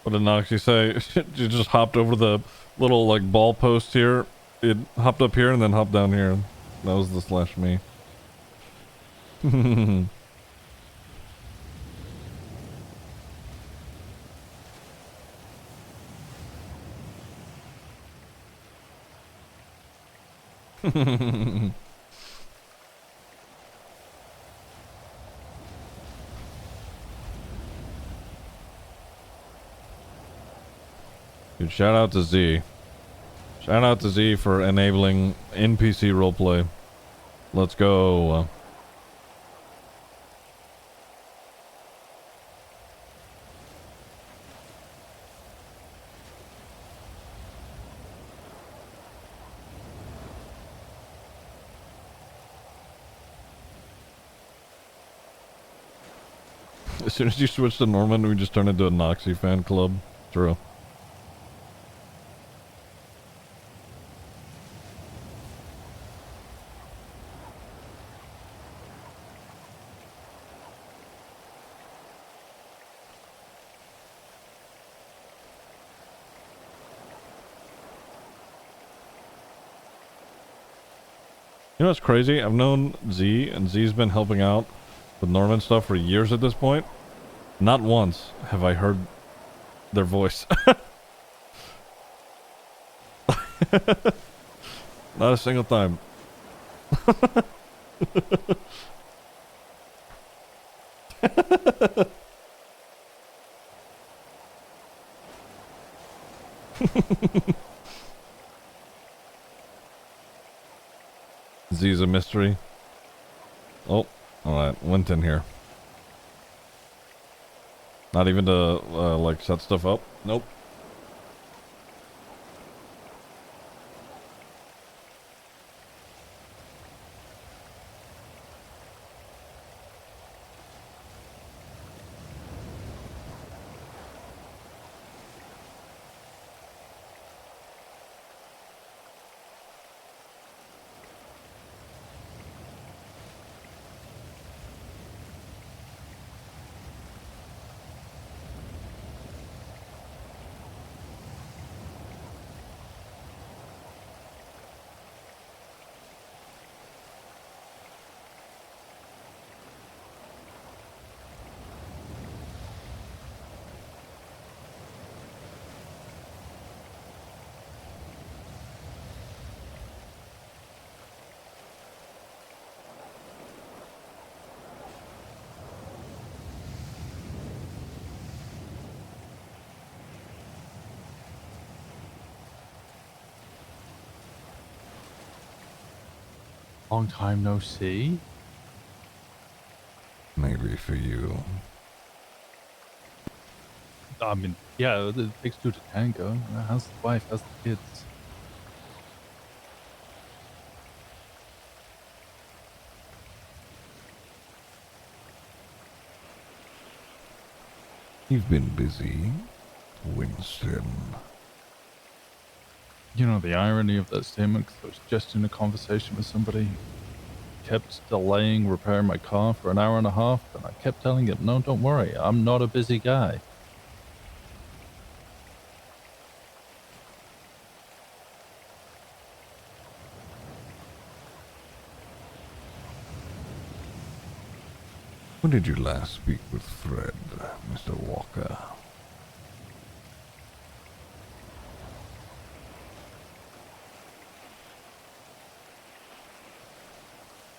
What did Noxie say? You just hopped over the little like ball post here. It hopped up here and then hopped down here. That was the slash me. Dude, shout out to Z. Shout out to Z for enabling NPC roleplay. Let's go. As soon as you switch to Norman, we just turn into a Noxie fan club. True. You know what's crazy? I've known Z, and Z's been helping out with Norman stuff for years at this point. Not once have I heard their voice. Not a single time. Z's a mystery. Oh, alright, went in here. Not even to, like, set stuff up? Nope.
Long time no see.
Maybe for you.
I mean, yeah, it takes two to tango. How's the wife? How's the kids?
You've been busy, Winston.
You know the irony of that statement? 'Cause I was just in a conversation with somebody who kept delaying repairing my car for an hour and a half, and I kept telling him, no, don't worry, I'm not a busy guy.
When did you last speak with Fred, Mr. Walker?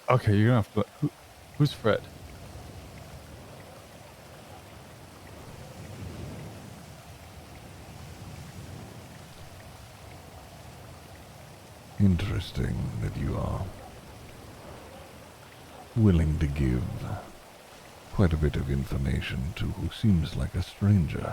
Okay, you're gonna have to. Who's Fred?
Interesting that you are willing to give quite a bit of information to who seems like a stranger.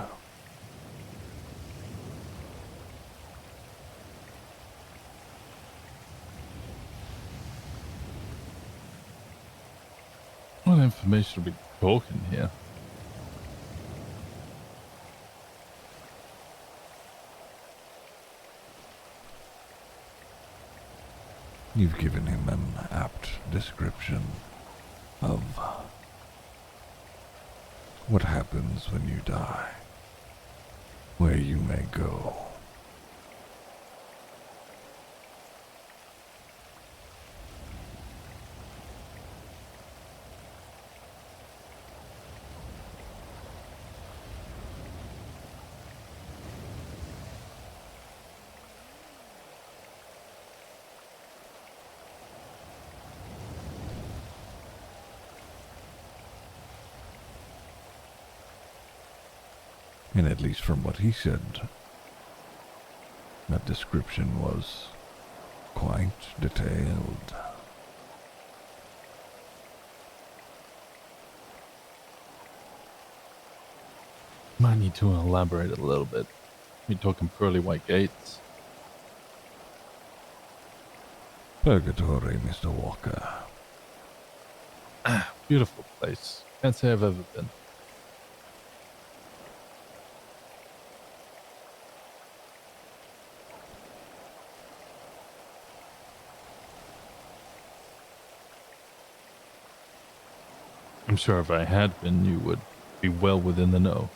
What information are we talking here?
You've given him an apt description of what happens when you die, where you may go. And at least from what he said, that description was quite detailed.
Might need to elaborate a little bit. We're talking pearly white gates.
Purgatory, Mr. Walker.
Ah, beautiful place. Can't say I've ever been. I'm sure if I had been, you would be well within the know.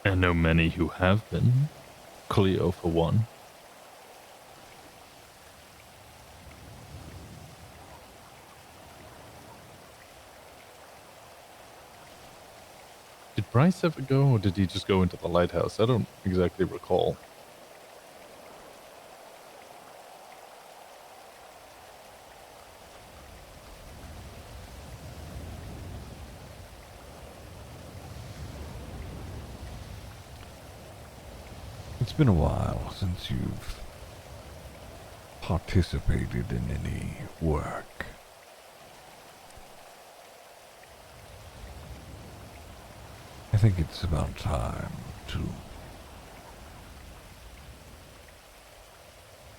I know many who have been. Cleo, for one. Did Bryce ever go, or did he just go into the lighthouse? I don't exactly recall.
It's been a while since you've participated in any work. I think it's about time to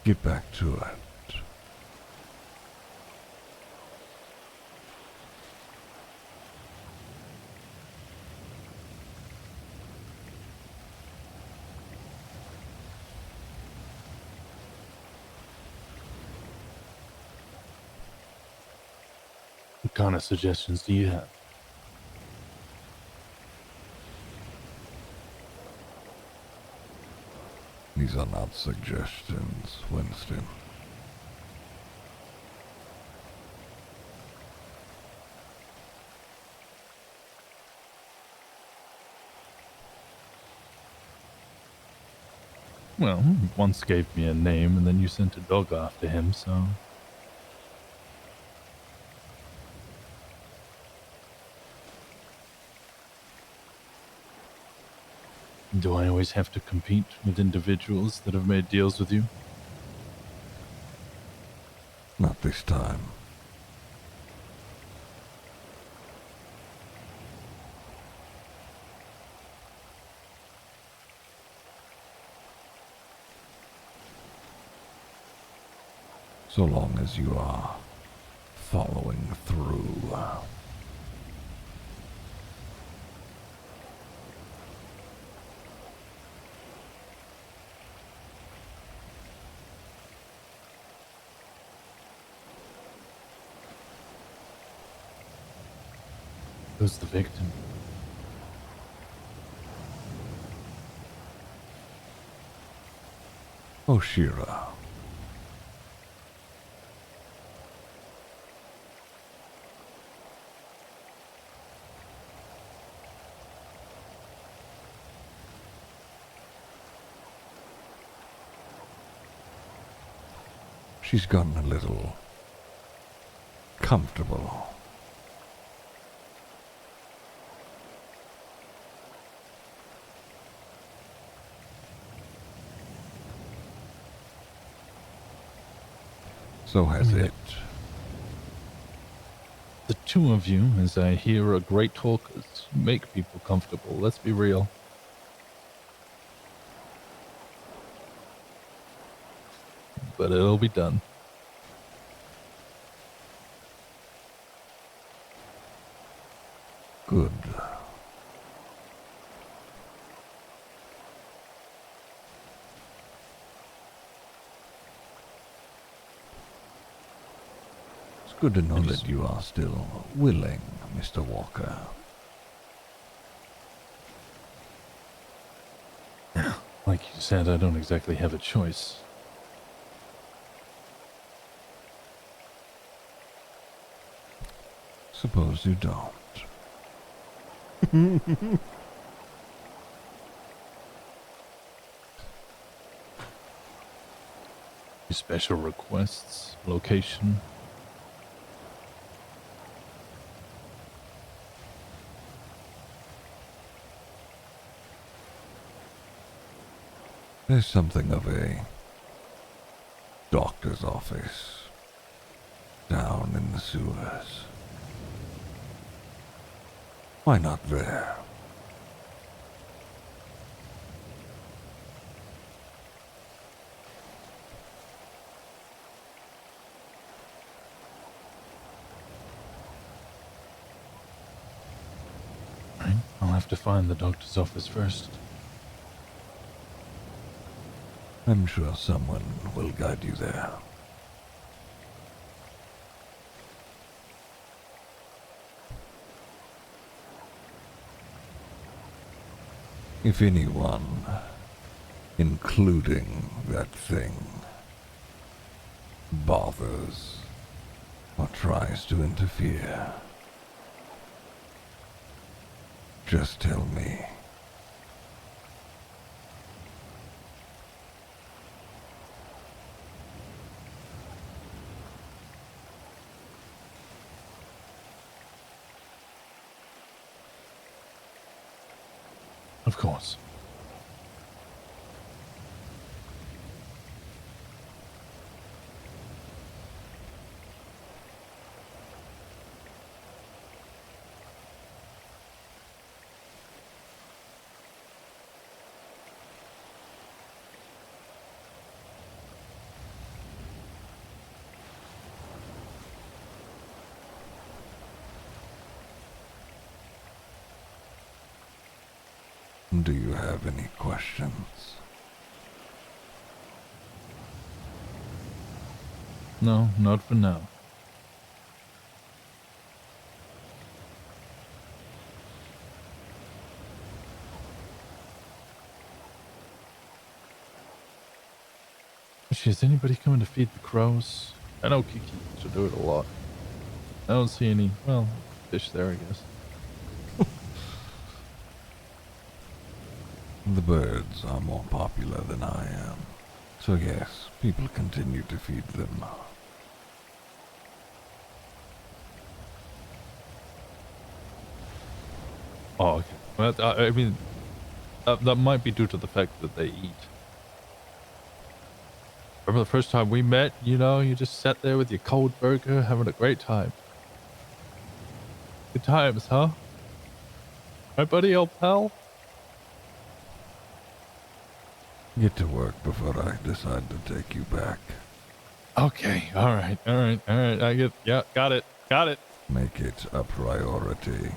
get back to it.
What kind of suggestions do you have?
These are not suggestions, Winston.
Well, you once gave me a name, and then you sent a dog after him, so... Do I always have to compete with individuals that have made deals with you?
Not this time. So long as you are following through.
Who's the victim?
Oshira. She's gotten a little comfortable. So has it.
The two of you, as I hear, are great talkers. Make people comfortable. Let's be real. But it'll be done.
Good. It's good to know that you are still willing, Mr. Walker.
Like you said, I don't exactly have a choice.
Suppose you don't.
Special requests, location.
There's something of a doctor's office down in the sewers. Why not there?
Right, I'll have to find the doctor's office first.
I'm sure someone will guide you there. If anyone, including that thing, bothers or tries to interfere, just tell me.
Of course.
Do you have any questions?
No, not for now. Actually, is anybody coming to feed the crows? I know Kiki used to do it a lot. I don't see any, well, fish there, I guess.
The birds are more popular than I am. So yes, people continue to feed them.
Oh, okay. Well, I mean, that might be due to the fact that they eat. Remember the first time we met, you know, you just sat there with your cold burger, having a great time. Good times, huh? Right, buddy, old pal?
Get to work before I decide to take you back.
Okay, alright. I get, yeah, got it.
Make it a priority.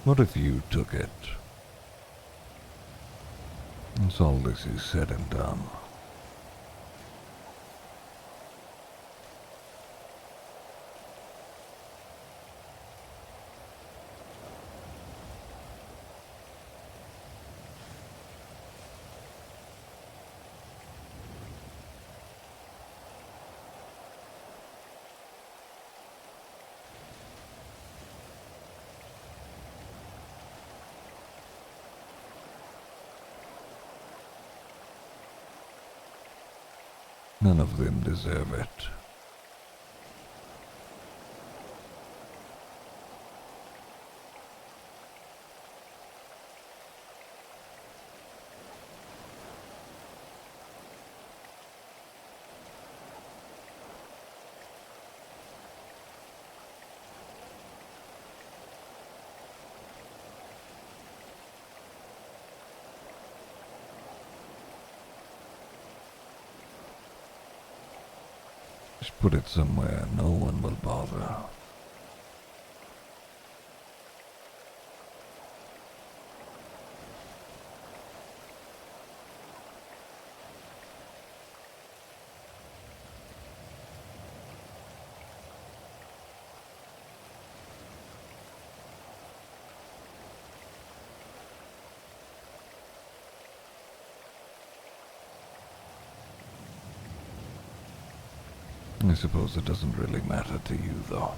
What if you took it? Once all this is said and done. None of them deserve it. Just put it somewhere no one will bother. I suppose it doesn't really matter to you, though.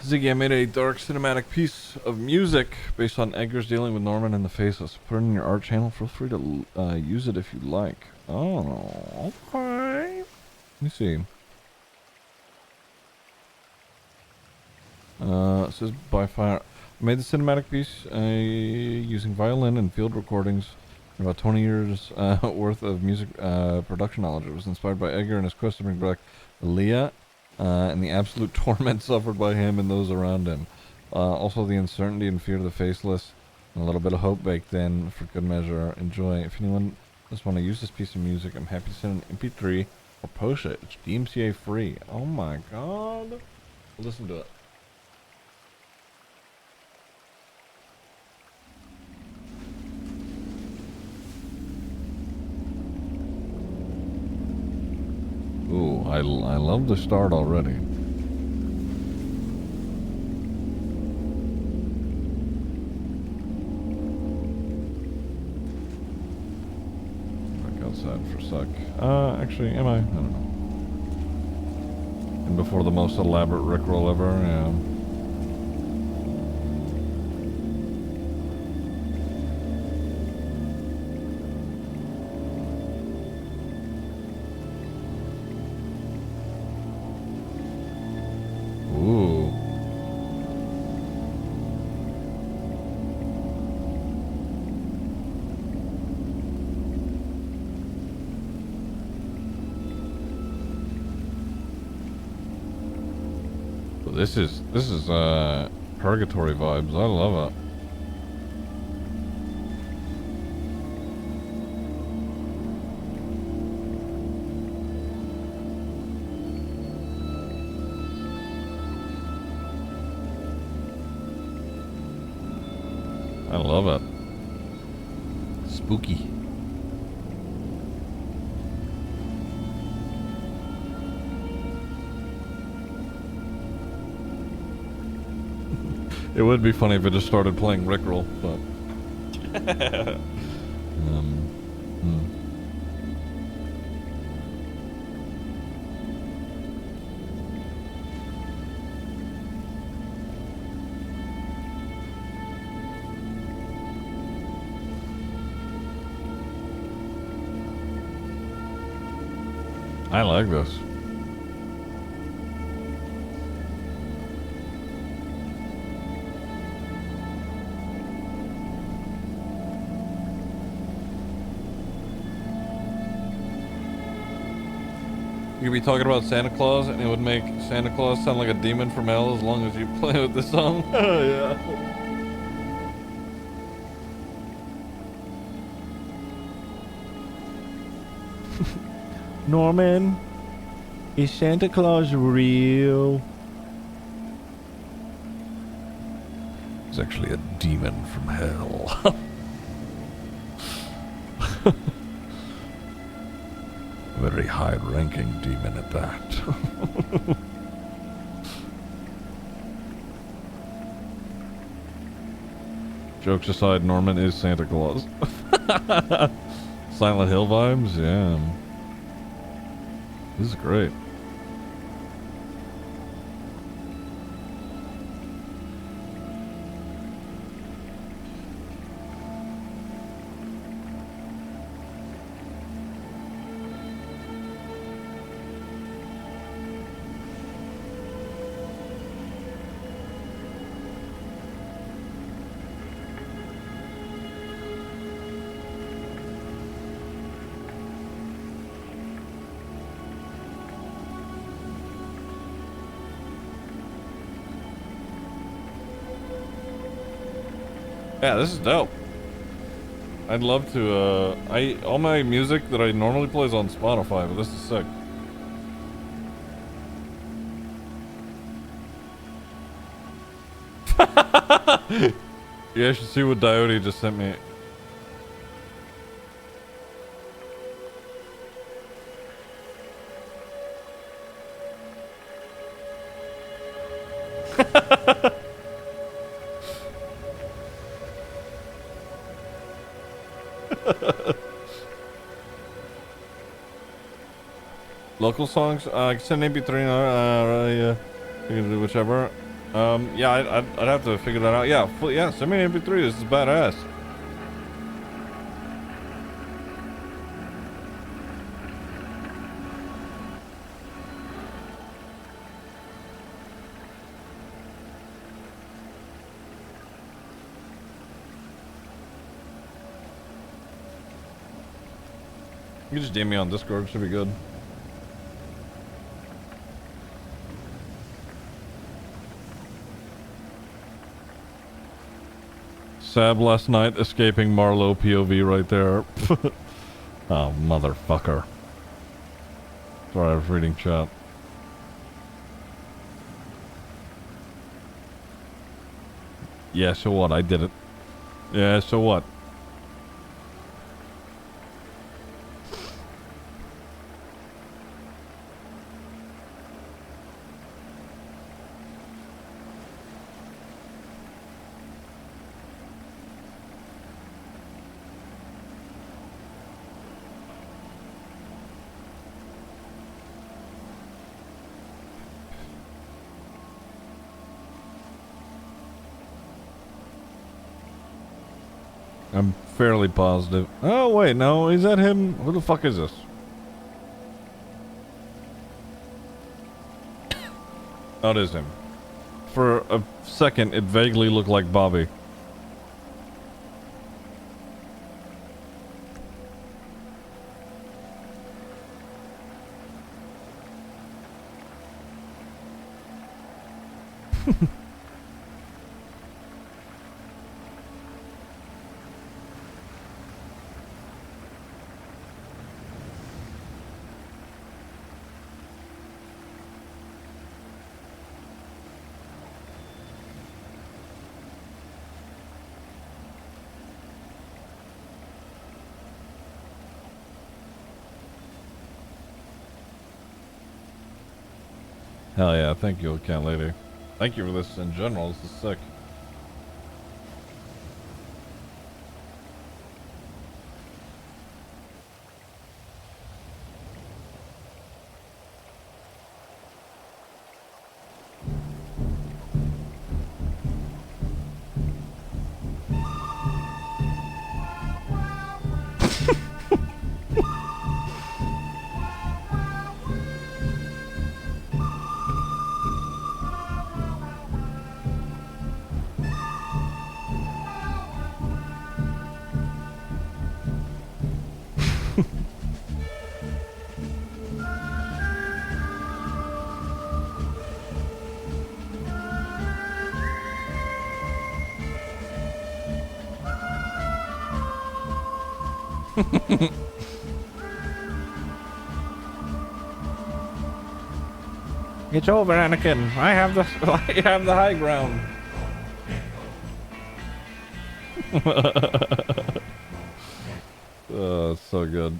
Ziggy, I made a dark cinematic piece of music based on Edgar's dealing with Norman in the Faceless. Put it in your art channel. Feel free to use it if you like. Oh, okay. Let me see. It says by fire. I made the cinematic piece using violin and field recordings. About 20 years worth of music production knowledge. It was inspired by Edgar and his quest to bring back Leah and the absolute torment suffered by him and those around him. Also the uncertainty and fear of the Faceless, and a little bit of hope baked in for good measure. Enjoy. If anyone just want to use this piece of music, I'm happy to send an MP3 or post it. It's DMCA free. Oh my god. Listen to it. Ooh, I love the start already. Back outside for a sec. Actually, am I? I don't know. And before the most elaborate Rickroll ever, yeah. Ooh. Well, this is purgatory vibes. I love it. I love it. Spooky. It would be funny if it just started playing Rickroll, but I like this. You could be talking about Santa Claus, and it would make Santa Claus sound like a demon from hell as long as you play with the song. Oh, yeah. Norman, is Santa Claus real? He's actually a demon from hell. Very high-ranking demon at that. Jokes aside, Norman is Santa Claus. Silent Hill vibes, yeah. This is great. Yeah, this is dope. I'd love to, all my music that I normally play is on Spotify, but this is sick. Yeah, I should see what Diode just sent me. Local songs? I can send MP3, you can do whichever. Yeah, I'd have to figure that out. Yeah, yeah, send me an MP3, this is badass. You can just DM me on Discord, should be good. Sab last night escaping Marlowe POV right there. Oh, motherfucker. Sorry, I was reading chat. Yeah, so what? I did it. Yeah, so what? I'm fairly positive. Oh, wait, no, is that him? Who the fuck is this? Oh, it is him. For a second, it vaguely looked like Bobby. Hell yeah, thank you, cat lady. Thank you for this in general. This is sick.
It's over, Anakin. I have the I have the high ground.
Oh, it's so good.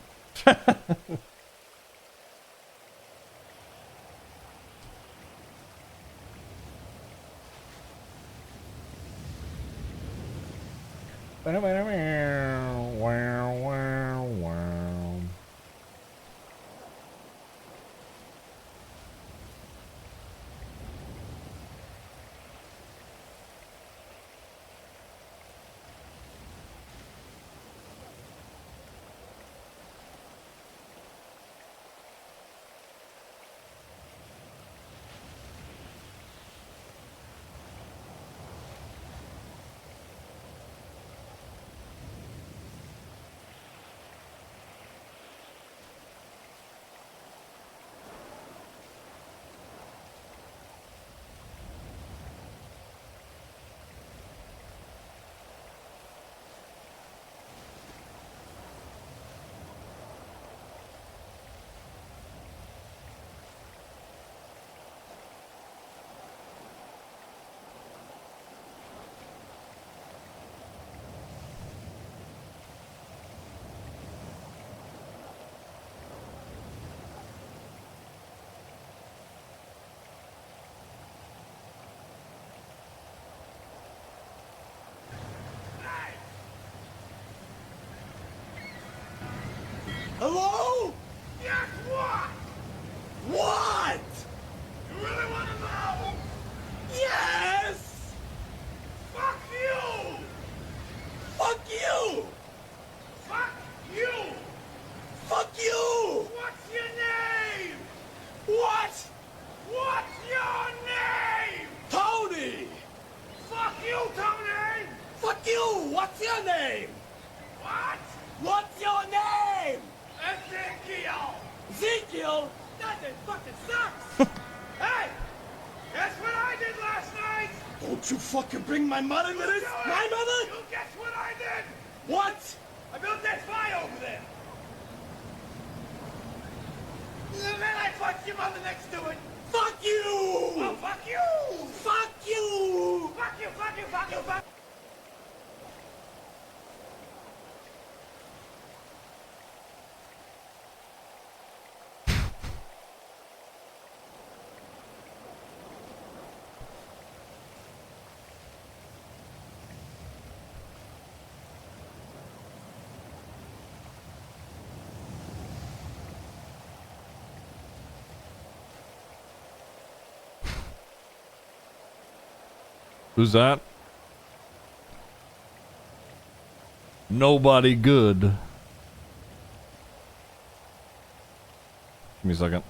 Hello? Yes, what? What? You really want to know? Yes! Fuck you! Fuck you! Fuck you! Fuck you! What's your name? What? What's your name? Tony! Fuck you, Tony! Fuck you! What's your name? What? What's your name? Ezekiel! Ezekiel? That fucking sucks! Hey! Guess what I did last night? Don't you fucking bring my mother to this? My mother? You guess what I did? What? I built that fire over there. And then I fucked your mother next to it. Fuck you! Oh, fuck you! Fuck you! Fuck you, fuck you, fuck you, fuck you!
Who's that? Nobody good. Give me a second.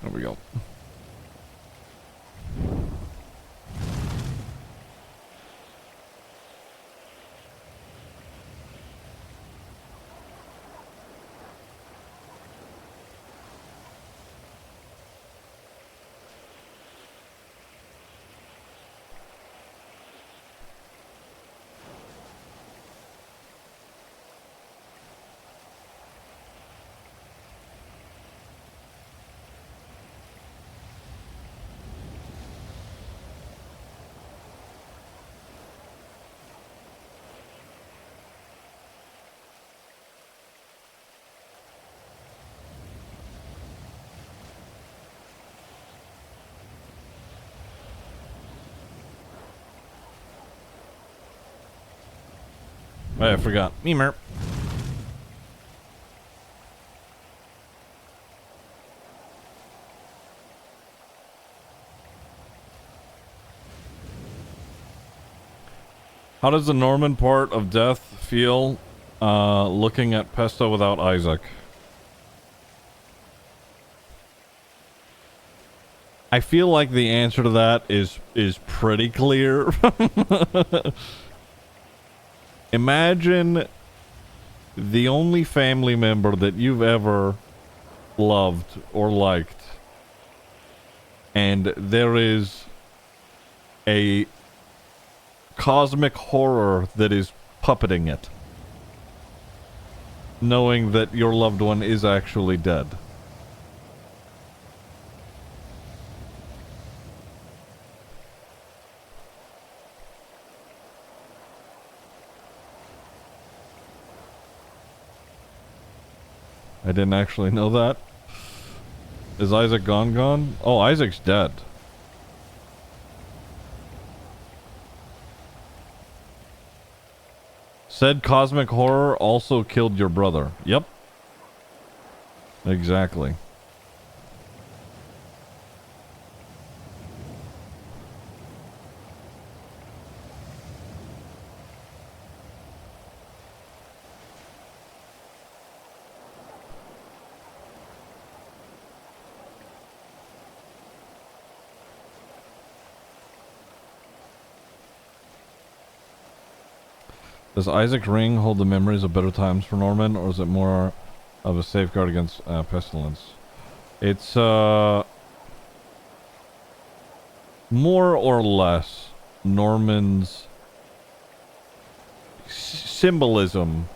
There we go.
I forgot. Memer. How does the Norman part of death feel looking at Pesto without Isaac? I feel like the answer to that is pretty clear. Imagine the only family member that you've ever loved or liked, and there is a cosmic horror that is puppeting it, knowing that your loved one is actually dead. I didn't actually know that. Is Isaac gone? Oh, Isaac's dead. Said cosmic horror also killed your brother. Yep. Exactly. Does Isaac's ring hold the memories of better times for Norman, or is it more of a safeguard against pestilence? It's more or less Norman's symbolism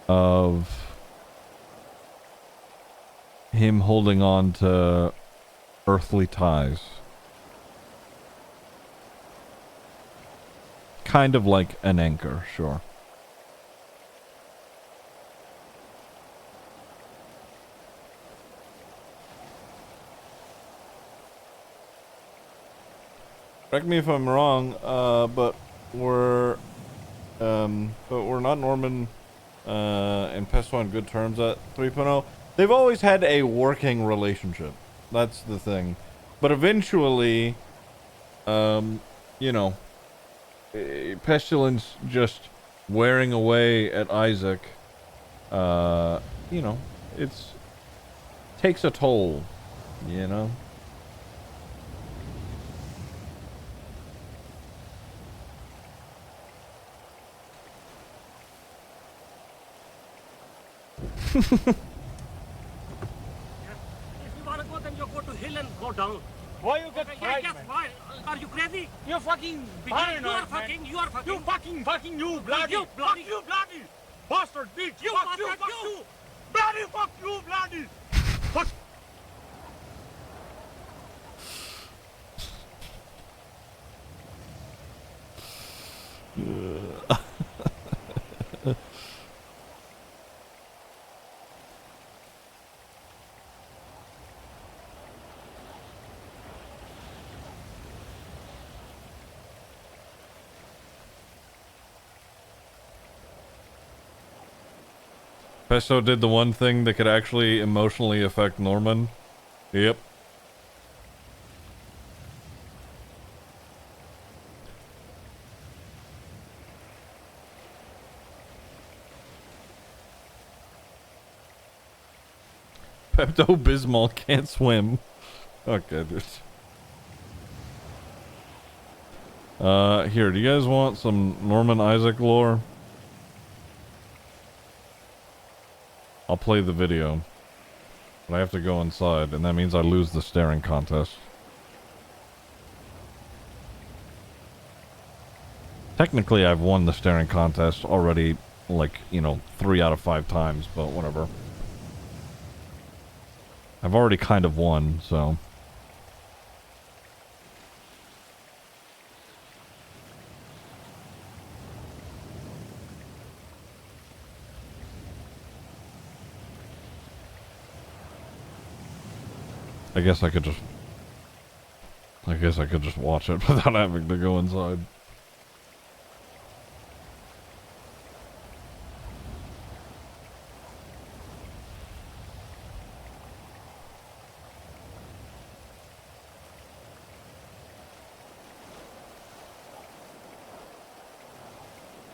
of him holding on to earthly ties. Kind of like an anchor, sure. Correct me if I'm wrong, but we're not Norman and Pesto on good terms at 3.0. They've always had a working relationship. That's the thing. But eventually, you know, Pestilence just wearing away at Isaac, you know, takes a toll, you know?
If you wanna go, then you go to hill and go down. Why you get fried, man? Why? Are you crazy? You're fucking paranoid, you are fucking. You bloody. Fuck you, bloody. Bastard, bitch. You fuck you. Bloody fuck you, bloody. Fuck.
Pesto did the one thing that could actually emotionally affect Norman. Yep. Pepto-Bismol can't swim. Okay, dude. Here, do you guys want some Norman Isaac lore? I'll play the video. But I have to go inside, and that means I lose the staring contest. Technically, I've won the staring contest already, like, you know, 3 out of 5 times, but whatever. I've already kind of won, so... I guess I could just watch it without having to go inside.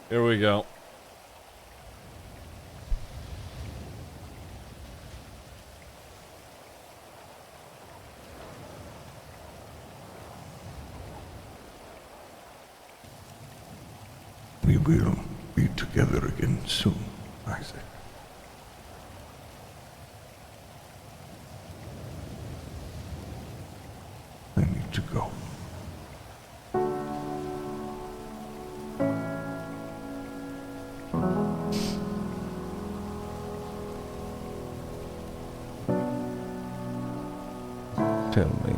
Here we go.
We will be together again soon, Isaac. I need to go.
Tell me,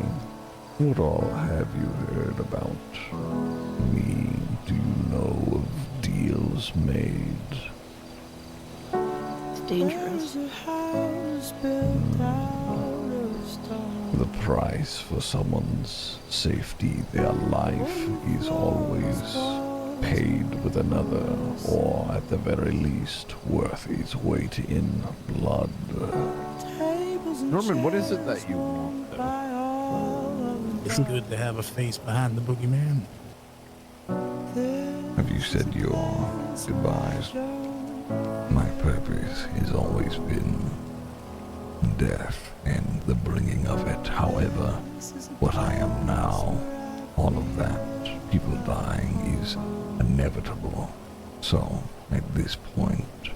what all have you heard about me? Do you know of deals made?
It's dangerous.
The price for someone's safety, their life, is always paid with another, or at the very least, worth its weight in blood.
Norman, what is it that you want, though?
It's good to have a face behind the boogeyman.
Have you said your goodbyes? My purpose has always been death and the bringing of it. However, what I am now, all of that, people dying, is inevitable. So, at this point,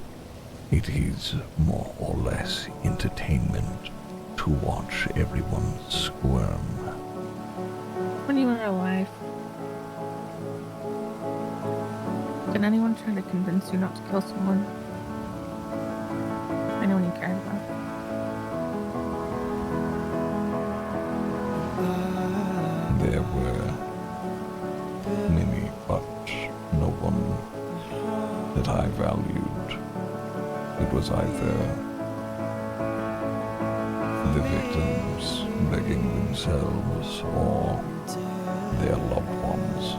it is more or less entertainment to watch everyone squirm.
When you were alive, did anyone try to convince you not to kill someone? Anyone you cared about?
There were many, but no one that I valued. It was either the victims begging themselves or their loved ones.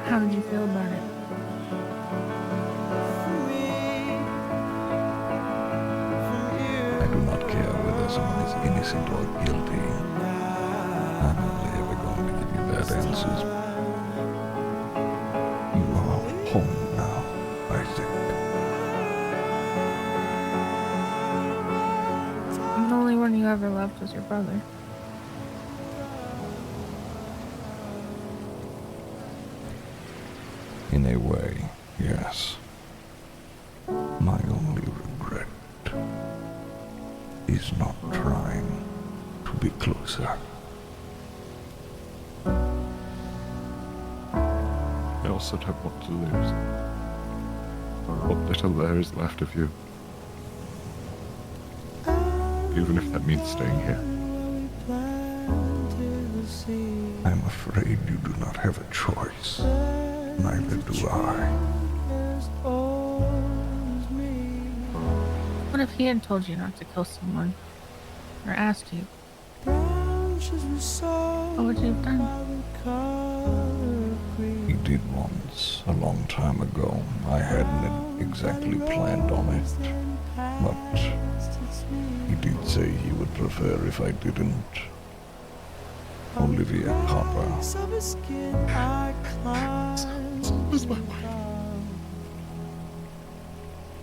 How did you feel about it?
I do not care whether someone is innocent or guilty. I'm only ever going to give you bad answers. You are home now, Isaac.
The only one you ever loved was your brother.
In a way, yes. My only regret is not trying to be closer.
I also don't want to lose what little there is left of you. Even if that means staying here.
I'm afraid you do not have a choice. Neither do I.
What if he had told you not to kill someone? Or asked you? What would you have done?
He did once, a long time ago. I hadn't exactly planned on it. But he did say he would prefer if I didn't. Olivia Copper.
Was my wife.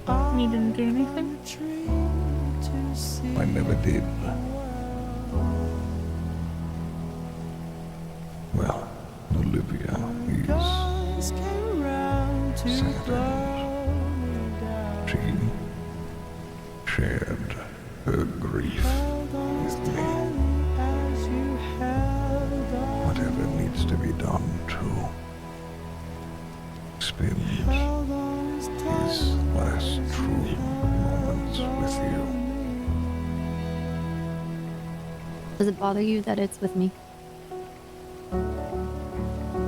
And you didn't do anything?
I never did. Well, Olivia is sad. She shared her grief with me. Whatever needs to be done to spend his last true moments with you.
Does it bother you that it's with me?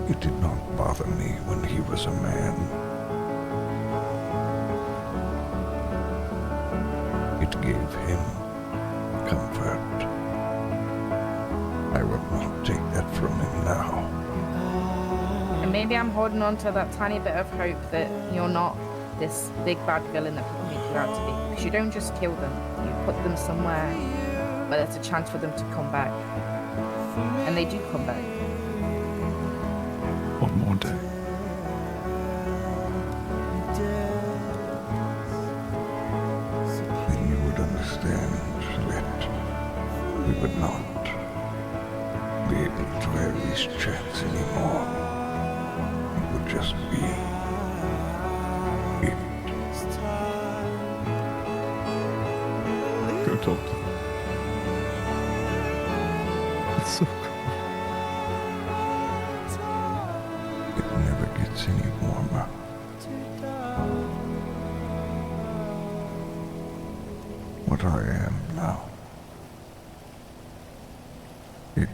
It did not bother me when he was a man. It gave him comfort. I will not take that from him now.
And maybe I'm holding on to that tiny bit of hope that you're not this big bad villain that people make you out to be. Because you don't just kill them, you put them somewhere where there's a chance for them to come back. And they do come back.
one day.
Then you would understand that we would not be able to have these chats anymore. It would just be it.
Go talk to them. It's so cool.
It never gets any warmer. What I am now. It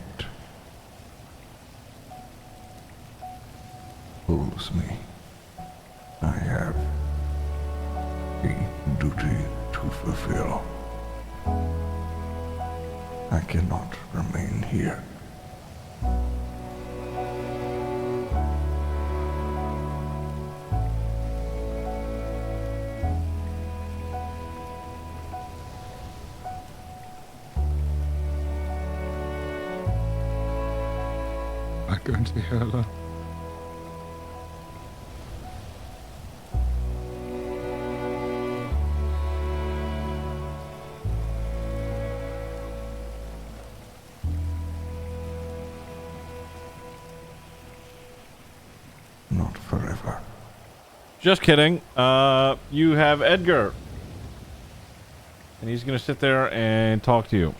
pulls me. I have a duty to fulfill. I cannot remain here.
I'm going to be here alone.
Not forever.
Just kidding. You have Edgar. And he's gonna sit there and talk to you.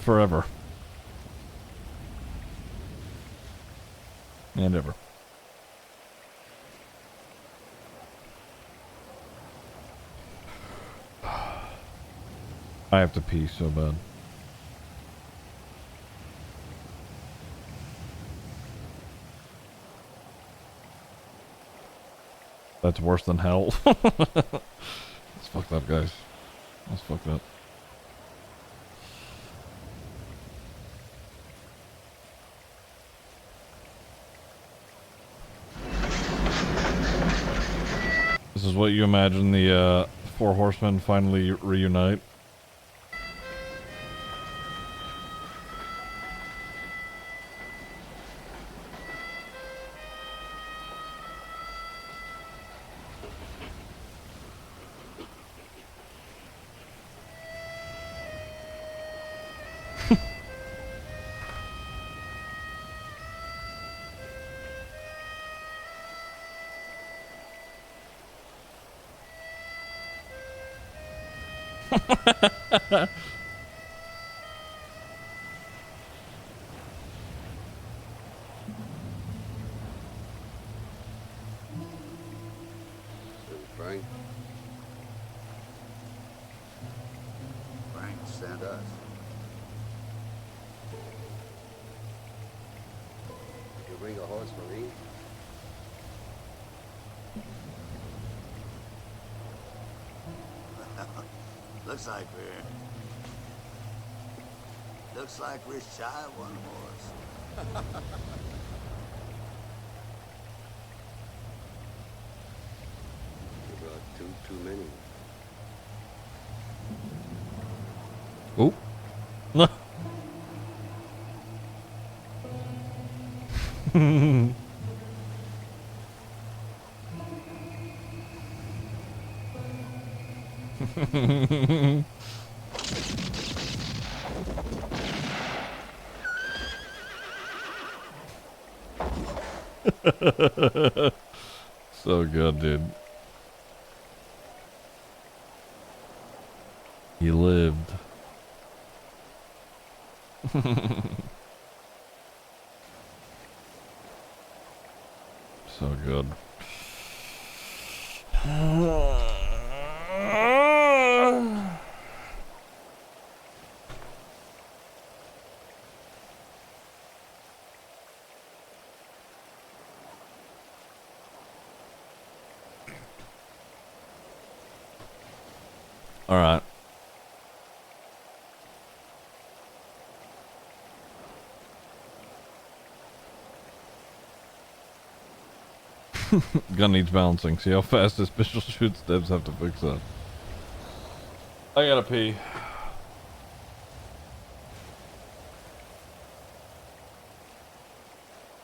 Forever. And ever. I have to pee so bad. That's worse than hell. That's fucked up, guys. That's fucked up. This is what you imagine the four horsemen finally reunite.
Frank? Frank sent us. Did you bring a horse for me? Looks like we're shy of one horse. You brought too many.
Oh. So good, dude. He lived. So good. All right. Gun needs balancing. See how fast this pistol shoots? Devs have to fix that. I gotta pee.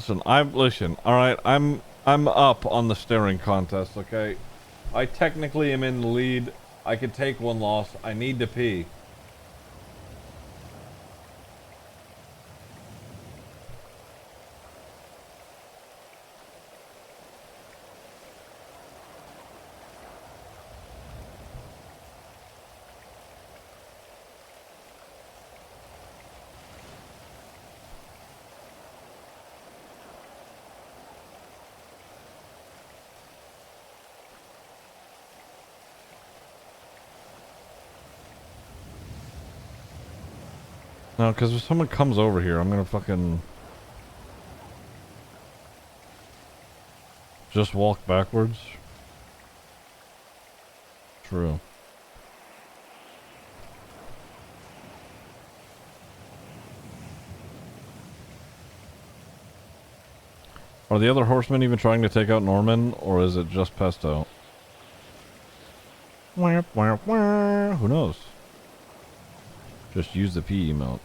Listen. All right, I'm up on the staring contest. Okay, I technically am in the lead. I could take one loss. I need to pee. No, because if someone comes over here, I'm gonna fucking just walk backwards. True. Are the other horsemen even trying to take out Norman, or is it just Pesto? Who knows? Just use the P emote.